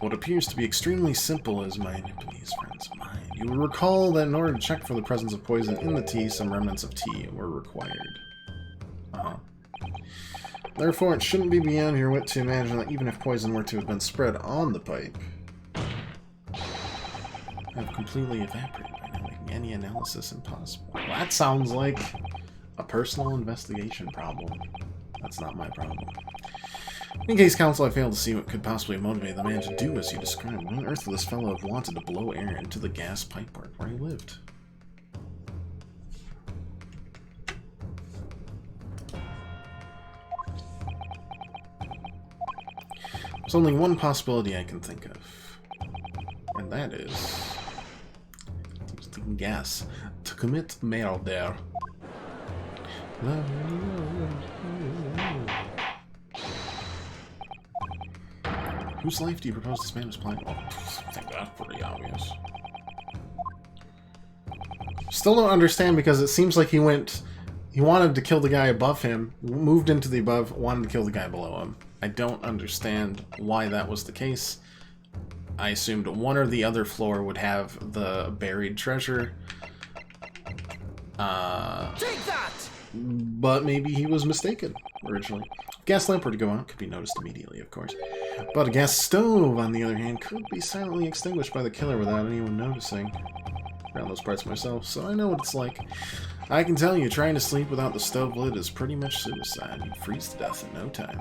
[SPEAKER 1] What appears to be extremely simple is my Nipponese friend's mind. You will recall that in order to check for the presence of poison in the tea, some remnants of tea were required. Therefore, it shouldn't be beyond your wit to imagine that even if poison were to have been spread on the pipe, it would have completely evaporated by not making any analysis impossible. Well, that sounds like a personal investigation problem. That's not my problem. In case, counsel, I fail to see what could possibly motivate the man to do as you described. Why on earth would this fellow have wanted to blow air into the gas pipework where he lived? There's only one possibility I can think of, and that is using gas to commit murder. Whose life do you propose this man was planning? Oh, I think that's pretty obvious. Still don't understand because it seems like he wanted to kill the guy above him, moved into the above, wanted to kill the guy below him. I don't understand why that was the case. I assumed one or the other floor would have the buried treasure.
[SPEAKER 2] Take that!
[SPEAKER 1] But maybe he was mistaken originally. If a gas lamp were to go out, it could be noticed immediately, of course. But a gas stove, on the other hand, could be silently extinguished by the killer without anyone noticing. Around those parts myself, so I know what it's like. I can tell you, trying to sleep without the stove lid is pretty much suicide. You'd freeze to death in no time.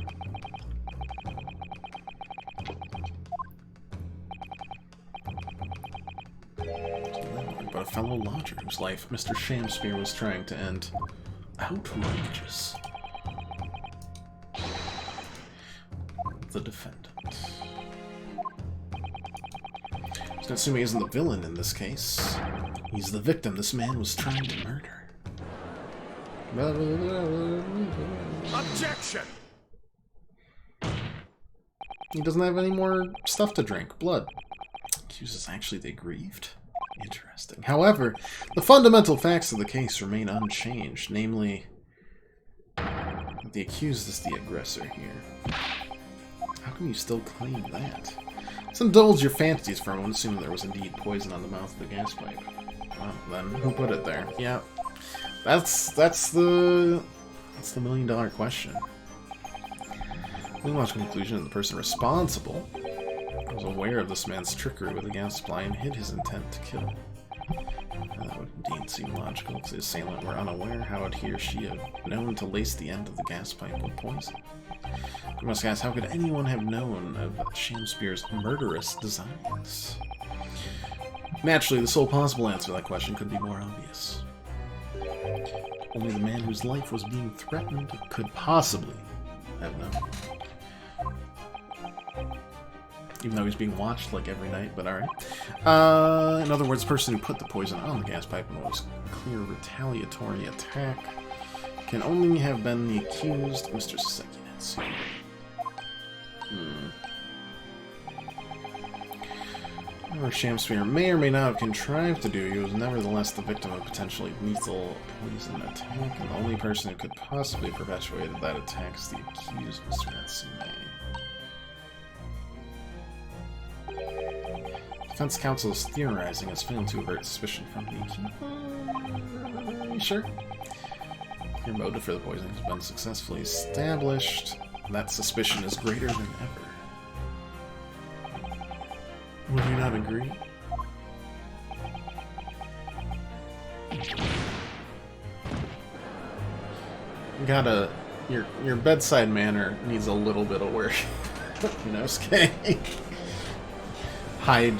[SPEAKER 1] But a fellow lodger whose life Mr. Shamspear was trying to end. Outrageous. The defendant. Natsumi isn't the villain in this case. He's the victim this man was trying to murder.
[SPEAKER 2] Objection!
[SPEAKER 1] He doesn't have any more stuff to drink. Blood. Accuses actually they grieved? Interesting. However, the fundamental facts of the case remain unchanged, namely, the accused is the aggressor here. How can you still claim that? Let's indulge your fantasies for a moment, assuming there was indeed poison on the mouth of the gas pipe. Well, then, who put it there? Yeah, that's the $1,000,000 question. The logical conclusion that the person responsible was aware of this man's trickery with the gas supply and hid his intent to kill. That would indeed seem logical. If the assailant were unaware, how would he or she have known to lace the end of the gas pipe with poison? I must ask, how could anyone have known of Shamspear's murderous designs? Naturally, the sole possible answer to that question could be more obvious. Only the man whose life was being threatened could possibly have known. Even though he's being watched like every night, but alright. In other words, the person who put the poison on the gas pipe and was clear retaliatory attack can only have been the accused, Mr. Sekinetsu. Whatever Shamsphere may or may not have contrived to do, he was nevertheless the victim of a potentially lethal poison attack, and the only person who could possibly have perpetuated that attack is the accused, Mr. Natsume. Defense counsel is theorizing as failing to avert suspicion from the accused. Sure. Your motive for the poisoning has been successfully established. That suspicion is greater than ever. Would you not agree? Your bedside manner needs a little bit of work. Inosuke. Hide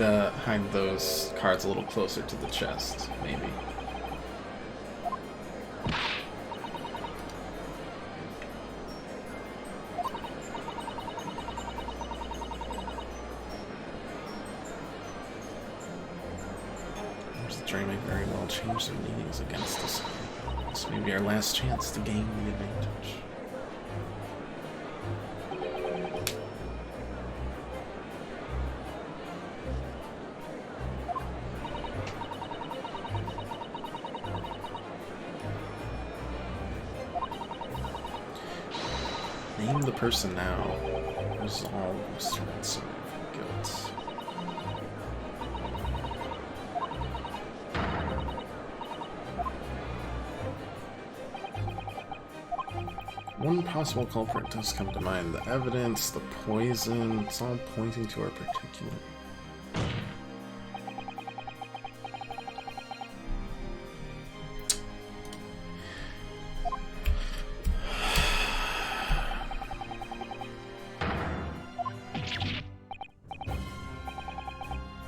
[SPEAKER 1] those cards a little closer to the chest, maybe. The jury may very well change their leanings against us. This may be our last chance to gain the advantage. Name the person now. Resolve assurance of guilt. One possible culprit does come to mind. The evidence, the poison, it's all pointing to our particular.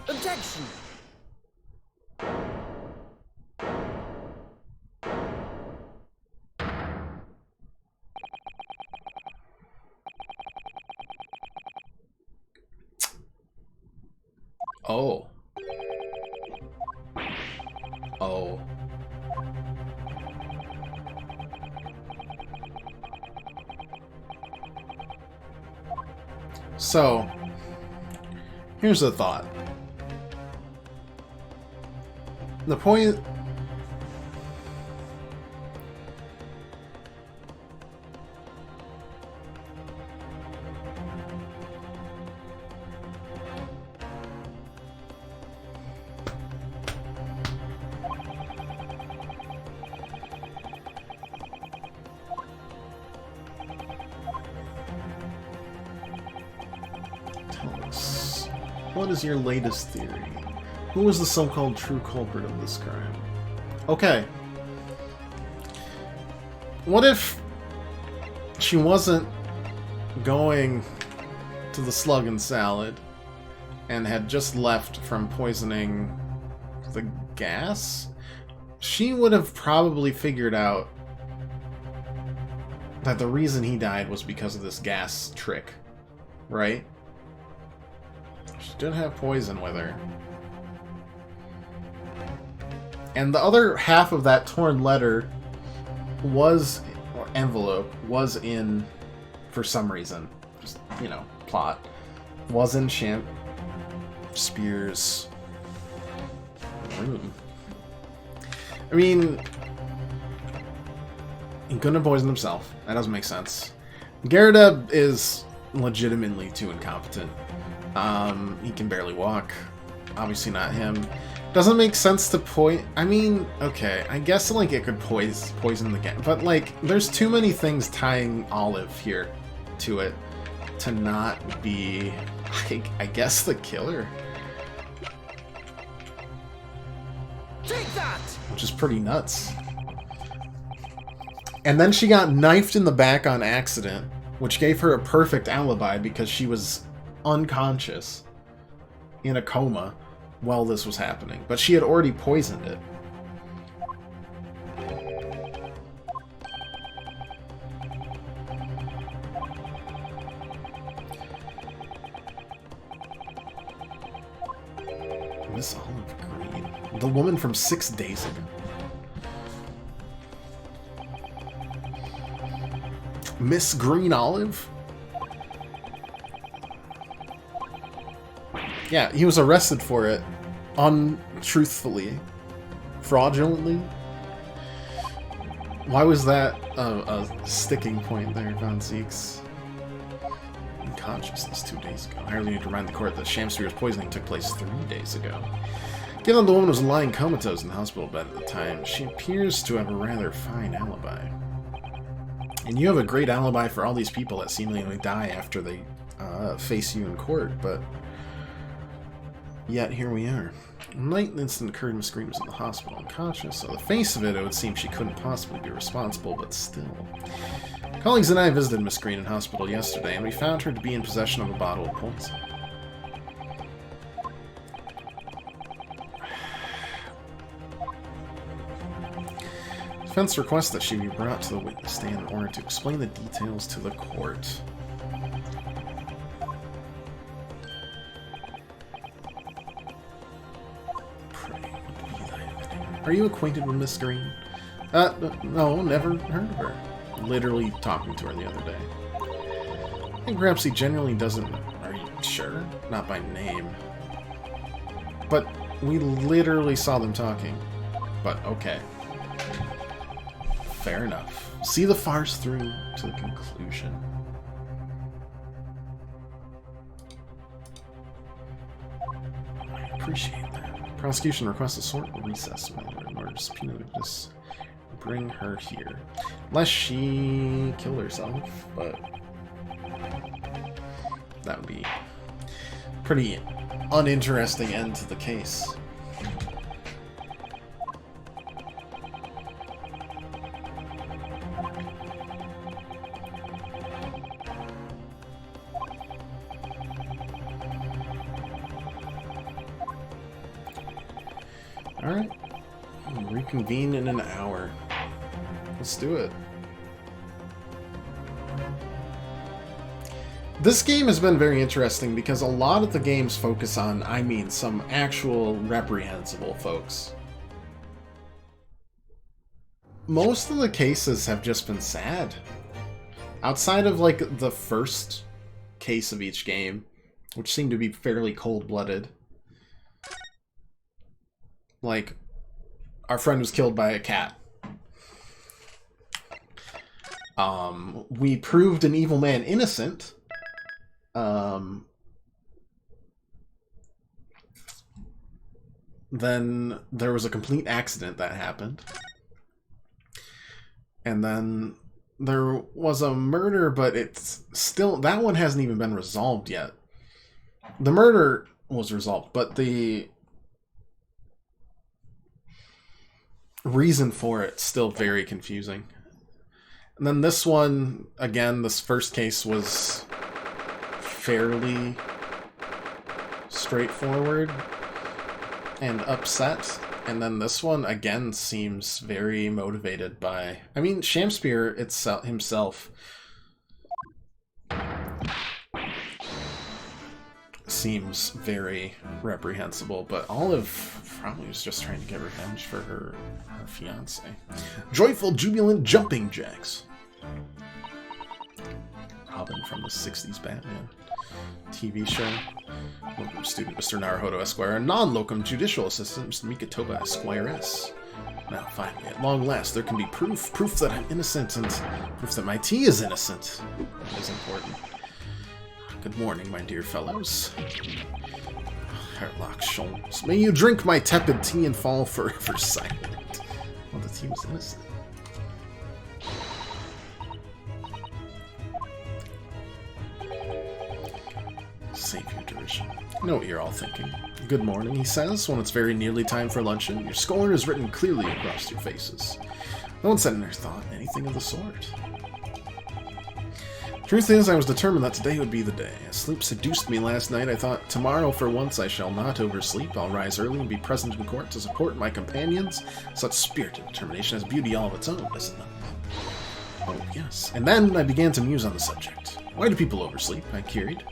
[SPEAKER 2] Objection!
[SPEAKER 1] Oh. Oh. So, here's the thought. The point... Tell us, what is your latest theory? Who is the so-called true culprit of this crime? Okay. What if she wasn't going to the Slug and Salad and had just left from poisoning the gas? She would have probably figured out that the reason he died was because of this gas trick, right? She did have poison with her. And the other half of that torn letter was, or envelope, was in, for some reason, just, you know, plot, was in Spears' room. I mean, he couldn't have poisoned himself. That doesn't make sense. Garida is legitimately too incompetent. He can barely walk. Obviously not him. Doesn't make sense to I mean, okay, I guess like it could poison the gas, but like there's too many things tying Olive here to it to not be, I guess, the killer.
[SPEAKER 2] Take that!
[SPEAKER 1] Which is pretty nuts. And then she got knifed in the back on accident, which gave her a perfect alibi because she was unconscious in a coma while this was happening. But she had already poisoned it. Miss Olive Green. The woman from 6 days ago. Miss Green Olive? Yeah, he was arrested for it. Untruthfully. Fraudulently. Why was that a sticking point there, Von Zeeks? Unconsciousness 2 days ago. I hardly need to remind the court that Shamspeare's poisoning took place 3 days ago. Given the woman was lying comatose in the hospital bed at the time, she appears to have a rather fine alibi. And you have a great alibi for all these people that seemingly die after they face you in court, but yet here we are. The night the incident occurred, Miss Green was in the hospital unconscious, so the face of it, it would seem she couldn't possibly be responsible, but still. Colleagues and I visited Miss Green in hospital yesterday, and we found her to be in possession of a bottle of poison. Defense requests that she be brought to the witness stand in order to explain the details to the court. Are you acquainted with Miss Green? No, never heard of her. Literally talking to her the other day. I think perhaps he genuinely doesn't... Are you sure? Not by name. But we literally saw them talking. But okay. Fair enough. See the farce through to the conclusion. I appreciate that. Prosecution requests a sort of recess matter in order to subpoena witness. Bring her here. Unless she killed herself, but that would be a pretty uninteresting end to the case. Alright. Reconvene in an hour. Let's do it. This game has been very interesting because a lot of the games focus on, I mean, some actual reprehensible folks. Most of the cases have just been sad. Outside of, like, the first case of each game, which seemed to be fairly cold-blooded. Like, our friend was killed by a cat. We proved an evil man innocent. Then there was a complete accident that happened. And then there was a murder, but it's still... That one hasn't even been resolved yet. The murder was resolved, but the reason for it's still very confusing. And then this one, again, this first case was fairly straightforward and upset. And then this one, again, seems very motivated by... I mean, Shamspeare himself seems very reprehensible, but Olive probably was just trying to get revenge for her fiance. Joyful, jubilant jumping jacks. Robin from the 60s Batman TV show. Locum student Mr. Naruhodo Esquire, and non-locum judicial assistant Mr. Mikatoba Esquire-S. Now, finally, at long last, there can be proof that I'm innocent, and proof that my tea is innocent. That is important. Good morning, my dear fellows. Herlock Sholmes. May you drink my tepid tea and fall forever silent. Well, the tea was innocent. Save your derision. I know what you're all thinking. Good morning, he says, when it's very nearly time for luncheon. Your scorn is written clearly across your faces. No one said in their thought anything of the sort. Truth is, I was determined that today would be the day. As sleep seduced me last night, I thought, tomorrow for once I shall not oversleep. I'll rise early and be present in court to support my companions. Such spirited determination has beauty all of its own, isn't it? Oh, yes. And then I began to muse on the subject. Why do people oversleep? I queried.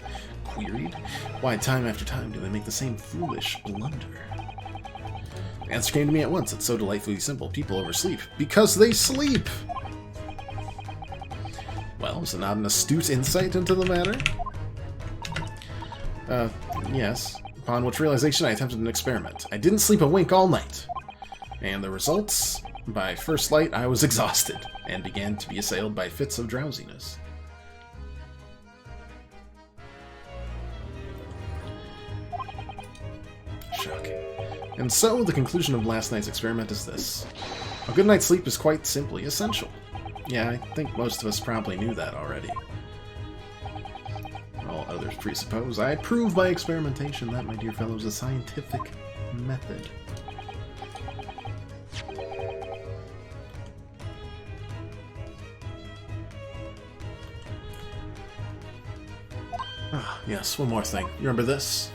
[SPEAKER 1] queried. Why, time after time, do they make the same foolish blunder? The answer came to me at once. It's so delightfully simple. People oversleep. Because they sleep! Well, is it not an astute insight into the matter? Yes. Upon which realization, I attempted an experiment. I didn't sleep a wink all night. And the results? By first light, I was exhausted, and began to be assailed by fits of drowsiness. Shocking. And so, the conclusion of last night's experiment is this. A good night's sleep is quite simply essential. Yeah, I think most of us probably knew that already. All others presuppose. I prove by experimentation that, my dear fellow, is a scientific method. Ah, yes, one more thing. You remember this?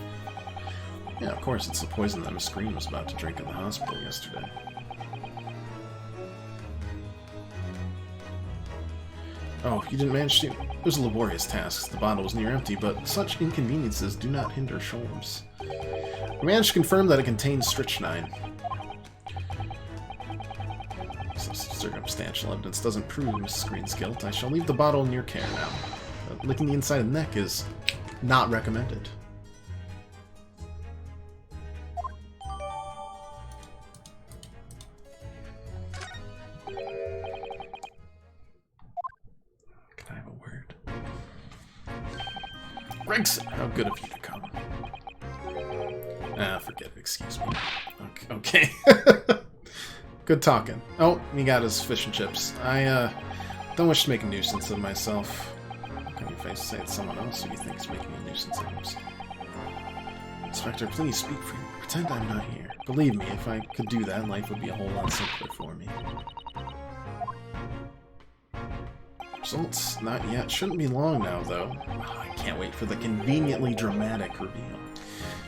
[SPEAKER 1] Yeah, of course, it's the poison that Miss Green was about to drink in the hospital yesterday. Oh, you didn't manage to... It was a laborious task. The bottle was near empty, but such inconveniences do not hinder Sholmes. We managed to confirm that it contains strychnine. Circumstantial evidence doesn't prove Mrs. Green's guilt. I shall leave the bottle in your care now. Licking the inside of the neck is not recommended. Can I have a word? Gregson, how good of you to come. Ah, forget it. Excuse me. Okay. Good talking. Oh, he got his fish and chips. I, don't wish to make a nuisance of myself. Can you face say it's someone else who you think is making a nuisance of himself? Inspector, please speak for me. Pretend I'm not here. Believe me, if I could do that, life would be a whole lot simpler for me. Results? Not yet. Shouldn't be long now, though. Oh, I can't wait for the conveniently dramatic reveal.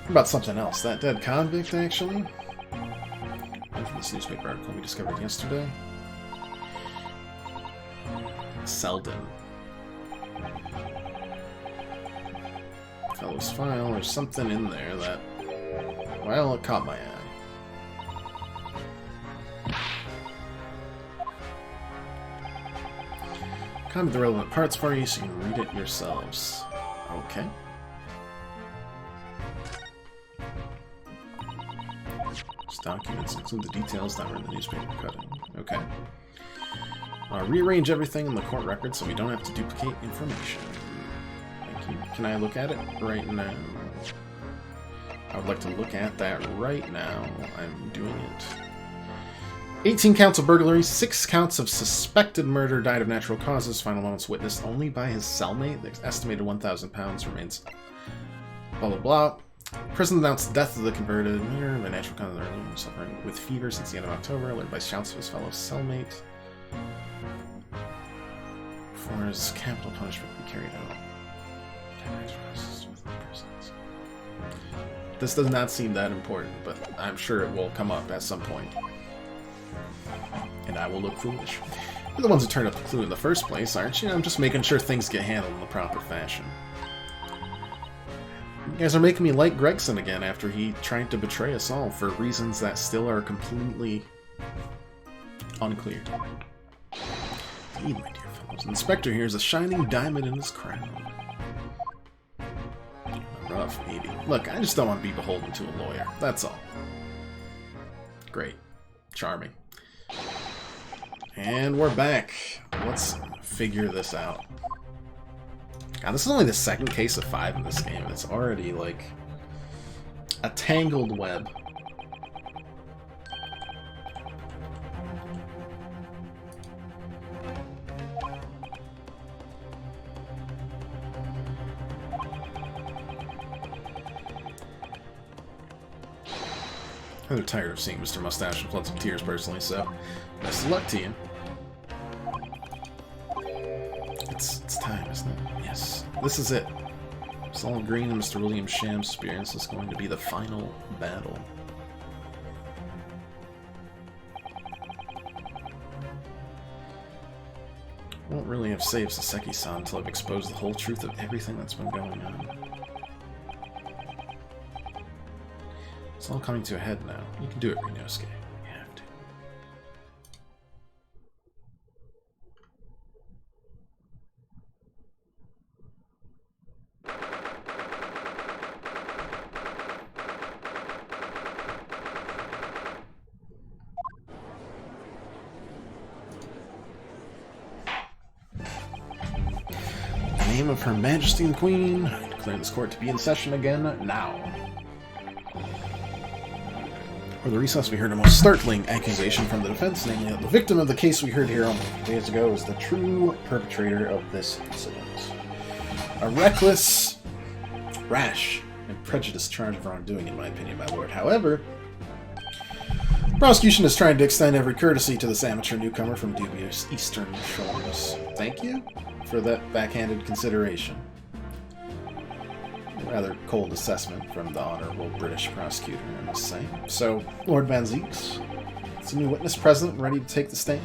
[SPEAKER 1] What about something else? That dead convict, actually? And from this newspaper article we discovered yesterday. Selden. Fellow's file, there's something in there that, well, it caught my eye. Comment the relevant parts for you so you can read it yourselves. Okay. These documents include the details that were in the newspaper cutting. Okay. Rearrange everything in the court record so we don't have to duplicate information. Thank you. Can I look at it right now? I would like to look at that right now. I'm doing it. 18 counts of burglary, 6 counts of suspected murder, died of natural causes, final moments witnessed only by his cellmate. The estimated 1,000 pounds remains blah blah blah. Prison announced the death of the converted mayor by natural causes, suffering with fever since the end of October, alerted by shouts of his fellow cellmate. For his capital punishment to be carried out. This does not seem that important, but I'm sure it will come up at some point. And I will look foolish. You're the ones who turned up the clue in the first place, aren't you? I'm just making sure things get handled in the proper fashion. You guys are making me like Gregson again after he tried to betray us all for reasons that still are completely unclear. Indeed, my dear fellows. The inspector here is a shining diamond in his crown. Rough, maybe. Look, I just don't want to be beholden to a lawyer. That's all. Great. Charming. And we're back. Let's figure this out. God, this is only the second case of 5 in this game, and it's already, like, a tangled web. I'm tired of seeing Mr. Mustache in floods of tears personally, so best of luck to you. It's time, isn't it? Yes. This is it. Solid Green and Mr. William Sham's experience is going to be the final battle. Won't really have saved Saseki-san until I've exposed the whole truth of everything that's been going on. It's all coming to a head now. You can do it, Renosuke. You have to. In the name of Her Majesty and Queen, I declare this court to be in session again now. For the recess, we heard a most startling accusation from the defense, namely that the victim of the case we heard here only a few days ago is the true perpetrator of this incident. A reckless, rash, and prejudiced charge of wrongdoing, in my opinion, my lord. However, the prosecution is trying to extend every courtesy to this amateur newcomer from dubious eastern shores. Thank you for that backhanded consideration. Rather cold assessment from the honorable British prosecutor, I must say. So, Lord Van Zeeks, is a new witness present and ready to take the stand?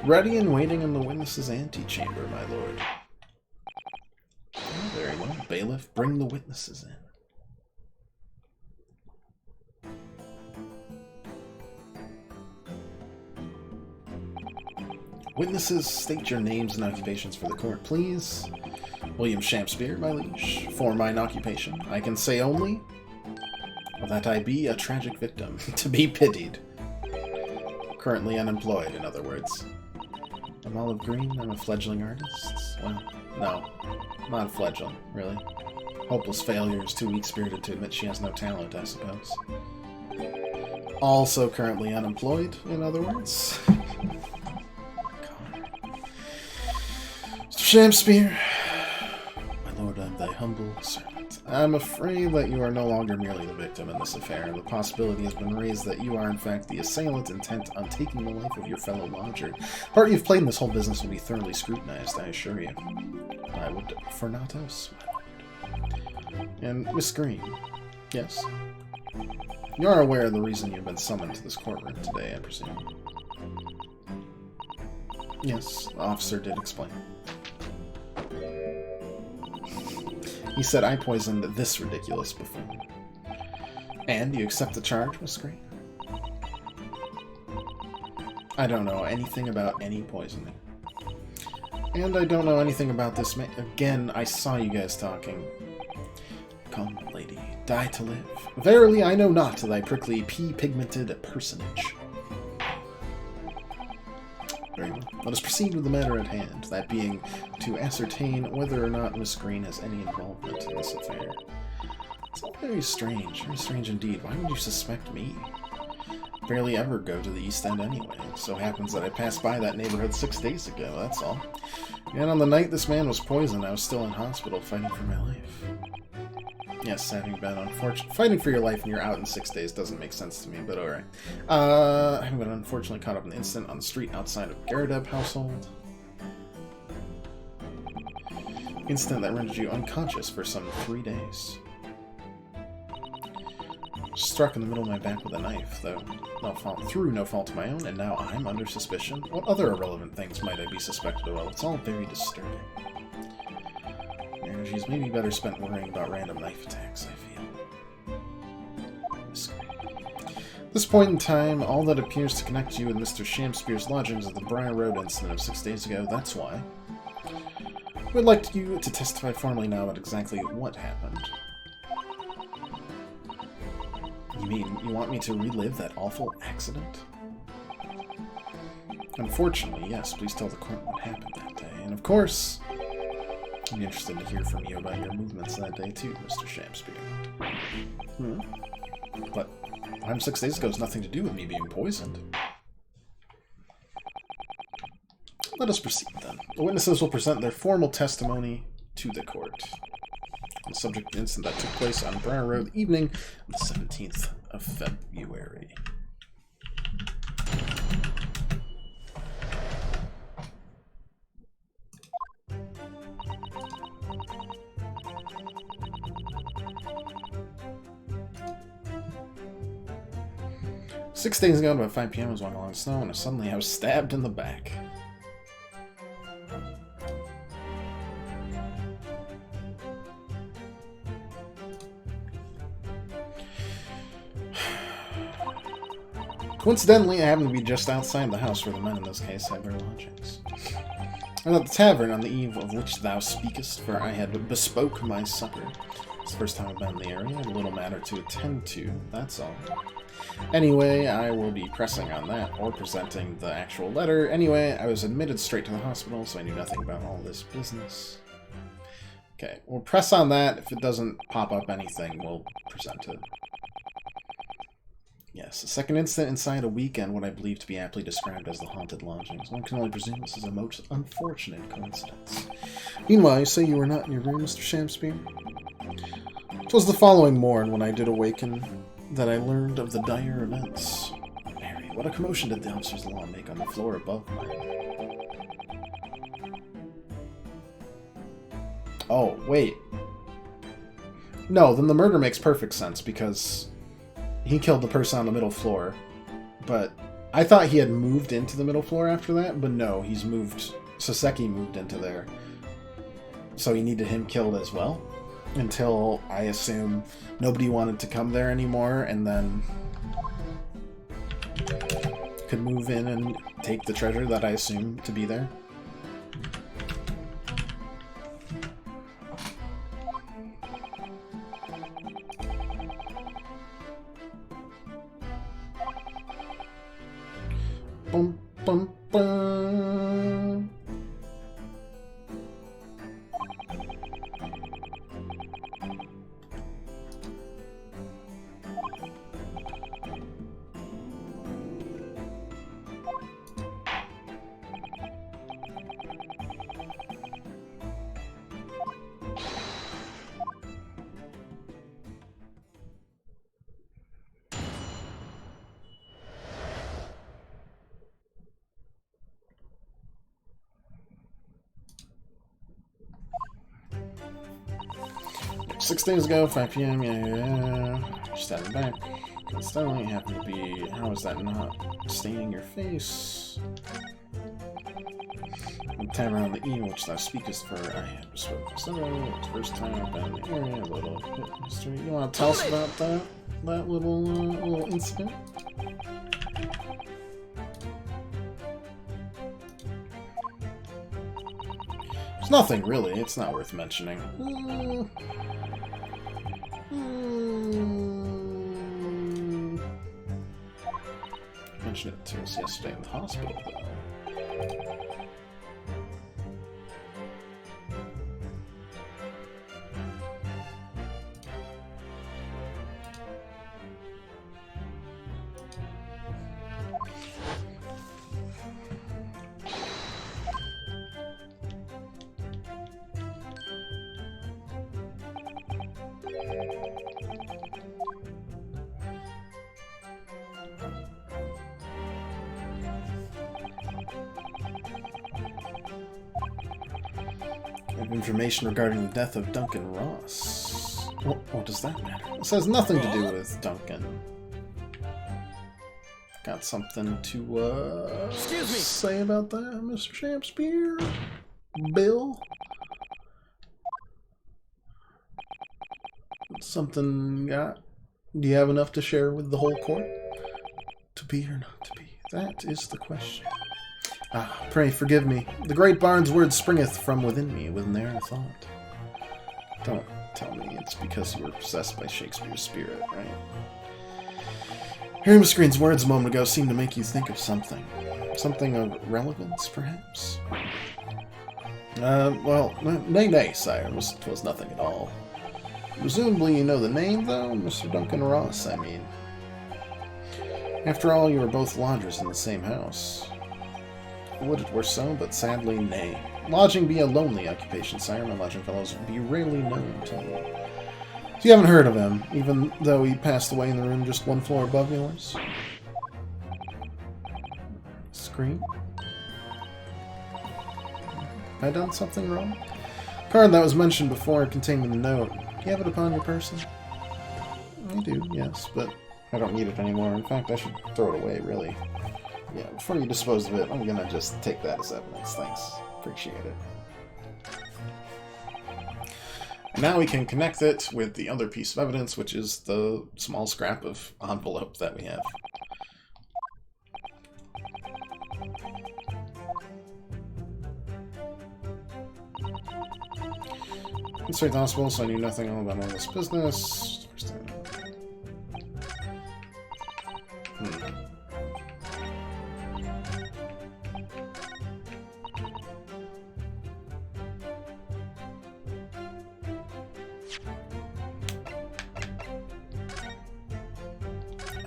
[SPEAKER 1] Ready and waiting in the witness's antechamber, my lord. Oh, very well. Bailiff, bring the witnesses in. Witnesses, state your names and occupations for the court, please. William Shakespeare, my liege. For mine occupation, I can say only that I be a tragic victim, to be pitied. Currently unemployed, in other words. I'm Olive Green, I'm a fledgling artist. Well, no, not a fledgling, really. Hopeless failure is too weak-spirited to admit she has no talent, I suppose. Also currently unemployed, in other words. Shakespeare, my lord, I'm thy humble servant. I'm afraid that you are no longer merely the victim in this affair, and the possibility has been raised that you are in fact the assailant intent on taking the life of your fellow lodger. The part you've played in this whole business will be thoroughly scrutinized, I assure you. I would for naught else, my lord. And Miss Green, yes? You are aware of the reason you've been summoned to this courtroom today, I presume? Yes, the officer did explain. He said I poisoned this ridiculous buffoon. And you accept the charge, Miss Green? I don't know anything about any poisoning. And I don't know anything about this man. Again, I saw you guys talking. Come, lady, die to live. Verily, I know not thy prickly pea-pigmented personage. Very well. Let us proceed with the matter at hand, that being to ascertain whether or not Miss Green has any involvement in this affair. It's all very strange indeed. Why would you suspect me? I barely ever go to the East End anyway. It so happens that I passed by that neighborhood 6 days ago, that's all. And on the night this man was poisoned, I was still in hospital fighting for my life. Yes, having been unfortunate. Fighting for your life and you're out in 6 days doesn't make sense to me, but alright. Having been unfortunately caught up in an incident on the street outside of Garadeb household. Incident that rendered you unconscious for some 3 days. Struck in the middle of my back with a knife, though through no fault of my own, and now I'm under suspicion. What other irrelevant things might I be suspected of? Well, it's all very disturbing. Energies may be better spent worrying about random knife attacks, I feel. At this point in time, all that appears to connect you with Mr. Shakespeare's lodgings is the Briar Road incident of 6 days ago. That's why. I would like you to testify formally now about exactly what happened. You mean you want me to relive that awful accident? Unfortunately, yes. Please tell the court what happened that day. And of course, I'd be interested to hear from you about your movements that day too, Mr. Shakespeare. But what happened 6 days ago has nothing to do with me being poisoned. Let us proceed then. The witnesses will present their formal testimony to the court. The subject of the incident that took place on Briar Road the evening of the 17th of February. "6 days ago, about 5 p.m., I was walking along the snow, and suddenly I was stabbed in the back. Coincidentally, I happen to be just outside the house where the men in this case had their lodgings. I'm at the tavern on the eve of which thou speakest, for I had bespoke my supper. It's the first time I've been in the area, a little matter to attend to, that's all. Anyway, I will be pressing on that, or presenting the actual letter. Anyway, I was admitted straight to the hospital, so I knew nothing about all this business. Okay, we'll press on that. If it doesn't pop up anything, we'll present it. Yes, a second incident inside a weekend, what I believe to be aptly described as the haunted lodgings. One can only presume this is a most unfortunate coincidence. Meanwhile, you say you were not in your room, Mr. Shamspeare? 'Twas the following morn, when I did awaken, that I learned of the dire events. Mary, what a commotion did the officer's law make on the floor above mine? Oh, wait. No, then the murder makes perfect sense, because he killed the person on the middle floor. But I thought he had moved into the middle floor after that, but no, he's moved... Soseki moved into there. So he needed him killed as well? Until, I assume, nobody wanted to come there anymore, and then could move in and take the treasure that I assume to be there. Bum, bum, bum. Six days ago, 5 p.m., yeah. Just having back. Suddenly happened to be... How is that not staining your face? The tavern on the eve which thou speakest for, I had spoken. So, it's the first time I've been in the area, a little bit history. You want to tell us about that? That little incident? There's nothing, really. It's not worth mentioning. Mentioned it to us yesterday in the hospital, though. Information regarding the death of Duncan Ross. What does that matter? This has nothing to do with Duncan. Got something to say about that, Mr. Shakespeare? Bill? Something got... Do you have enough to share with the whole court? To be or not to be? That is the question. Ah, pray forgive me. The great Barnes' word springeth from within me with ne'er a thought. Don't tell me it's because you were possessed by Shakespeare's spirit, right? Hearing Miss Green's words a moment ago seemed to make you think of something. Something of relevance, perhaps? Well, nay, sire. It was nothing at all. Presumably you know the name, though? Mr. Duncan Ross, I mean. After all, you are both lodgers in the same house. Would it were so, but sadly, nay. Lodging be a lonely occupation, sire. My lodging fellows be rarely known to me. So you haven't heard of him, even though he passed away in the room just one floor above yours? Scream? Have I done something wrong? Card that was mentioned before contained in the note. Do you have it upon your person? I do, yes, but I don't need it anymore. In fact, I should throw it away, really. Yeah, before you dispose of it, I'm gonna just take that as evidence. Thanks. Appreciate it. Now we can connect it with the other piece of evidence, which is the small scrap of envelope that we have. It's straight to the hospital, so I knew nothing all about all this business. First time.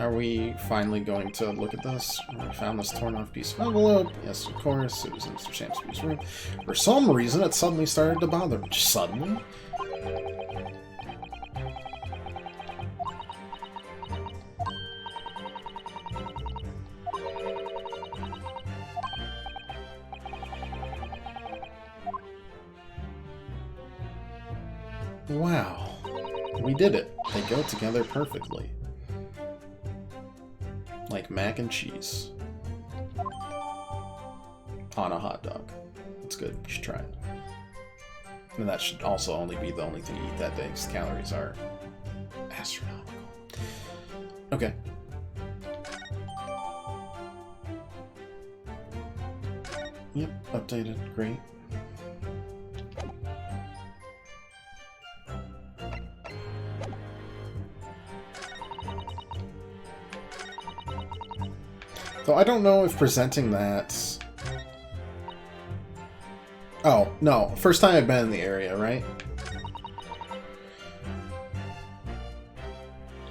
[SPEAKER 1] Are we finally going to look at this? We found this torn off piece of envelope. Yes, of course. It was in Mr. Shamsbury's room. For some reason, it suddenly started to bother me. Just suddenly? Wow. We did it. They go together perfectly. Like mac and cheese. On a hot dog. It's good. You should try it. And that should also only be the only thing you eat that day, because calories are astronomical. Okay. Yep, updated. Great. Though I don't know if presenting that... Oh, no. First time I've been in the area, right?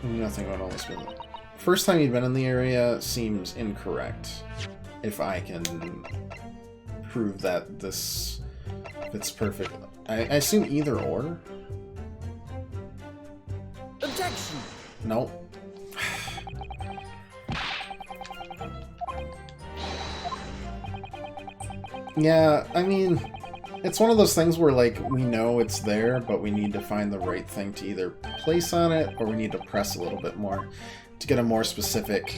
[SPEAKER 1] Nothing about all this with it. First time you've been in the area seems incorrect. If I can prove that this fits perfectly. I assume either or.
[SPEAKER 2] Objection!
[SPEAKER 1] Nope. Yeah, I mean, it's one of those things where, like, we know it's there, but we need to find the right thing to either place on it, or we need to press a little bit more to get a more specific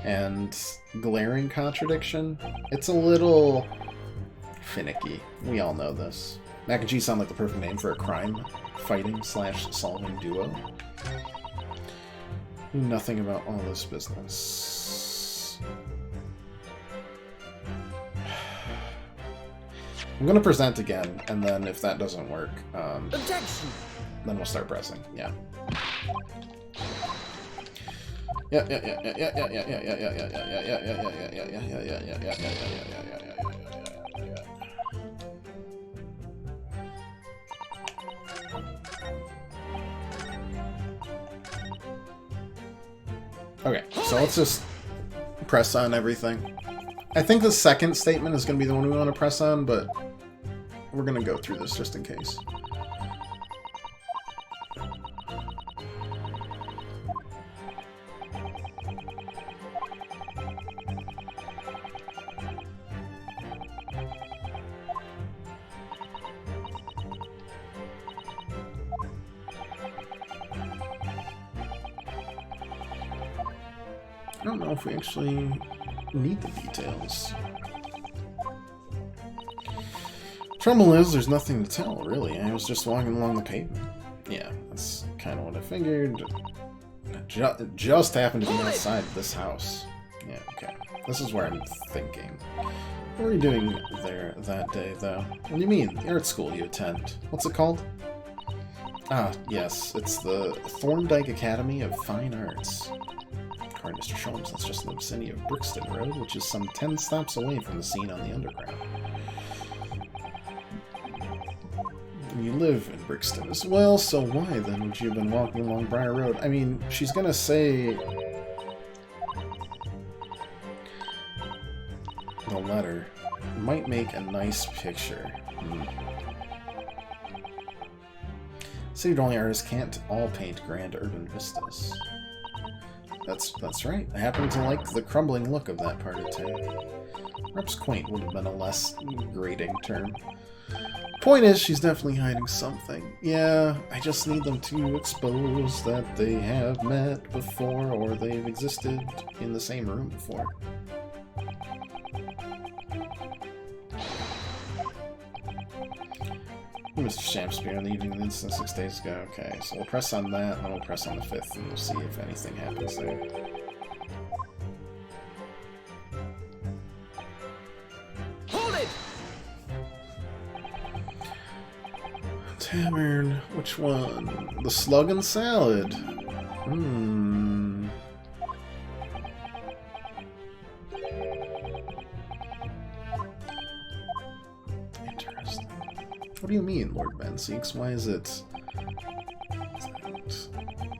[SPEAKER 1] and glaring contradiction. It's a little finicky. We all know this. Mac and cheese sound like the perfect name for a crime-fighting / solving duo. Nothing about all this business. I'm going to present again, and then if that doesn't work,
[SPEAKER 2] Objection!
[SPEAKER 1] Then we'll start pressing. Yeah. Okay, so let's just press on everything. I think the second statement is going to be the one we want to press on, but we're going to go through this just in case. I don't know if we actually need the details. Trouble is, there's nothing to tell, really. I was just walking along the pavement. Yeah, that's kind of what I figured. It just happened to be outside this house. Yeah, okay. This is where I'm thinking. What were you doing there that day, though? What do you mean? The art school you attend. What's it called? Ah, yes. It's the Thorndike Academy of Fine Arts. According to Mr. Sholmes, that's just in the vicinity of Brixton Road, which is some 10 stops away from the scene on the Underground. You live in Brixton as well, so why then would you have been walking along Briar Road? I mean, she's gonna say... the letter might make a nice picture. City-dwelling artists can't all paint grand urban vistas. That's right. I happen to like the crumbling look of that part of town. Perhaps quaint would have been a less grating term. Point is, she's definitely hiding something. Yeah, I just need them to expose that they have met before or they've existed in the same room before. Mr. Shamsbury on the evening of the incident 6 days ago. Okay, so we'll press on that, and then we'll press on the 5th, and we'll see if anything happens there.
[SPEAKER 2] Hold it!
[SPEAKER 1] Tavern. Which one? The Slug and Salad. Interesting. What do you mean, Lord Benseeks? Why is it...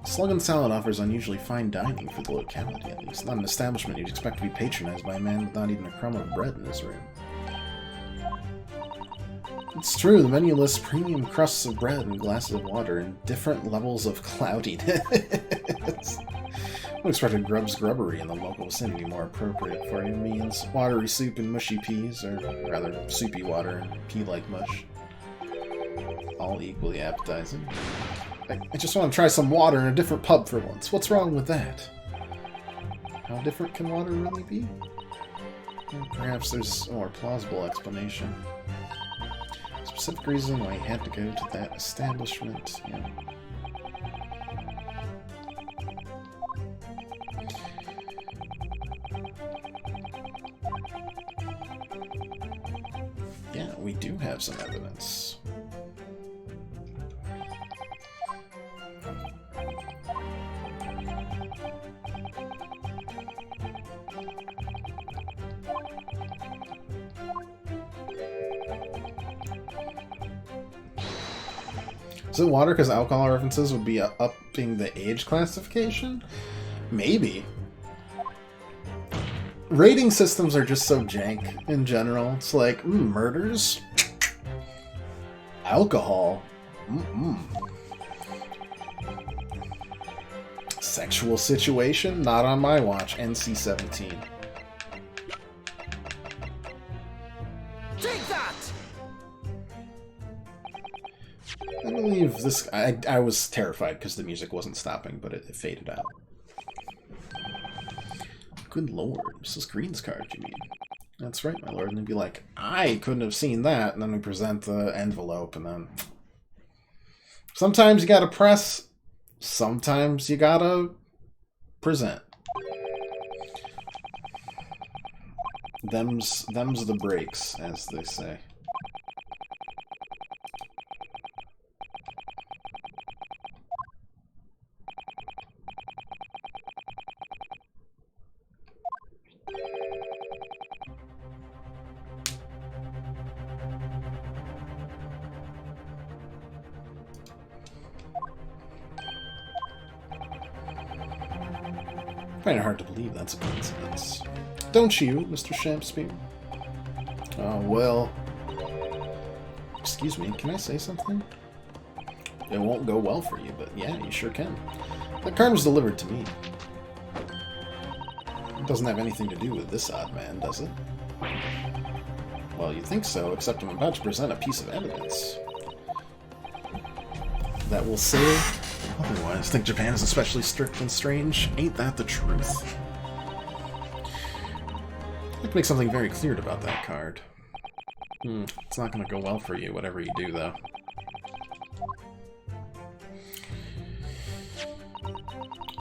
[SPEAKER 1] Slug and Salad offers unusually fine dining for the locality, at least. Not an establishment you'd expect to be patronized by a man with not even a crumb of bread in his room. It's true, the menu lists premium crusts of bread and glasses of water in different levels of cloudiness. I would expect a grub's grubbery in the local vicinity more appropriate for your means. Watery soup and mushy peas, or rather, soupy water and pea-like mush. All equally appetizing. I just want to try some water in a different pub for once. What's wrong with that? How different can water really be? Well, perhaps there's a more plausible explanation. Specific reason why he had to go to that establishment. Yeah. Yeah, we do have some evidence. Is it water because alcohol references would be upping the age classification? Maybe. Rating systems are just so jank in general. It's like, murders? Alcohol? Sexual situation? Not on my watch. NC-17.
[SPEAKER 2] Take that!
[SPEAKER 1] I believe this... I was terrified because the music wasn't stopping, but it faded out. Good lord, Mrs. Green's card, you mean? That's right, my lord. And they'd be like, I couldn't have seen that. And then we present the envelope, and then... Sometimes you gotta press, sometimes you gotta present. Them's the breaks, as they say. Kind of hard to believe that's a coincidence. Don't you, Mr. Shakespeare? Oh, well... Excuse me, can I say something? It won't go well for you, but yeah, you sure can. That card was delivered to me. It doesn't have anything to do with this odd man, does it? Well, you'd think so, except I'm about to present a piece of evidence that will say otherwise. Think Japan is especially strict and strange? Ain't that the truth? I'd like to make something very clear about that card. It's not going to go well for you, whatever you do, though.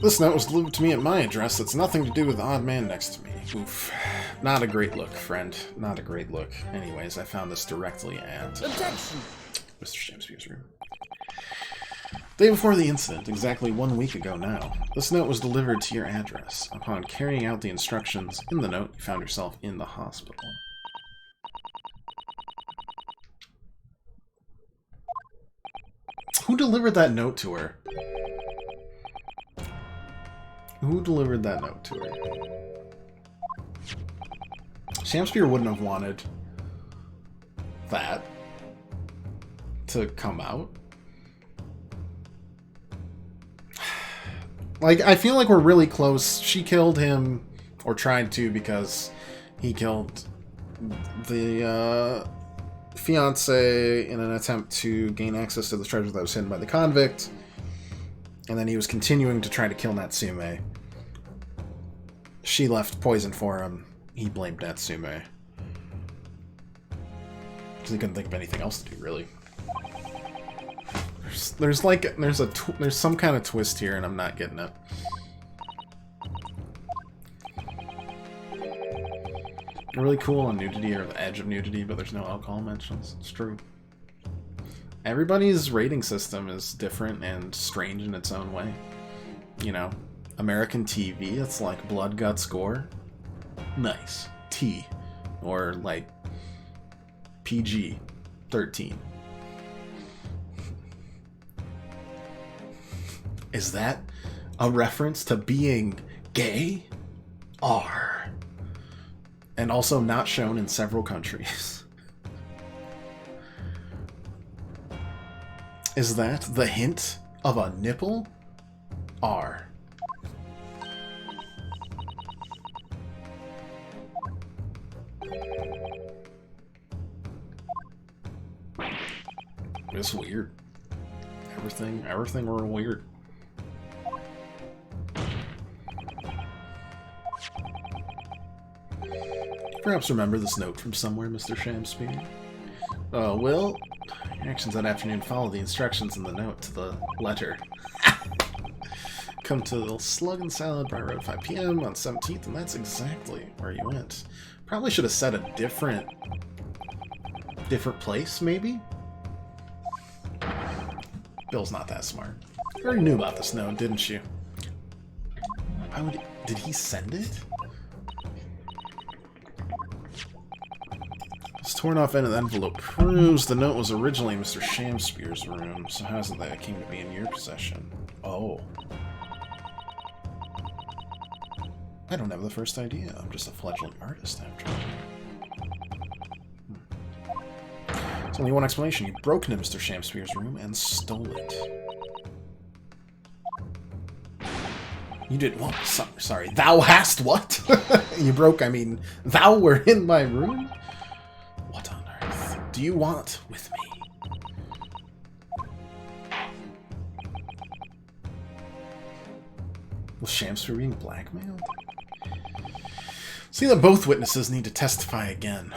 [SPEAKER 1] This note was delivered to me at my address. It's nothing to do with the odd man next to me. Oof. Not a great look, friend. Not a great look. Anyways, I found this directly at
[SPEAKER 2] Objection!
[SPEAKER 1] Mr. Shakespeare's room. Day before the incident, exactly 1 week ago now, this note was delivered to your address. Upon carrying out the instructions in the note, you found yourself in the hospital. Who delivered that note to her? Who delivered that note to her? Shakespeare wouldn't have wanted that to come out. Like, I feel like we're really close. She killed him, or tried to, because he killed the fiancé in an attempt to gain access to the treasure that was hidden by the convict. And then he was continuing to try to kill Natsume. She left poison for him. He blamed Natsume. Because he couldn't think of anything else to do, really. There's some kind of twist here, and I'm not getting it. Really cool on nudity, or the edge of nudity, but there's no alcohol mentions. It's true. Everybody's rating system is different and strange in its own way. You know, American TV, it's like blood, guts, gore. Nice. T. Or like PG-13. Is that a reference to being gay? R. And also not shown in several countries. Is that the hint of a nipple? R. It's weird. Everything were weird. Perhaps remember this note from somewhere, Mr. Shamspear? Well, your actions that afternoon follow the instructions in the note to the letter. Come to the Slug and Salad by Road 5 p.m. on 17th, and that's exactly where you went. Probably should have said a different place, maybe? Bill's not that smart. You already knew about this note, didn't you? Why would did he send it? This torn off end of the envelope proves the note was originally in Mr. Shamspear's room, so how is it that it came to be in your possession? Oh. I don't have the first idea. I'm just a fledgling artist after all. There's only one explanation. You broke into Mr. Shamspear's room and stole it. You did what? Sorry. Thou hast what? You broke, I mean, thou were in my room? What on earth do you want with me? Was Shamspear being blackmailed? See that both witnesses need to testify again.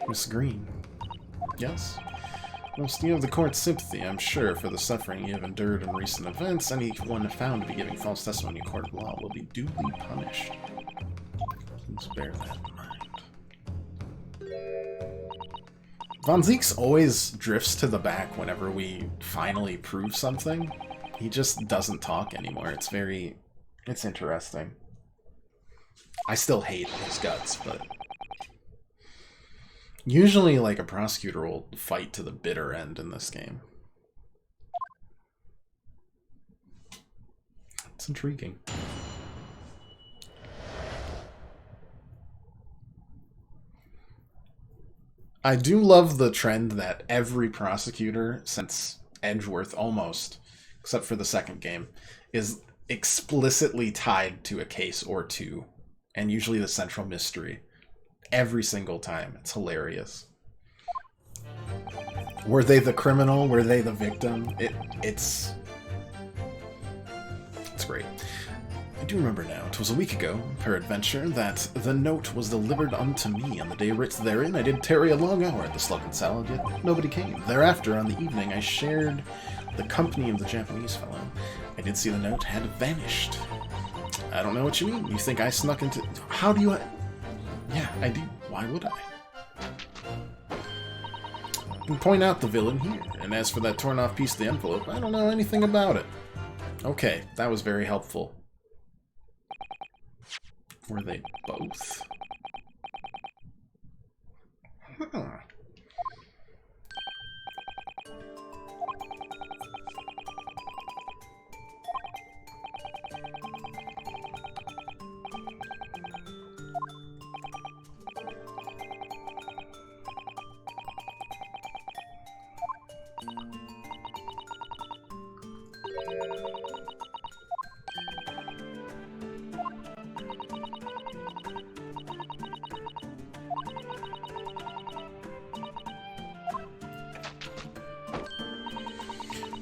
[SPEAKER 1] Miss Green. Yes? Most you have the court's sympathy, I'm sure, for the suffering you have endured in recent events. Anyone found to be giving false testimony in a court of law will be duly punished. Please bear that in mind. Von Zeke's always drifts to the back whenever we finally prove something. He just doesn't talk anymore. It's interesting. I still hate his guts, but usually, like, a prosecutor will fight to the bitter end in this game. It's intriguing. I do love the trend that every prosecutor since Edgeworth, almost, except for the second game, is explicitly tied to a case or two, and usually the central mystery. Every single time. It's hilarious. Were they the criminal? Were they the victim? It's great. I do remember now. 'Twas a week ago, peradventure, that the note was delivered unto me. On the day writ therein, I did tarry a long hour at the Slug and Salad, yet nobody came. Thereafter, on the evening, I shared the company of the Japanese fellow. I did see the note had vanished. I don't know what you mean. You think I snuck into... How do you... Yeah, I do. Why would I? I can point out the villain here. And as for that torn off piece of the envelope, I don't know anything about it. Okay, that was very helpful. Were they both? Huh.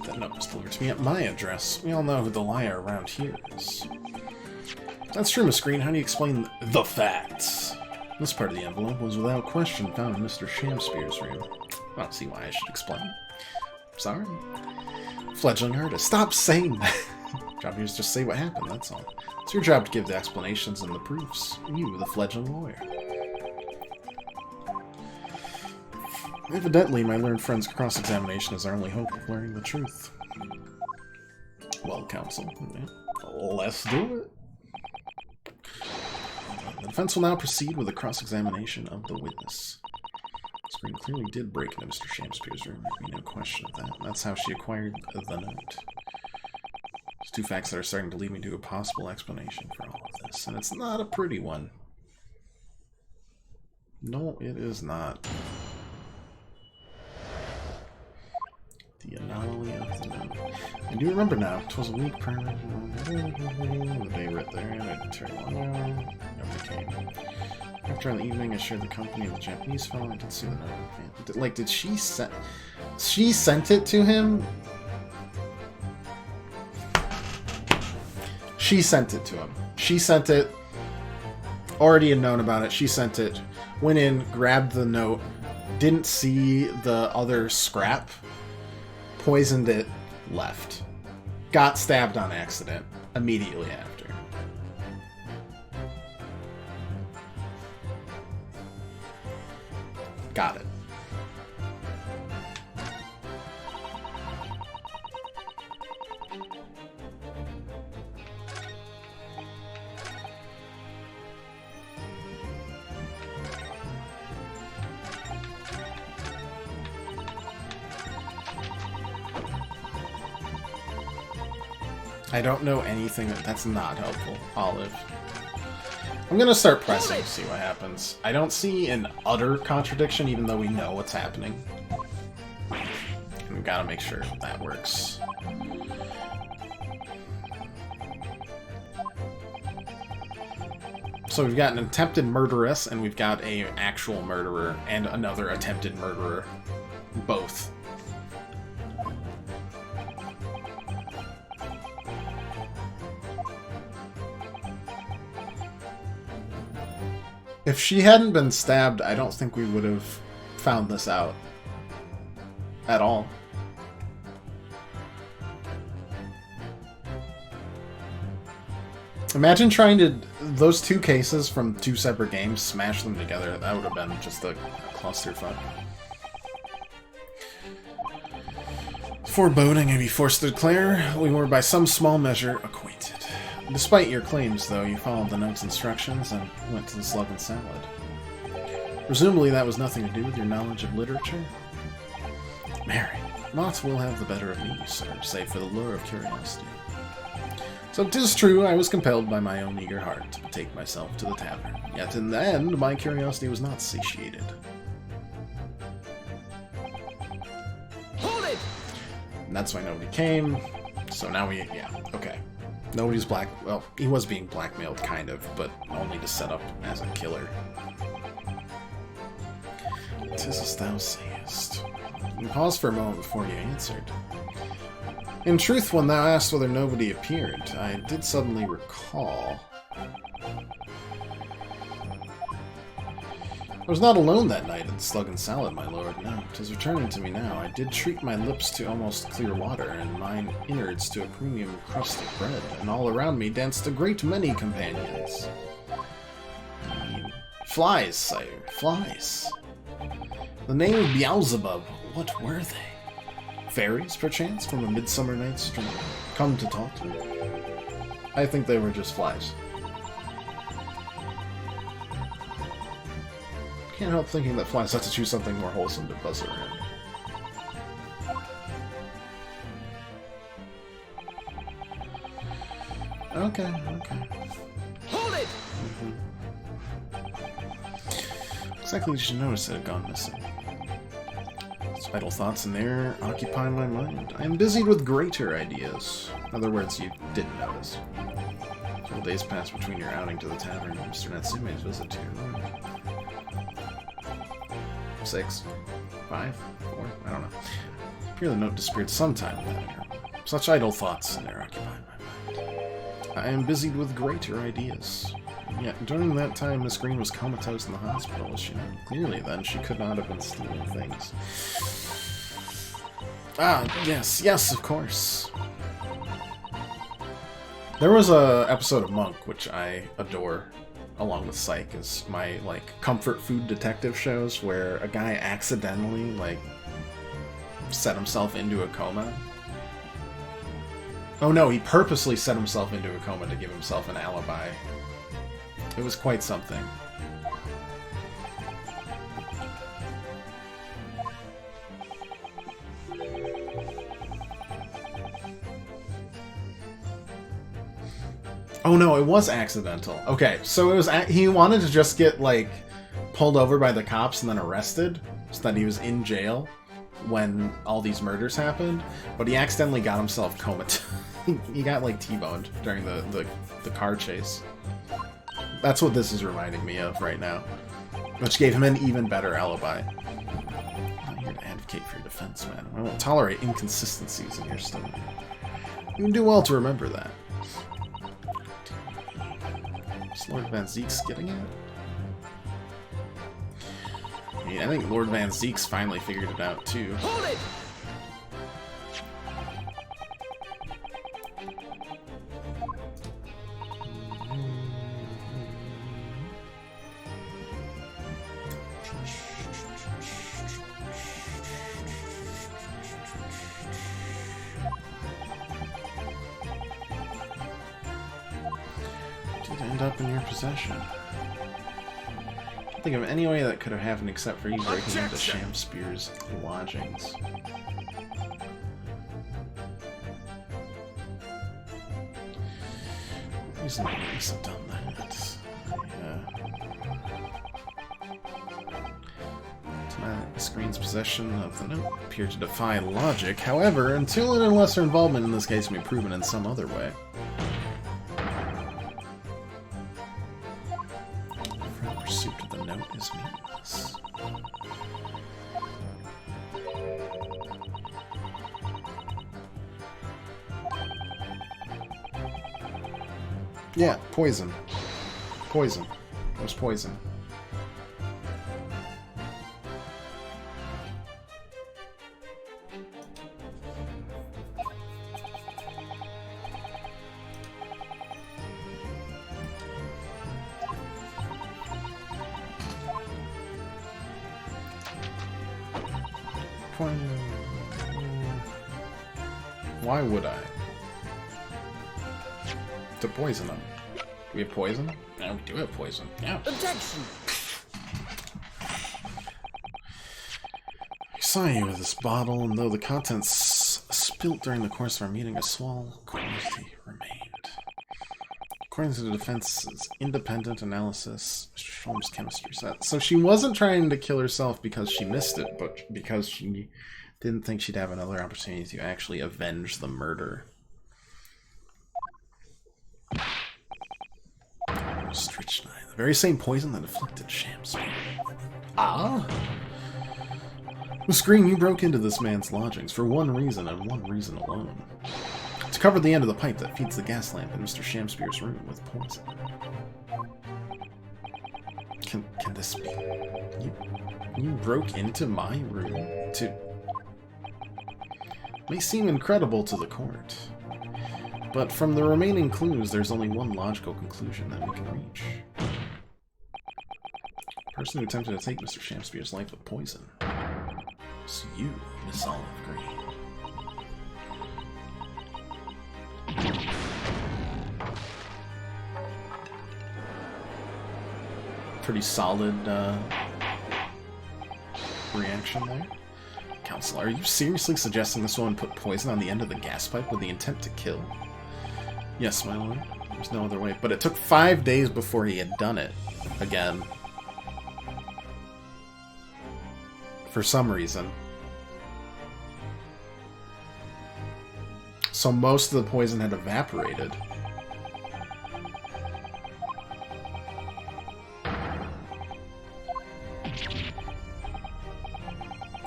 [SPEAKER 1] That note was delivered to me at my address. We all know who the liar around here is. That's true, Miss Green. How do you explain the facts? This part of the envelope was without question found in Mr. Shamspear's room. I don't see why I should explain. Sorry. Fledgling artist. Stop saying that. Job here is just say what happened, that's all. It's your job to give the explanations and the proofs. You, the fledgling lawyer. Evidently, my learned friend's cross-examination is our only hope of learning the truth. Well, counsel, let's do it. The defense will now proceed with the cross-examination of the witness. Screen clearly did break into Mr. Shakespeare's room. There'd be no question of that. That's how she acquired the note. There's two facts that are starting to lead me to a possible explanation for all of this, and it's not a pretty one. No, it is not. The anomaly of the note. I do remember now. 'Twas a week prior to the day right there, and I turned one hour. Nobody came. After in the evening, I shared the company of the Japanese fellow. I did see the note. Like, did she send? She sent it to him. She sent it to him. She sent it. Already had known about it. She sent it. Went in, grabbed the note. Didn't see the other scrap. Poisoned it, left. Got stabbed on accident immediately after. Got it. I don't know anything that's not helpful. Olive. I'm gonna start pressing to see what happens. I don't see an utter contradiction, even though we know what's happening. And we've got to make sure that works. So we've got an attempted murderess, and we've got an actual murderer, and another attempted murderer. Both. If she hadn't been stabbed, I don't think we would have found this out. At all. Imagine trying to... Those two cases from two separate games, smash them together. That would have been just a clusterfuck. Foreboding, I'd be forced to declare, we were by some small measure acquainted. Despite your claims, though, you followed the note's instructions and went to the Slug and Salad. Presumably that was nothing to do with your knowledge of literature? Mary, Moth will have the better of me, sir, save for the lure of curiosity. So 'tis true, I was compelled by my own eager heart to betake myself to the tavern. Yet in the end, my curiosity was not satiated.
[SPEAKER 2] Hold it!
[SPEAKER 1] And that's why nobody came. So now we... yeah, okay. Nobody's black... well, he was being blackmailed, kind of, but only to set up as a killer. 'Tis as thou sayest. You paused for a moment before you answered. In truth, when thou asked whether nobody appeared, I did suddenly recall... I was not alone that night at the Slug and Salad, my lord. No, 'tis returning to me now. I did treat my lips to almost clear water, and mine innards to a premium crust of bread, and all around me danced a great many companions. Flies, sire, flies. The name of Beelzebub, what were they? Fairies, perchance, from a Midsummer Night's Dream, come to talk to me? I think they were just flies. Can't help thinking that flies have to choose something more wholesome to buzz around. Okay, okay.
[SPEAKER 2] Hold it!
[SPEAKER 1] Exactly what you noticed that had gone missing. Idle thoughts in there occupy my mind. I am busied with greater ideas. In other words, you didn't notice. Several days passed between your outing to the tavern and Mr. Natsume's visit to your room. 6, 5, 4, I don't know. Appear the note disappeared sometime in that interval. Such idle thoughts in there occupy my mind. I am busied with greater ideas. Yet during that time, Miss Green was comatose in the hospital, was she not? Clearly, then, she could not have been stealing things. Ah, yes, yes, of course. There was a episode of Monk, which I adore, along with Psych, is my, like, comfort food detective shows where a guy accidentally, like, set himself into a coma. Oh no, he purposely set himself into a coma to give himself an alibi. It was quite something. Oh no, it was accidental. Okay, so it was he wanted to just get, like, pulled over by the cops and then arrested, so that he was in jail when all these murders happened, but he accidentally got himself comatose. He got, like, T-boned during the car chase. That's what this is reminding me of right now, which gave him an even better alibi. I'm here to advocate for your defense, man. I won't tolerate inconsistencies in your story. You do well to remember that. Is Lord Van Zeke's getting it? I mean, I think Lord Van Zeke's finally figured it out, too.
[SPEAKER 2] Hold it!
[SPEAKER 1] Did end up in your possession. Think of any way that could have happened except for you breaking into Shamspeare's lodgings. There's no reason to have done that. The screen's possession of the note appeared to defy logic. However, until and unless her involvement in this case may be proven in some other way. Pursuit of the note is meaningless. Yeah, poison. Poison. It was poison. Why would I? To poison them. Do we have poison? No, we do have poison. Yeah.
[SPEAKER 2] Objection!
[SPEAKER 1] I saw you with this bottle, and though the contents spilt during the course of our meeting, a small quantity remained. According to the defense's independent analysis, Mr. Sholm's chemistry set. So she wasn't trying to kill herself because she missed it, but because she didn't think she'd have another opportunity to actually avenge the murder. Strychnine, the very same poison that afflicted Shamspeare. Ah? Miss Green, you broke into this man's lodgings for one reason and one reason alone. To cover the end of the pipe that feeds the gas lamp in Mr. Shamspeare's room with poison. Can this be? You broke into my room to... May seem incredible to the court, but from the remaining clues, there's only one logical conclusion that we can reach. The person who attempted to take Mr. Shamspeare's life with poison was you, Miss Olive Green. Pretty solid reaction there. Counselor, are you seriously suggesting this woman put poison on the end of the gas pipe with the intent to kill? Yes, my lord. There's no other way. But it took 5 days before he had done it. Again. For some reason. So most of the poison had evaporated.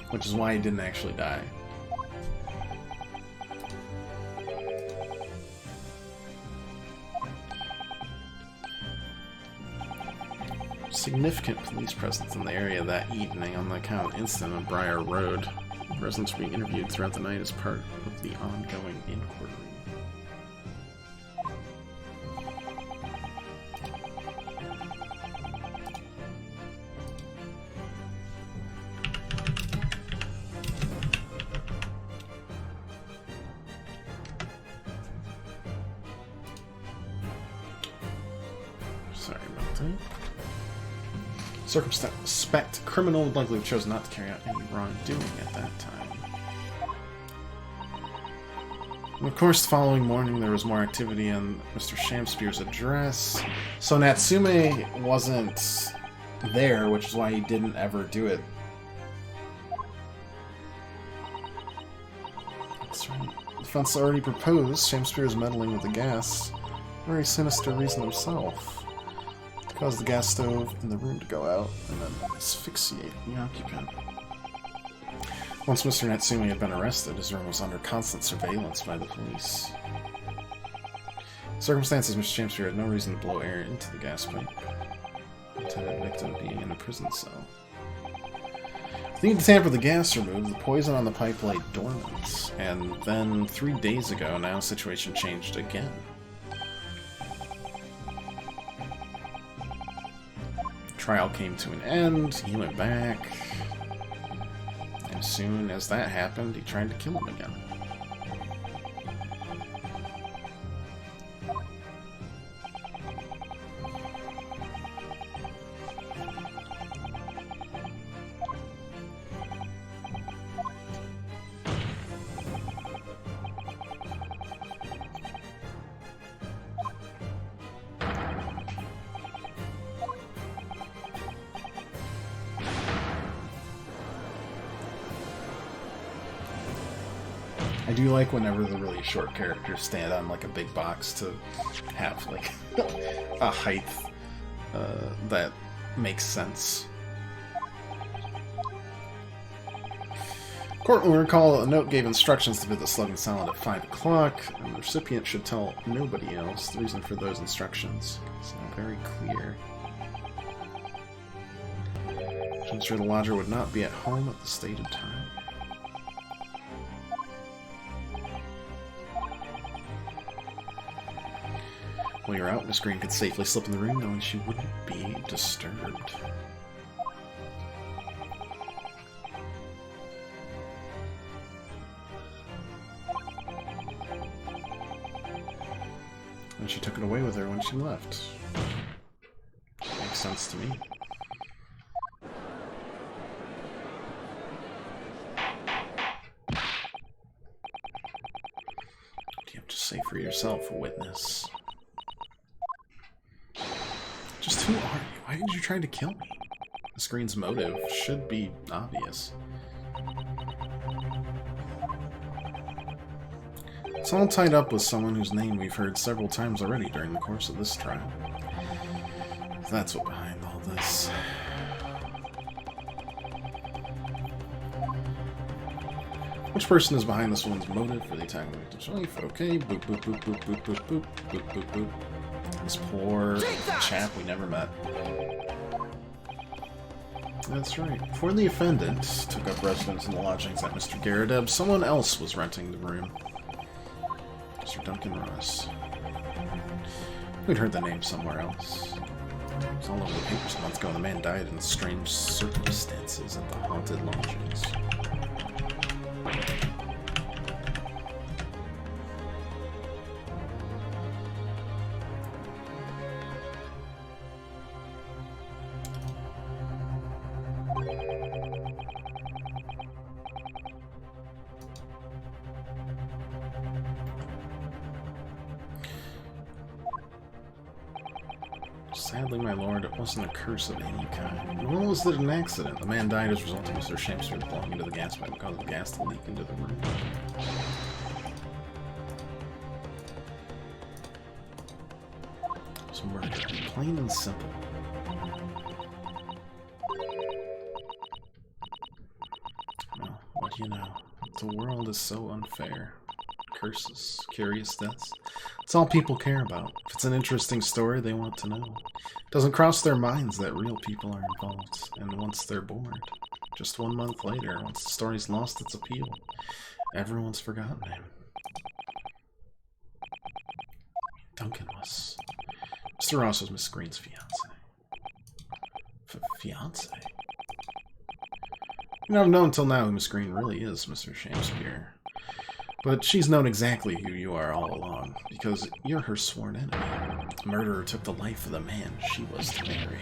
[SPEAKER 1] Which is why he didn't actually die. Significant police presence in the area that evening on the account of incident on Briar Road. Residents were being interviewed throughout the night as part of the ongoing inquiry. Circumspect criminal would likely have chosen not to carry out any wrongdoing at that time. And of course, the following morning there was more activity on Mr. Shamspeare's address. So Natsume wasn't there, which is why he didn't ever do it. That's right. The defense already proposed Shamspeare's meddling with the gas. Very sinister reason himself. To cause the gas stove in the room to go out and then asphyxiate the occupant. Once Mr. Natsume had been arrested, his room was under constant surveillance by the police. Circumstances, Mr. Shamspeare had no reason to blow air into the gas pipe. The intended victim being in a prison cell. With the need to tamper the gas removed, the poison on the pipe lay dormant. And then, 3 days ago, now the situation changed again. The trial came to an end, he went back. As soon as that happened, he tried to kill him again. I do like whenever the really short characters stand on like a big box to have like a height that makes sense. Court will recall a note gave instructions to visit Slug and Salad at 5 o'clock, and the recipient should tell nobody else the reason for those instructions. It's not very clear. I'm sure the lodger would not be at home at the stated time. While you're out, Miss Green could safely slip in the room knowing she wouldn't be disturbed. And she took it away with her when she left. Makes sense to me. You have to say for yourself, witness. Just who are you? Why did you try to kill me? The screen's motive should be obvious. It's all tied up with someone whose name we've heard several times already during the course of this trial. That's what's behind all this. Which person is behind this woman's motive for the attack on the victim's wife? Okay, boop, boop, boop, boop, boop, boop, boop, boop, boop, boop. This poor chap we never met. That's right. Before the offendant took up residence in the lodgings at Mr. Garadeb, someone else was renting the room. Mr. Duncan Ross. We'd heard the name somewhere else. It was all over the papers a month ago, and the man died in strange circumstances at the haunted lodgings. Sadly, my lord, it wasn't a curse of any kind. Nor was it an accident. The man died as a result of Mr. Shamspeare blowing into the gas pipe and causing the gas to leak into the room. So murder, plain and simple. Well, what do you know? The world is so unfair. Curses, curious deaths. It's all people care about. If it's an interesting story, they want to know. It doesn't cross their minds that real people are involved, and once they're bored, just 1 month later, once the story's lost its appeal, everyone's forgotten him. Duncan was. Mr. Ross was Miss Green's fiancé. Fiancé? You know, I've known until now who Miss Green really is, Mr. Shamspeare. But she's known exactly who you are all along, because you're her sworn enemy. The murderer took the life of the man she was to marry.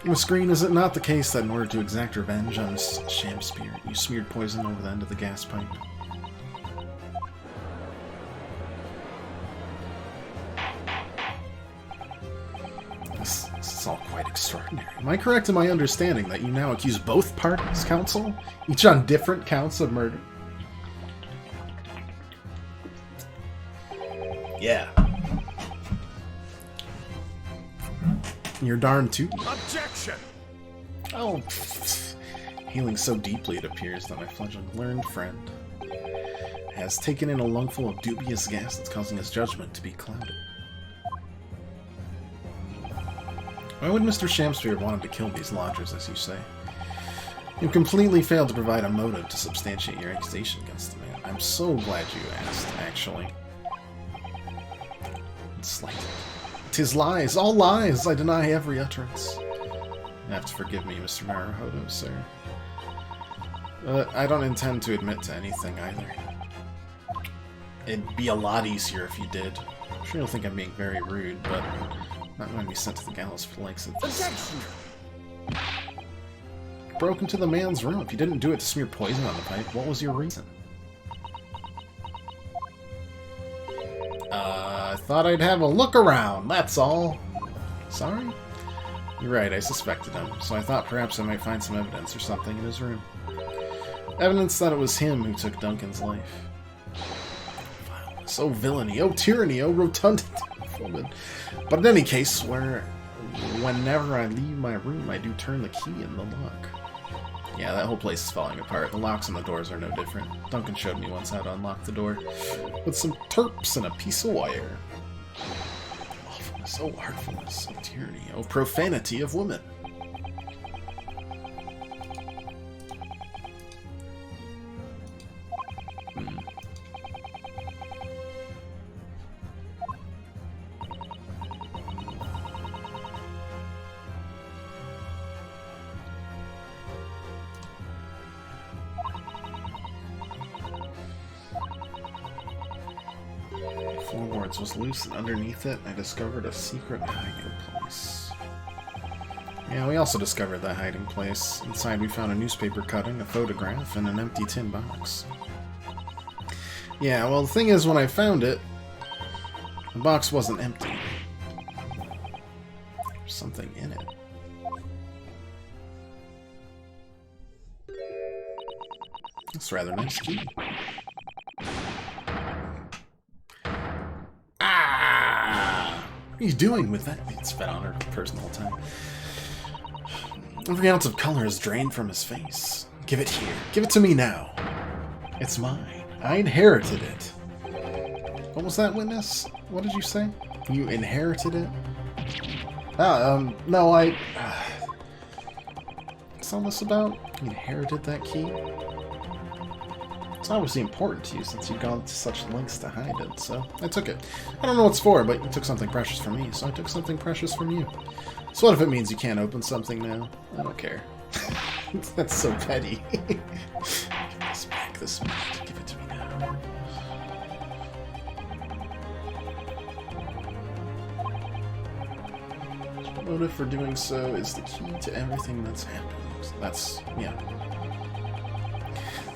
[SPEAKER 1] Miss Green, is it not the case that in order to exact revenge on Miss Shamspear, you smeared poison over the end of the gas pipe? This is all quite extraordinary. Am I correct in my understanding that you now accuse both parties, counsel? Each on different counts of murder? Yeah. You're darned too.
[SPEAKER 2] Objection!
[SPEAKER 1] Oh, healing so deeply it appears that my fledgling learned friend has taken in a lungful of dubious gas that's causing his judgment to be clouded. Why would Mr. Shamspear have wanted to kill these lodgers, as you say? You completely failed to provide a motive to substantiate your accusation against the man. I'm so glad you asked, actually. It's slighted. 'Tis lies, all lies! I deny every utterance. You have to forgive me, Mr. Maruhodo, sir. I don't intend to admit to anything, either. It'd be a lot easier if you did. I'm sure you'll think I'm being very rude, but I'm not going to be sent to the gallows for the likes of this.
[SPEAKER 2] Objection!
[SPEAKER 1] Broke into the man's room. If you didn't do it to smear poison on the pipe, what was your reason? I thought I'd have a look around, that's all. Sorry? You're right, I suspected him, so I thought perhaps I might find some evidence or something in his room. Evidence that it was him who took Duncan's life. Vileness, oh villainy, oh tyranny, oh rotundity. But in any case, whenever I leave my room, I do turn the key in the lock. Yeah, that whole place is falling apart. The locks on the doors are no different. Duncan showed me once how to unlock the door. With some terps and a piece of wire. Awfulness, oh artfulness, oh tyranny, oh profanity of women. Floorboards was loose, and underneath it, I discovered a secret hiding place. Yeah, we also discovered that hiding place. Inside, we found a newspaper cutting, a photograph, and an empty tin box. Yeah, well, the thing is, when I found it, the box wasn't empty. There's something in it. That's a rather nice key. What are you doing with that? It's fed on her person the whole time. Every ounce of color is drained from his face. Give it here. Give it to me now. It's mine. I inherited it. What was that, witness? What did you say? You inherited it? No, what's all this about? You inherited that key? It's obviously important to you since you've gone to such lengths to hide it, so I took it. I don't know what it's for, but you took something precious from me, so I took something precious from you. So what if it means you can't open something now? I don't care. That's so petty. Give this back this minute. Give it to me now. The motive for doing so is the key to everything that's happened. That's, yeah.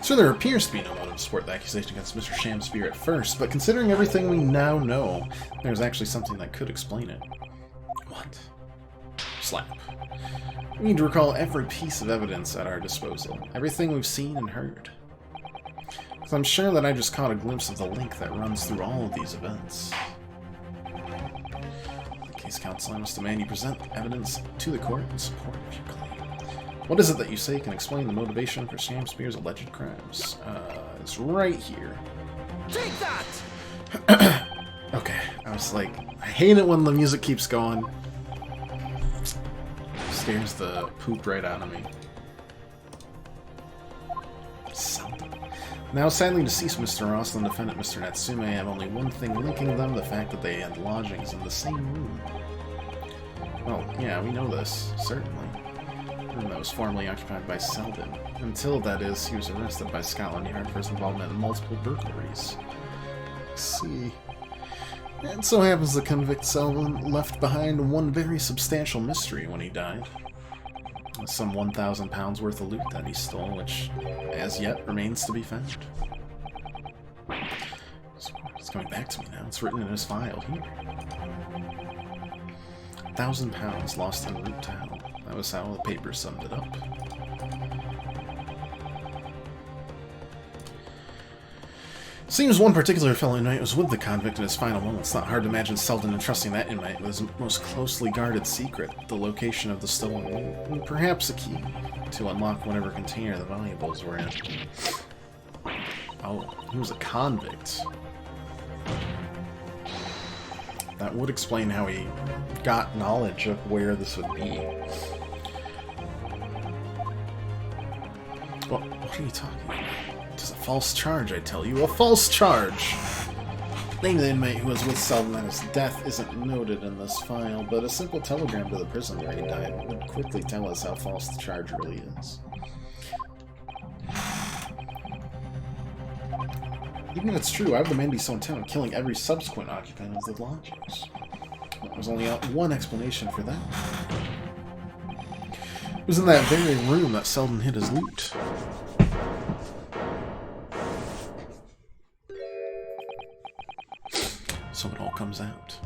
[SPEAKER 1] So there appears to be no motive to support the accusation against Mr. Shamspear at first, but considering everything we now know, there's actually something that could explain it. What? Slap. We need to recall every piece of evidence at our disposal, everything we've seen and heard. Because I'm sure that I just caught a glimpse of the link that runs through all of these events. In the case counsel, I must demand you present evidence to the court in support of your claim. What is it that you say can explain the motivation for Shamspear's alleged crimes? It's right here.
[SPEAKER 2] Take that!
[SPEAKER 1] Okay, I was like, I hate it when the music keeps going. It scares the poop right out of me. Now, sadly deceased Mr. Ross and defendant Mr. Natsume have only one thing linking them, the fact that they had lodgings in the same room. Well, yeah, we know this, certainly. Room that was formerly occupied by Selden, until, that is, he was arrested by Scotland Yard for his involvement in multiple burglaries. Let's see. It so happens the convict Selwyn left behind one very substantial mystery when he died. Some 1,000 pounds worth of loot that he stole, which as yet remains to be found. It's coming back to me now. It's written in his file here. 1,000 pounds lost en route to hell. That was how the paper summed it up. Seems one particular fellow inmate was with the convict in his final moments. It's not hard to imagine Selden entrusting that inmate with his most closely guarded secret, the location of the stolen loot, and perhaps a key to unlock whatever container the valuables were in. Oh, he was a convict. That would explain how he got knowledge of where this would be. What are you talking about? It is a false charge, I tell you. A false charge! The name of the inmate who was with Selden at his death isn't noted in this file, but a simple telegram to the prison where he died would quickly tell us how false the charge really is. Even if it's true, why would the man be so intent on killing every subsequent occupant of the lodgings? Well, there's only one explanation for that. It was in that very room that Selden hid his loot. So it all comes out.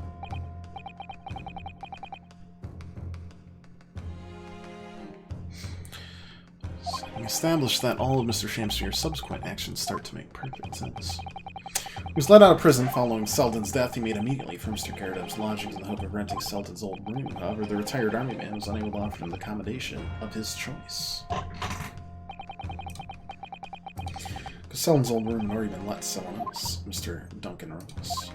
[SPEAKER 1] So we established that all of Mr. Shamspeare's subsequent actions start to make perfect sense. He was let out of prison following Selden's death. He made immediately for Mr. Caradub's lodgings in the hope of renting Selden's old room. However, the retired army man was unable to offer him the accommodation of his choice. Because Selden's old room had already been let to someone else, Mr. Duncan Rose.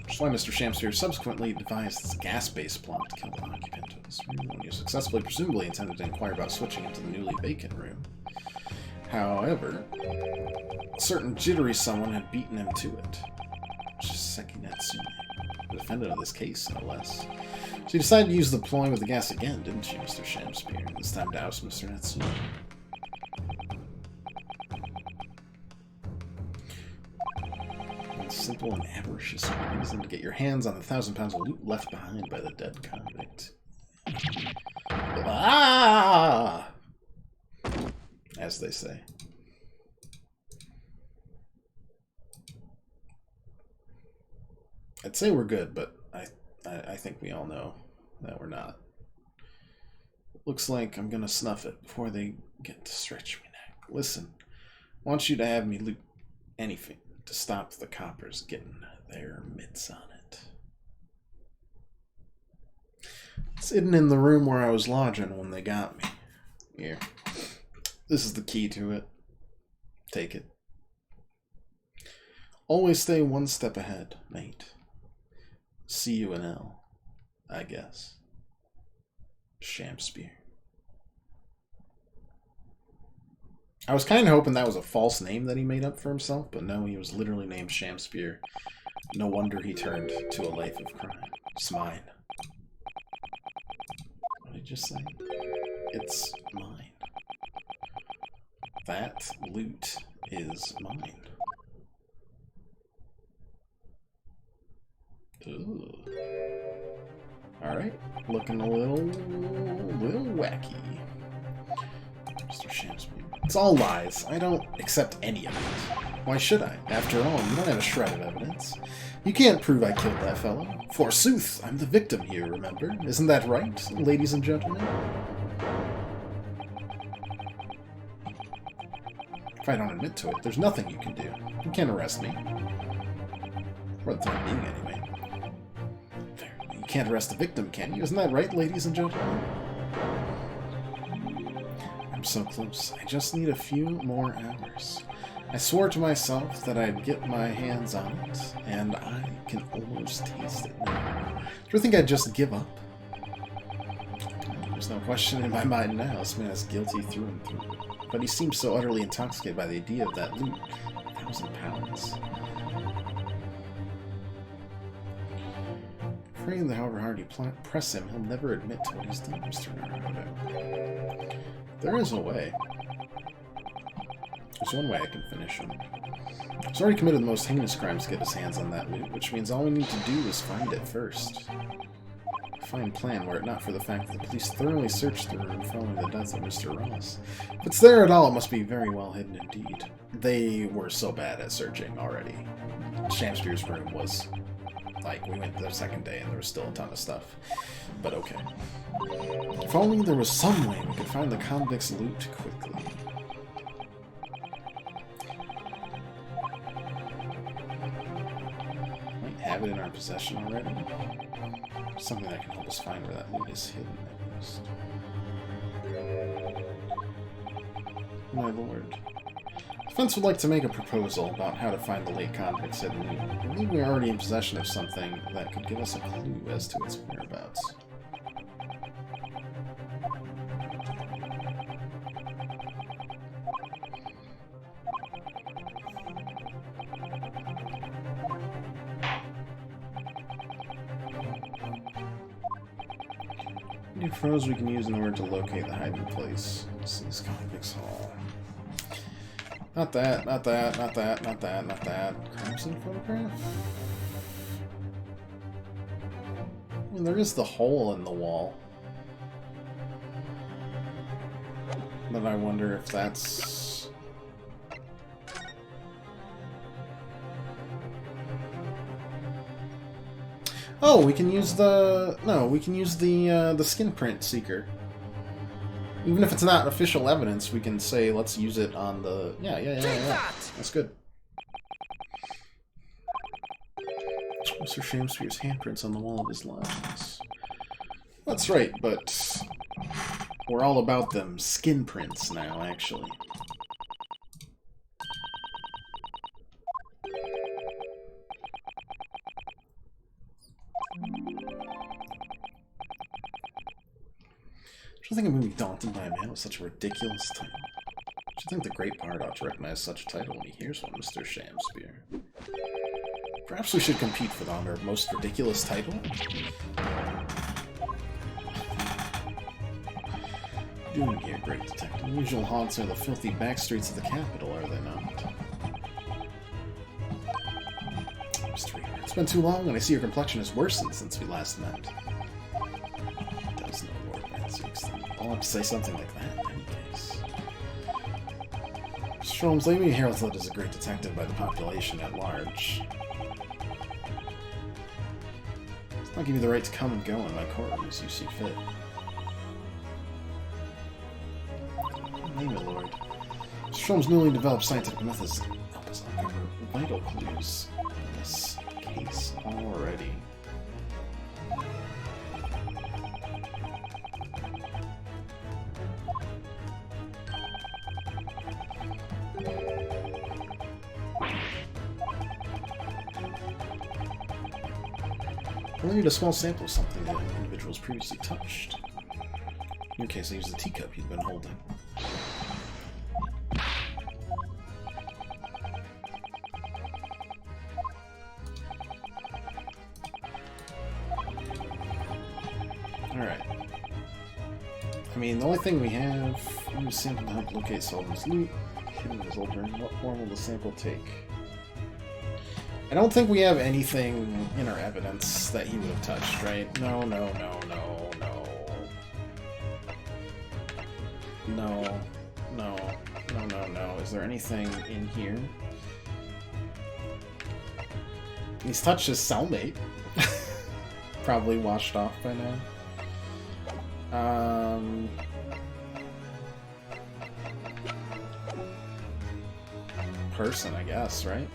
[SPEAKER 1] Which is why Mr. Shamspeare subsequently devised this gas-based plot to kill the occupant of this room when he was successfully, presumably intended to inquire about switching into the newly vacant room. However, a certain jittery someone had beaten him to it. Which is Seki Natsume, the defendant of this case, no less. So you decided to use the ploy with the gas again, didn't you, Mr. Shamspeare? This time to oust Mr. Natsume. Simple and avaricious reason to get your hands on the 1,000 pounds of loot left behind by the dead convict. Ah! As they say. I'd say we're good, but I think we all know that we're not. Looks like I'm gonna snuff it before they get to stretch me neck. Listen, I want you to have me loot anything to stop the coppers getting their mitts on it. It's hidden in the room where I was lodging when they got me. Here. This is the key to it. Take it. Always stay one step ahead, mate. See you in hell, I guess. Shamspeare. I was kind of hoping that was a false name that he made up for himself, but no, he was literally named Shamspeare. No wonder he turned to a life of crime. It's mine. What did he just say? It's mine. That loot is mine. Ooh. Alright, looking a little wacky. Mr. Shamspeare. It's all lies. I don't accept any of it. Why should I? After all, you don't have a shred of evidence. You can't prove I killed that fellow. Forsooth, I'm the victim here, remember? Isn't that right, ladies and gentlemen? If I don't admit to it, there's nothing you can do. You can't arrest me. For the time being, anyway. There. You can't arrest the victim, can you? Isn't that right, ladies and gentlemen? So close. I just need a few more hours. I swore to myself that I'd get my hands on it, and I can almost taste it now. Do you think I'd just give up? There's no question in my mind now. This man is guilty through and through. But he seems so utterly intoxicated by the idea of that loot. 1,000 pounds. Afraid that however hard you press him, he'll never admit to what he's done, Mr. Naruto. There is a way. There's one way I can finish him. He's already committed the most heinous crimes to get his hands on that loot, which means all we need to do is find it first. A fine plan, were it not for the fact that the police thoroughly searched the room following the death of Mr. Ross. If it's there at all, it must be very well hidden indeed. They were so bad at searching already. Shamspeare's room was... like, we went the second day and there was still a ton of stuff. But okay. If only there was some way we could find the convict's loot quickly. Might have it in our possession already. Something that can help us find where that loot is hidden, at least. My lord. Defense would like to make a proposal about how to find the late convict's hidden loot. I believe we are already in possession of something that could give us a clue as to its whereabouts. New pros we can use in order to locate the hiding place. This is Convict's Hall. Not that, not that, not that, not that, not that. Crime scene photograph? I mean, there is the hole in the wall. But I wonder if that's... Oh, we can use the... No, we can use the skin print seeker. Even if it's not official evidence, we can say, let's use it on the... Yeah. That's good. Mr. Shamspeare's handprints on the wall of his lodgings. That's right, but... we're all about them skin prints now, actually. I think I'm going to be daunted by a man with such a ridiculous title. I should think the great bard ought to recognize such a title when he hears one, Mr. Shamspeare. Perhaps we should compete for the honor of most ridiculous title? Doing here, great detective. Usual haunts are the filthy back streets of the capital, are they not? Mr. Reader, it's been too long, and I see your complexion has worsened since we last met. I'll have to say something like that in any case. Mr. Holmes, Lady Harold is a great detective by the population at large. I'll give you the right to come and go in my courtroom as you see fit. Nay, my lord. Mr. Holmes' newly developed scientific methods help us uncover vital clues in this case already. I only need a small sample of something that individuals previously touched. In your case, I used the teacup you'd been holding. Alright. I mean, the only thing we have... use sample to help locate Sullivan's loot. Hidden in his old room. What form will the sample take? I don't think we have anything in our evidence that he would have touched, right? No. Is there anything in here? He's touched his cellmate. Probably washed off by now. Person, I guess, right?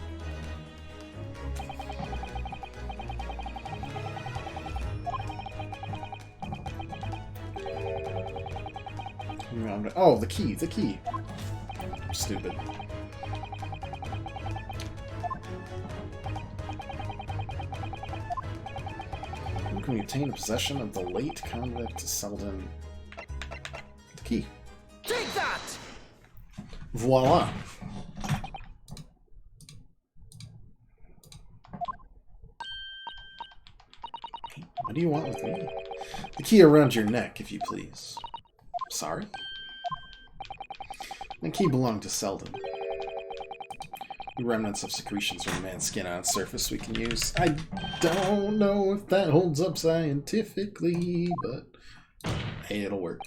[SPEAKER 1] Oh, the key. Stupid. How can we obtain possession of the late convict Selden? The key.
[SPEAKER 2] Take that!
[SPEAKER 1] Voila. What do you want with me? The key around your neck, if you please. Sorry? The key belonged to Selden. Remnants of secretions from a man's skin on its surface we can use. I don't know if that holds up scientifically, but hey, it'll work.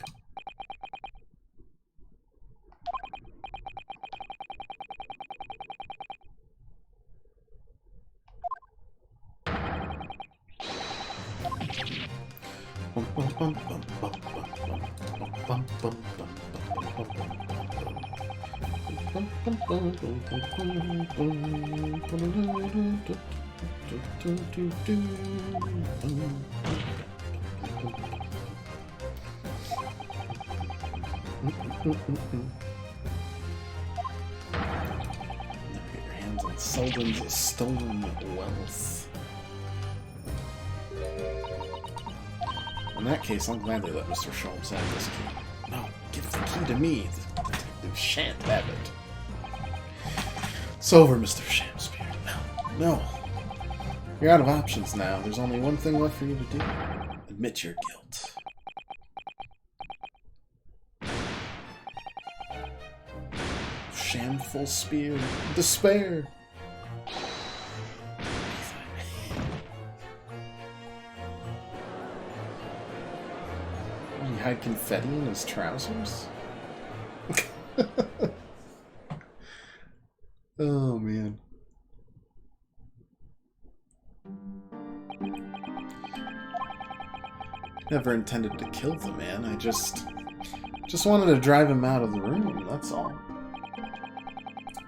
[SPEAKER 1] Get your hands on Selden's stolen wealth. In that case, I'm glad they let Mr. Sholmes have this key. No, give the key to me. The detective shan't have it. It's over, Mr. Shamspear. No. You're out of options now. There's only one thing left for you to do. Admit your guilt. Shameful spear. Despair. He hide confetti in his trousers? Oh, man. Never intended to kill the man. I just wanted to drive him out of the room, that's all.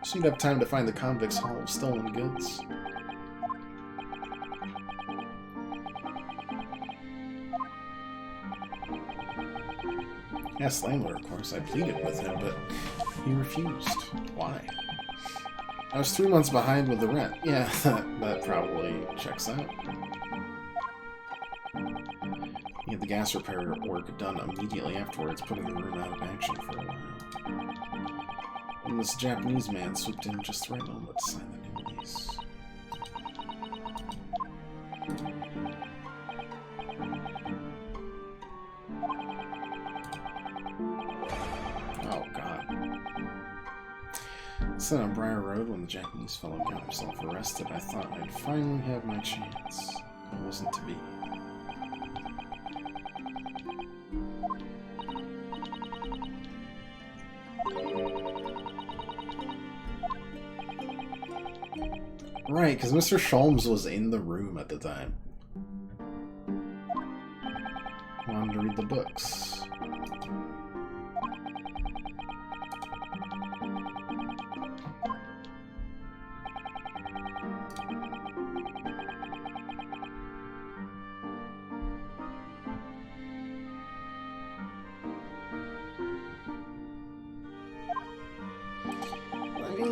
[SPEAKER 1] So you'd have time to find the convict's haul of stolen goods. Asked landlord, of course. I pleaded with him, but he refused. Why? I was 3 months behind with the rent. Yeah, that probably checks out. He had the gas repair work done immediately afterwards, putting the room out of action for a while. And this Japanese man swooped in just the right moment to sign the new lease. Oh, God. Set on Briar Road when the Japanese fellow got himself arrested, I thought I'd finally have my chance. It wasn't to be. Right, because Mr. Sholmes was in the room at the time. Wanted to read the books.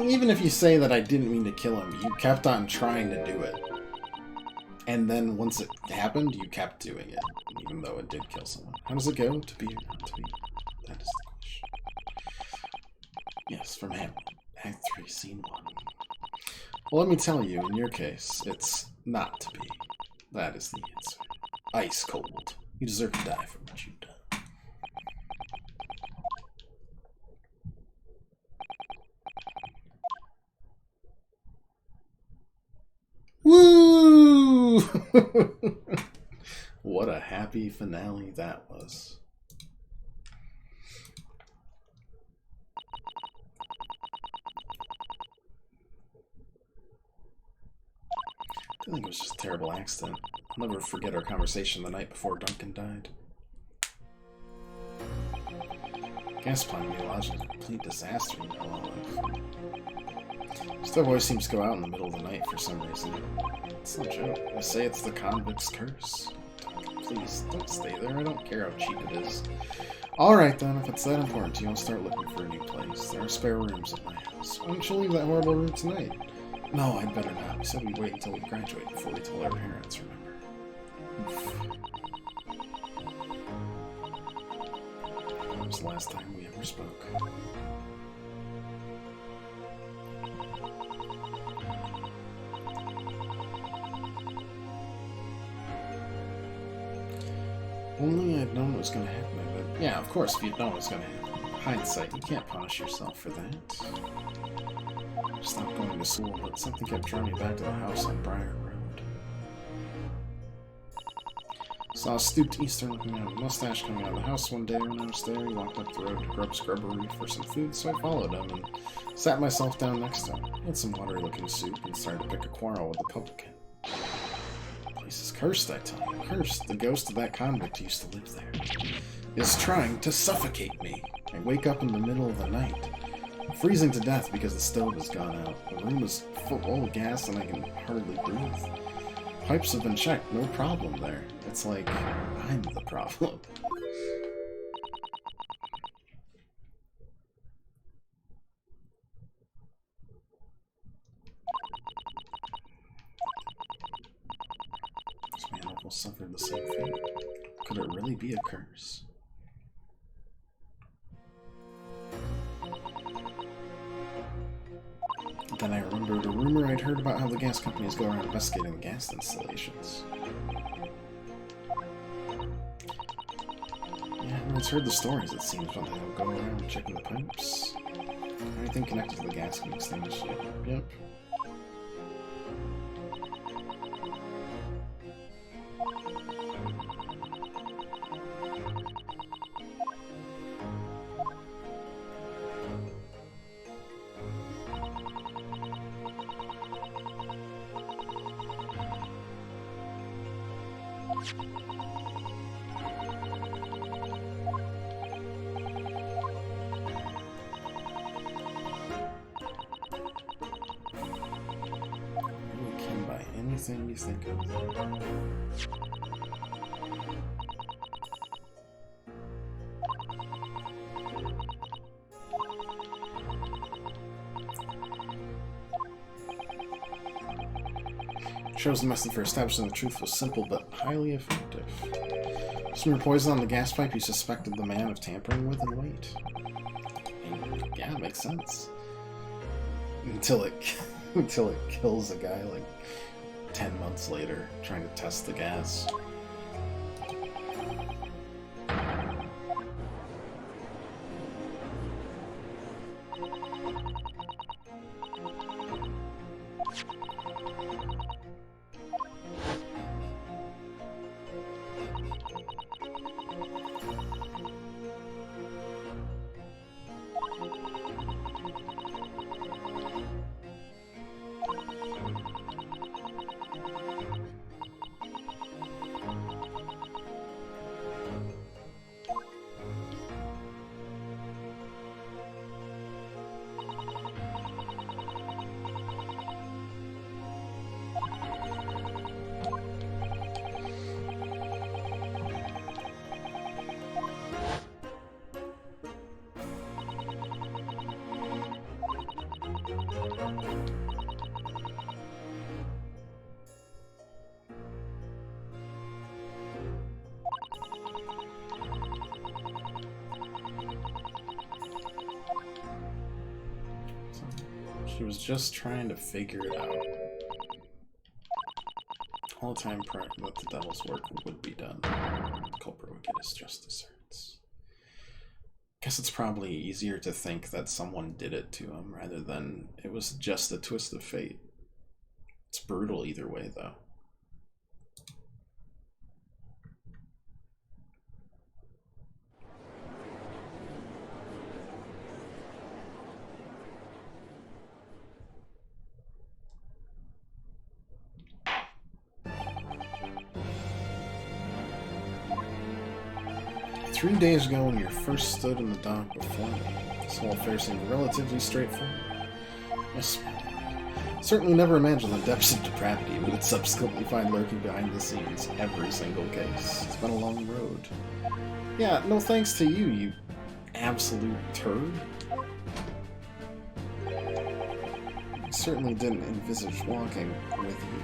[SPEAKER 1] Even if you say that I didn't mean to kill him, you kept on trying to do it. And then once it happened, you kept doing it, even though it did kill someone. How does it go? To be or not to be? That is the question. Yes, from Hamlet. Act 3, Scene 1. Well, let me tell you, in your case, it's not to be. That is the answer. Ice cold. You deserve to die for what you've done. Woo! What a happy finale that was. I think it was just a terrible accident. I'll never forget our conversation the night before Duncan died. Gas plant in the lodge is a complete disaster, you know. Still always seems to go out in the middle of the night for some reason. It's no joke. They say it's the convict's curse. Please, don't stay there. I don't care how cheap it is. Alright then, if it's that important to you, I'll start looking for a new place. There are spare rooms at my house. Why don't you leave that horrible room tonight? No, I'd better not. We said we'd wait until we graduate before we told our parents, remember? Oof. That was the last time we ever spoke. Only I'd known what was going to happen. But yeah, of course, if you'd known what was going to happen. Hindsight, you can't punish yourself for that. I stopped going to school, but something kept drawing me back to the house on Briar Road. Saw a stooped Eastern-looking man with a mustache coming out of the house one day when I was there. He walked up the road to Grub's Grubbery for some food, so I followed him and sat myself down next to him. He had some watery-looking soup and started to pick a quarrel with the publican. The place is cursed, I tell you. Cursed. The ghost of that convict who used to live there is trying to suffocate me. I wake up in the middle of the night, freezing to death because the stove has gone out. The room is full of gas and I can hardly breathe. Pipes have been checked, no problem there. It's like, I'm the problem. This man almost suffered the same fate. Could it really be a curse? Then I remembered a rumor I'd heard about how the gas companies go around investigating the gas installations. Yeah, everyone's heard the stories, it seems, but they don't go around checking the pipes. Anything connected to the gas can be extinguished. Yep. Anything you think of. Chosen method for establishing the truth was simple but highly effective. Smear poison on the gas pipe you suspected the man of tampering with and wait. And, yeah, it makes sense. Until it kills a guy like 10 months later, trying to test the gas. She was just trying to figure it out. All the time that the devil's work would be done. The culprit would get his just desserts. Guess it's probably easier to think that someone did it to him rather than it was just a twist of fate. It's brutal either way, though. 3 days ago when you first stood in the dock before me, this whole affair seemed relatively straightforward. Yes, certainly never imagined the depths of depravity we would subsequently find lurking behind the scenes every single case. It's been a long road. Yeah, no thanks to you, you absolute turd. I certainly didn't envisage walking with you.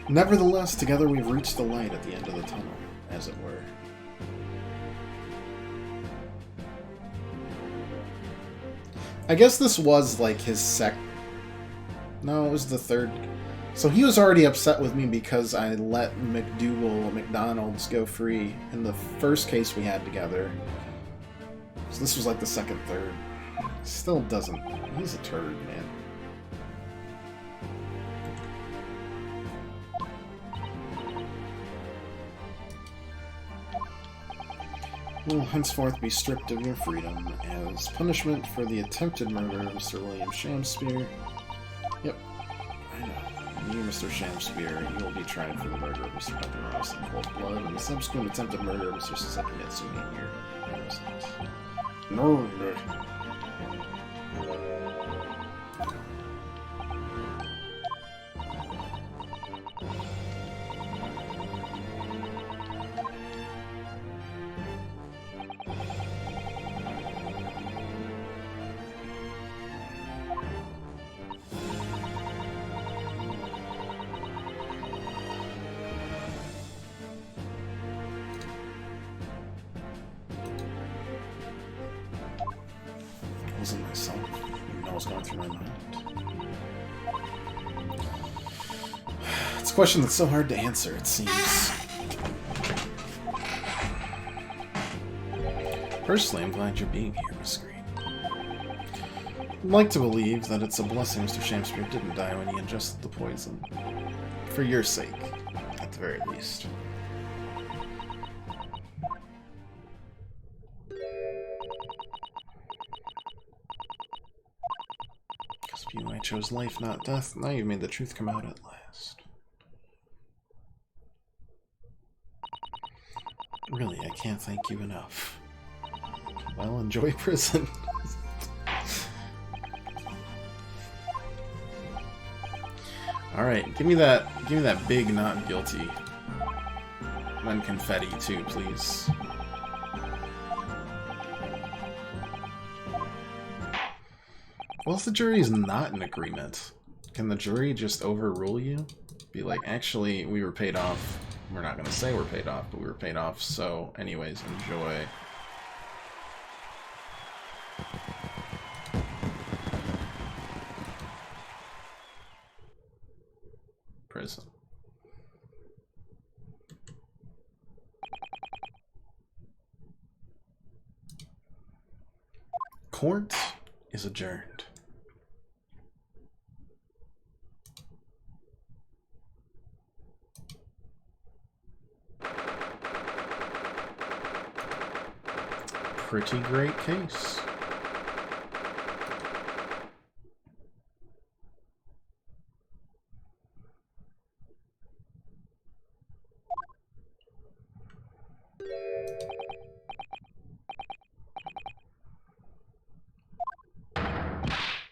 [SPEAKER 1] Nevertheless, together we've reached the light at the end of the tunnel, as it were. I guess this was like his No, it was the third. So he was already upset with me because I let McDonald's go free in the first case we had together. So this was like the second, third. Still doesn't. He's a turd, man. Will henceforth be stripped of your freedom as punishment for the attempted murder of Sir William Shamspeare. Yep, I know. You, Mr. Shamspeare, you will be tried for the murder of Mr. Pepperos in cold blood and the subsequent attempted murder of Mr. Sasaki Natsumi in your innocence. No. Wasn't myself, even though I was going through my mind. It's a question that's so hard to answer, it seems. Personally, I'm glad you're being here, Miss Green. I'd like to believe that it's a blessing Mr. Shamspeare didn't die when he ingested the poison. For your sake, at the very least. I chose life, not death. Now you've made the truth come out at last. Really, I can't thank you enough. Well, enjoy prison. Alright, give me that big not guilty. And then confetti too, please. Well, if the jury is not in agreement, can the jury just overrule you? Be like, actually, we were paid off. We're not going to say we're paid off, but we were paid off, so anyways, enjoy. Prison. Court is adjourned. Pretty great case.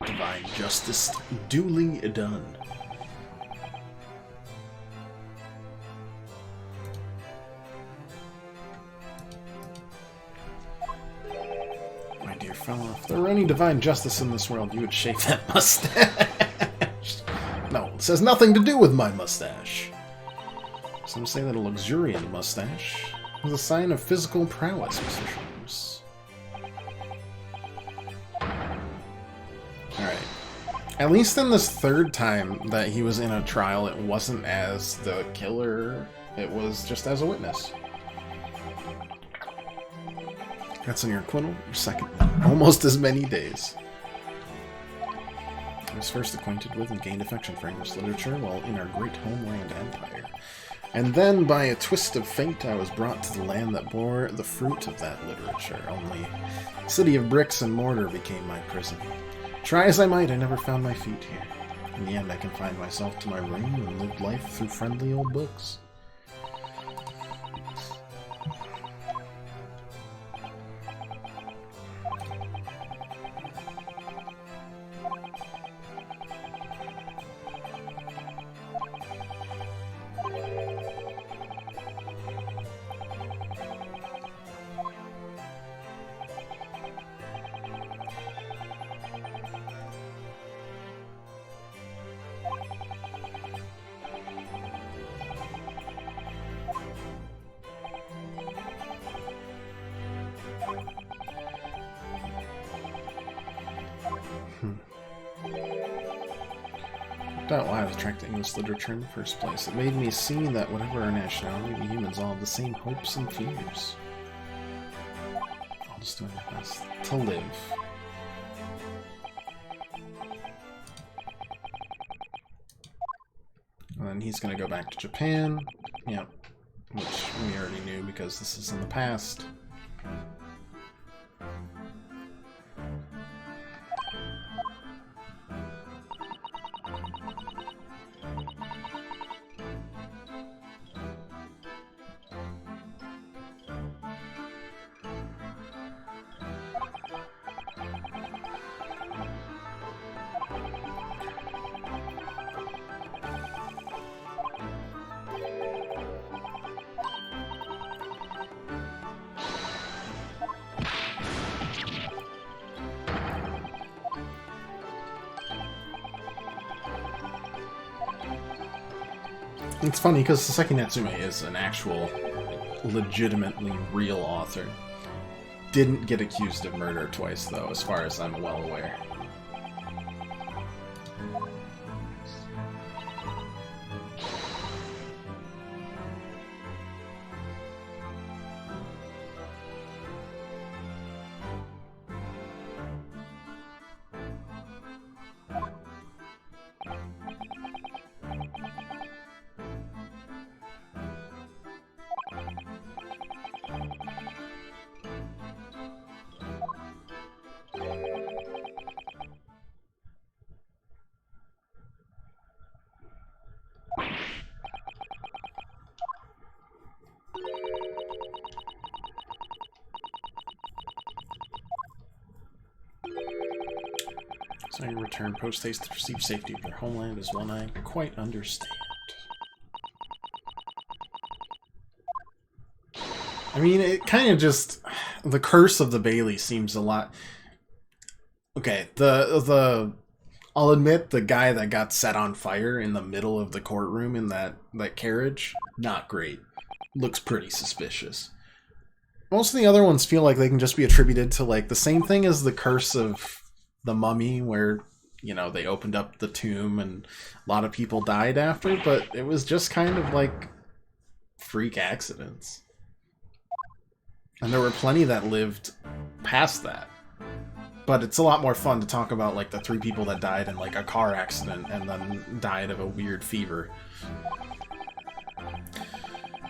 [SPEAKER 1] Divine justice duly done. Fellow, if there were any divine justice in this world, you would shave that mustache. No, it says nothing to do with my mustache. Some say that a luxuriant mustache is a sign of physical prowess, Mr. Shrooms. Alright. At least in this third time that he was in a trial, it wasn't as the killer, it was just as a witness. That's on your acquittal, your second. Almost as many days. I was first acquainted with and gained affection for English literature while in our great homeland empire. And then, by a twist of fate, I was brought to the land that bore the fruit of that literature. Only a city of bricks and mortar became my prison. Try as I might, I never found my feet here. In the end, I confined myself to my room and lived life through friendly old books. Doubt why I was attracted to English literature in the first place. It made me see that whatever our nationality, we humans all have the same hopes and fears. I'll just do my best to live. And then he's going to go back to Japan. Yep. Which we already knew because this is in the past. It's funny because Saseki Natsume is an actual, legitimately real author. Didn't get accused of murder twice, though, as far as I'm well aware. So you return post-haste to perceive safety of your homeland is one I quite understand. I mean, it kind of just... The curse of the Bailey seems a lot... Okay, I'll admit, the guy that got set on fire in the middle of the courtroom in that carriage, not great. Looks pretty suspicious. Most of the other ones feel like they can just be attributed to, like, the same thing as the curse of the Mummy, where, you know, they opened up the tomb and a lot of people died after, but it was just kind of like freak accidents. And there were plenty that lived past that. But it's a lot more fun to talk about, like, the 3 people that died in, like, a car accident and then died of a weird fever.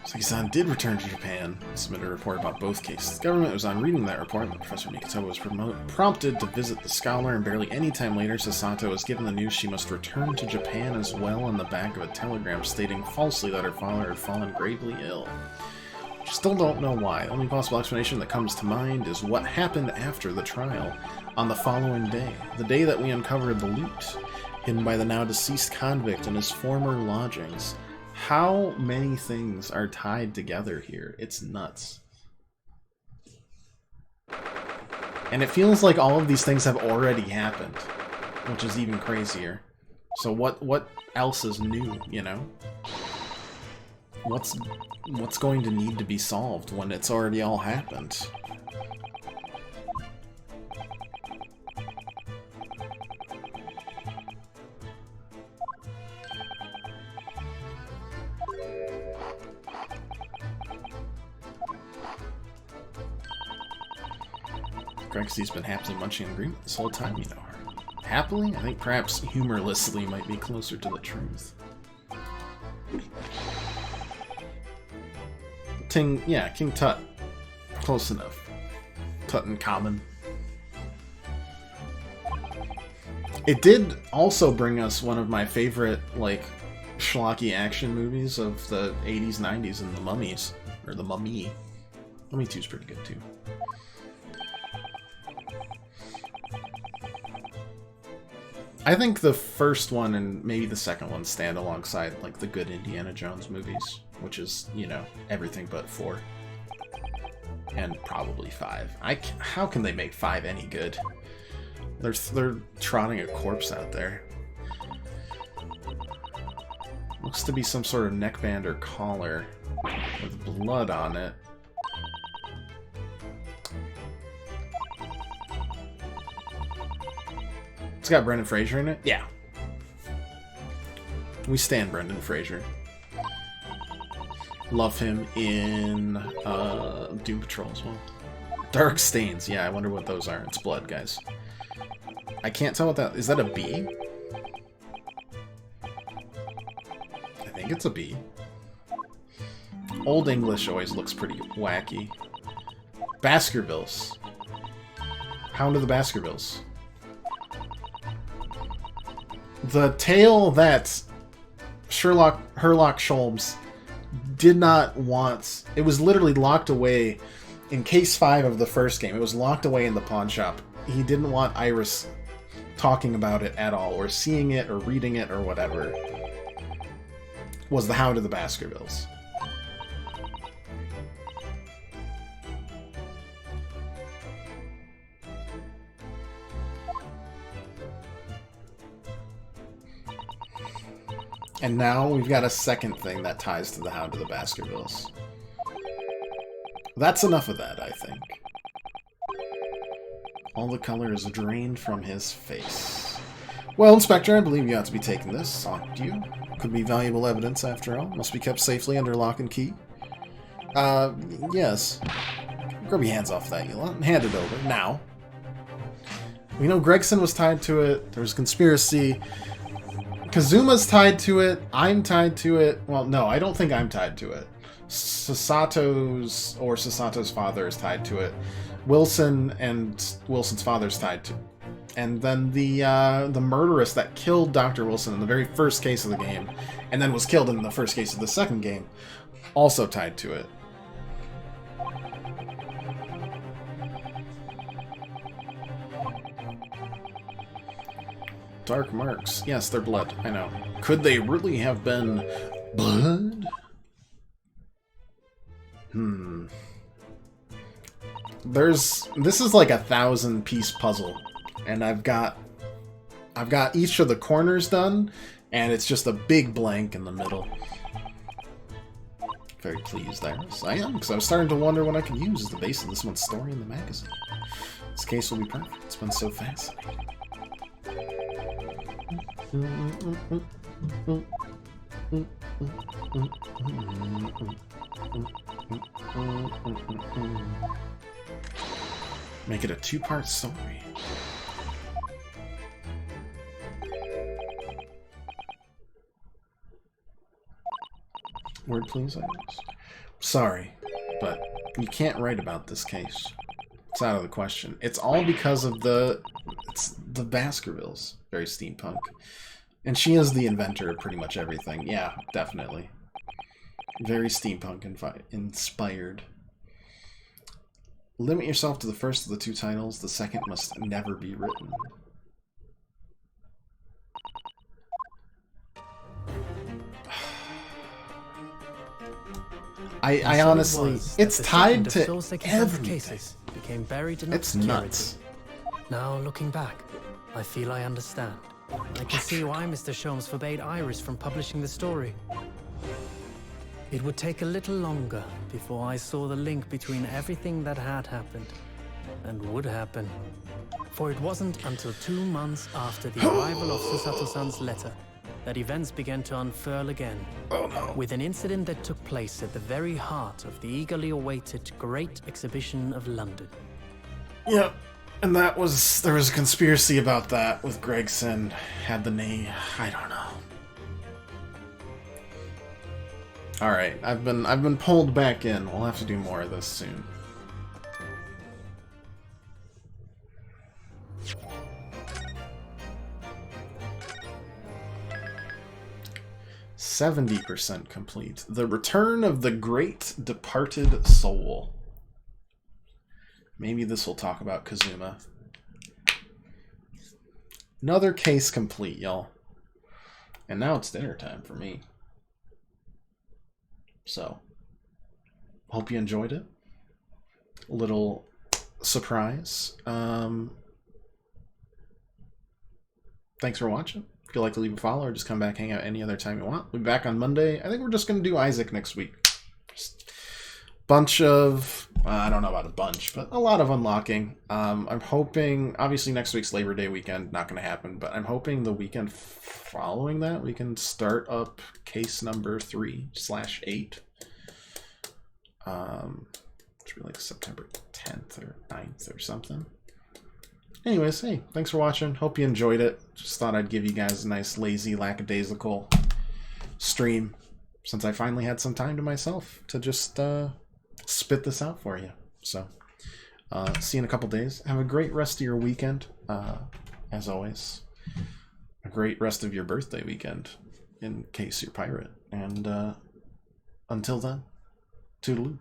[SPEAKER 1] Saki-san did return to Japan, submitted a report about both cases. The government was on reading that report when Professor Mikitoba was prompted to visit the scholar, and barely any time later, Sasato was given the news she must return to Japan as well on the back of a telegram stating falsely that her father had fallen gravely ill. We still don't know why. The only possible explanation that comes to mind is what happened after the trial, on the following day, the day that we uncovered the loot, hidden by the now deceased convict in his former lodgings. How many things are tied together here? It's nuts. And it feels like all of these things have already happened, which is even crazier. So what else is new, you know? What's going to need to be solved when it's already all happened? Grexy's been happily munching on green this whole time, you know her. Happily? I think perhaps humorlessly might be closer to the truth. King Tut. Close enough. Tut in common. It did also bring us one of my favorite, like, schlocky action movies of the 80s, 90s, and The Mummies. Or The Mummy. Mummy 2's pretty good, too. I think the first one and maybe the second one stand alongside, like, the good Indiana Jones movies, which is, you know, everything but 4. And probably 5. How can they make 5 any good? They're trotting a corpse out there. Looks to be some sort of neckband or collar with blood on it. It's got Brendan Fraser in it? Yeah. We stand Brendan Fraser. Love him in Doom Patrol as well. Dark Stains. Yeah, I wonder what those are. It's blood, guys. I can't tell what that... Is that a B? I think it's a B. Old English always looks pretty wacky. Baskervilles. Hound of the Baskervilles. The tale that Herlock Sholmes did not want... It was literally locked away in Case 5 of the first game. It was locked away in the pawn shop. He didn't want Iris talking about it at all, or seeing it, or reading it, or whatever. Was the Hound of the Baskervilles. And now we've got a second thing that ties to the Hound of the Baskervilles. That's enough of that, I think. All the color is drained from his face. Well, Inspector, I believe you ought to be taking this, aren't you? Could be valuable evidence, after all. Must be kept safely under lock and key. Yes. Grab your hands off that, you lot, and hand it over, now. We know Gregson was tied to it. There was a conspiracy. Kazuma's tied to it. I'm tied to it. Well, no, I don't think I'm tied to it. Sasato's father is tied to it. Wilson and Wilson's father's tied to it. And then the murderess that killed Dr. Wilson in the very first case of the game, and then was killed in the first case of the second game, also tied to it. Dark marks. Yes, they're blood. I know. Could they really have been blood? This is like a 1,000-piece puzzle, and I've got each of the corners done, and it's just a big blank in the middle. Very pleased, Iris. I am, because I was starting to wonder what I could use as the base of this month's story in the magazine. This case will be perfect. It's been so fascinating. Make it a 2-part story. Word, please, Iris. Sorry, but you can't write about this case. It's out of the question. It's all because of the Baskervilles. Very steampunk. And she is the inventor of pretty much everything. Yeah, definitely. Very steampunk inspired. Limit yourself to the first of the 2 titles. The second must never be written. I honestly... It's tied to everything.
[SPEAKER 3] Became buried in
[SPEAKER 1] it's
[SPEAKER 3] obscurity.
[SPEAKER 1] Nuts.
[SPEAKER 3] Now, looking back, I feel I understand. I can see why Mr. Sholmes forbade Iris from publishing the story. It would take a little longer before I saw the link between everything that had happened and would happen. For it wasn't until 2 months after the arrival of Susato-san's letter that events began to unfurl again.
[SPEAKER 1] Oh no.
[SPEAKER 3] With an incident that took place at the very heart of the eagerly awaited Great Exhibition of London.
[SPEAKER 1] Yep. And there was a conspiracy about that with Gregson. Had the name. I don't know. Alright, I've been pulled back in. We'll have to do more of this soon. %70 complete. The Return of the Great Departed Soul. Maybe this will talk about Kazuma. Another case complete, y'all. And now it's dinner time for me. So, hope you enjoyed it. A little surprise. Thanks for watching. If you'd like to leave a follow or just come back, hang out any other time you want. We'll be back on Monday. I think we're just going to do Isaac next week. Just bunch of... I don't know about a bunch, but a lot of unlocking. I'm hoping... Obviously, next week's Labor Day weekend, not going to happen, but I'm hoping the weekend following that, we can start up case number 3/8. It's really like September 10th or 9th or something. anyways, hey, thanks for watching. Hope you enjoyed it. Just thought I'd give you guys a nice, lazy, lackadaisical stream, since I finally had some time to myself to just spit this out for you. So, see you in a couple days. Have a great rest of your weekend, as always. A great rest of your birthday weekend, in case you're pirate. And until then, toodaloo.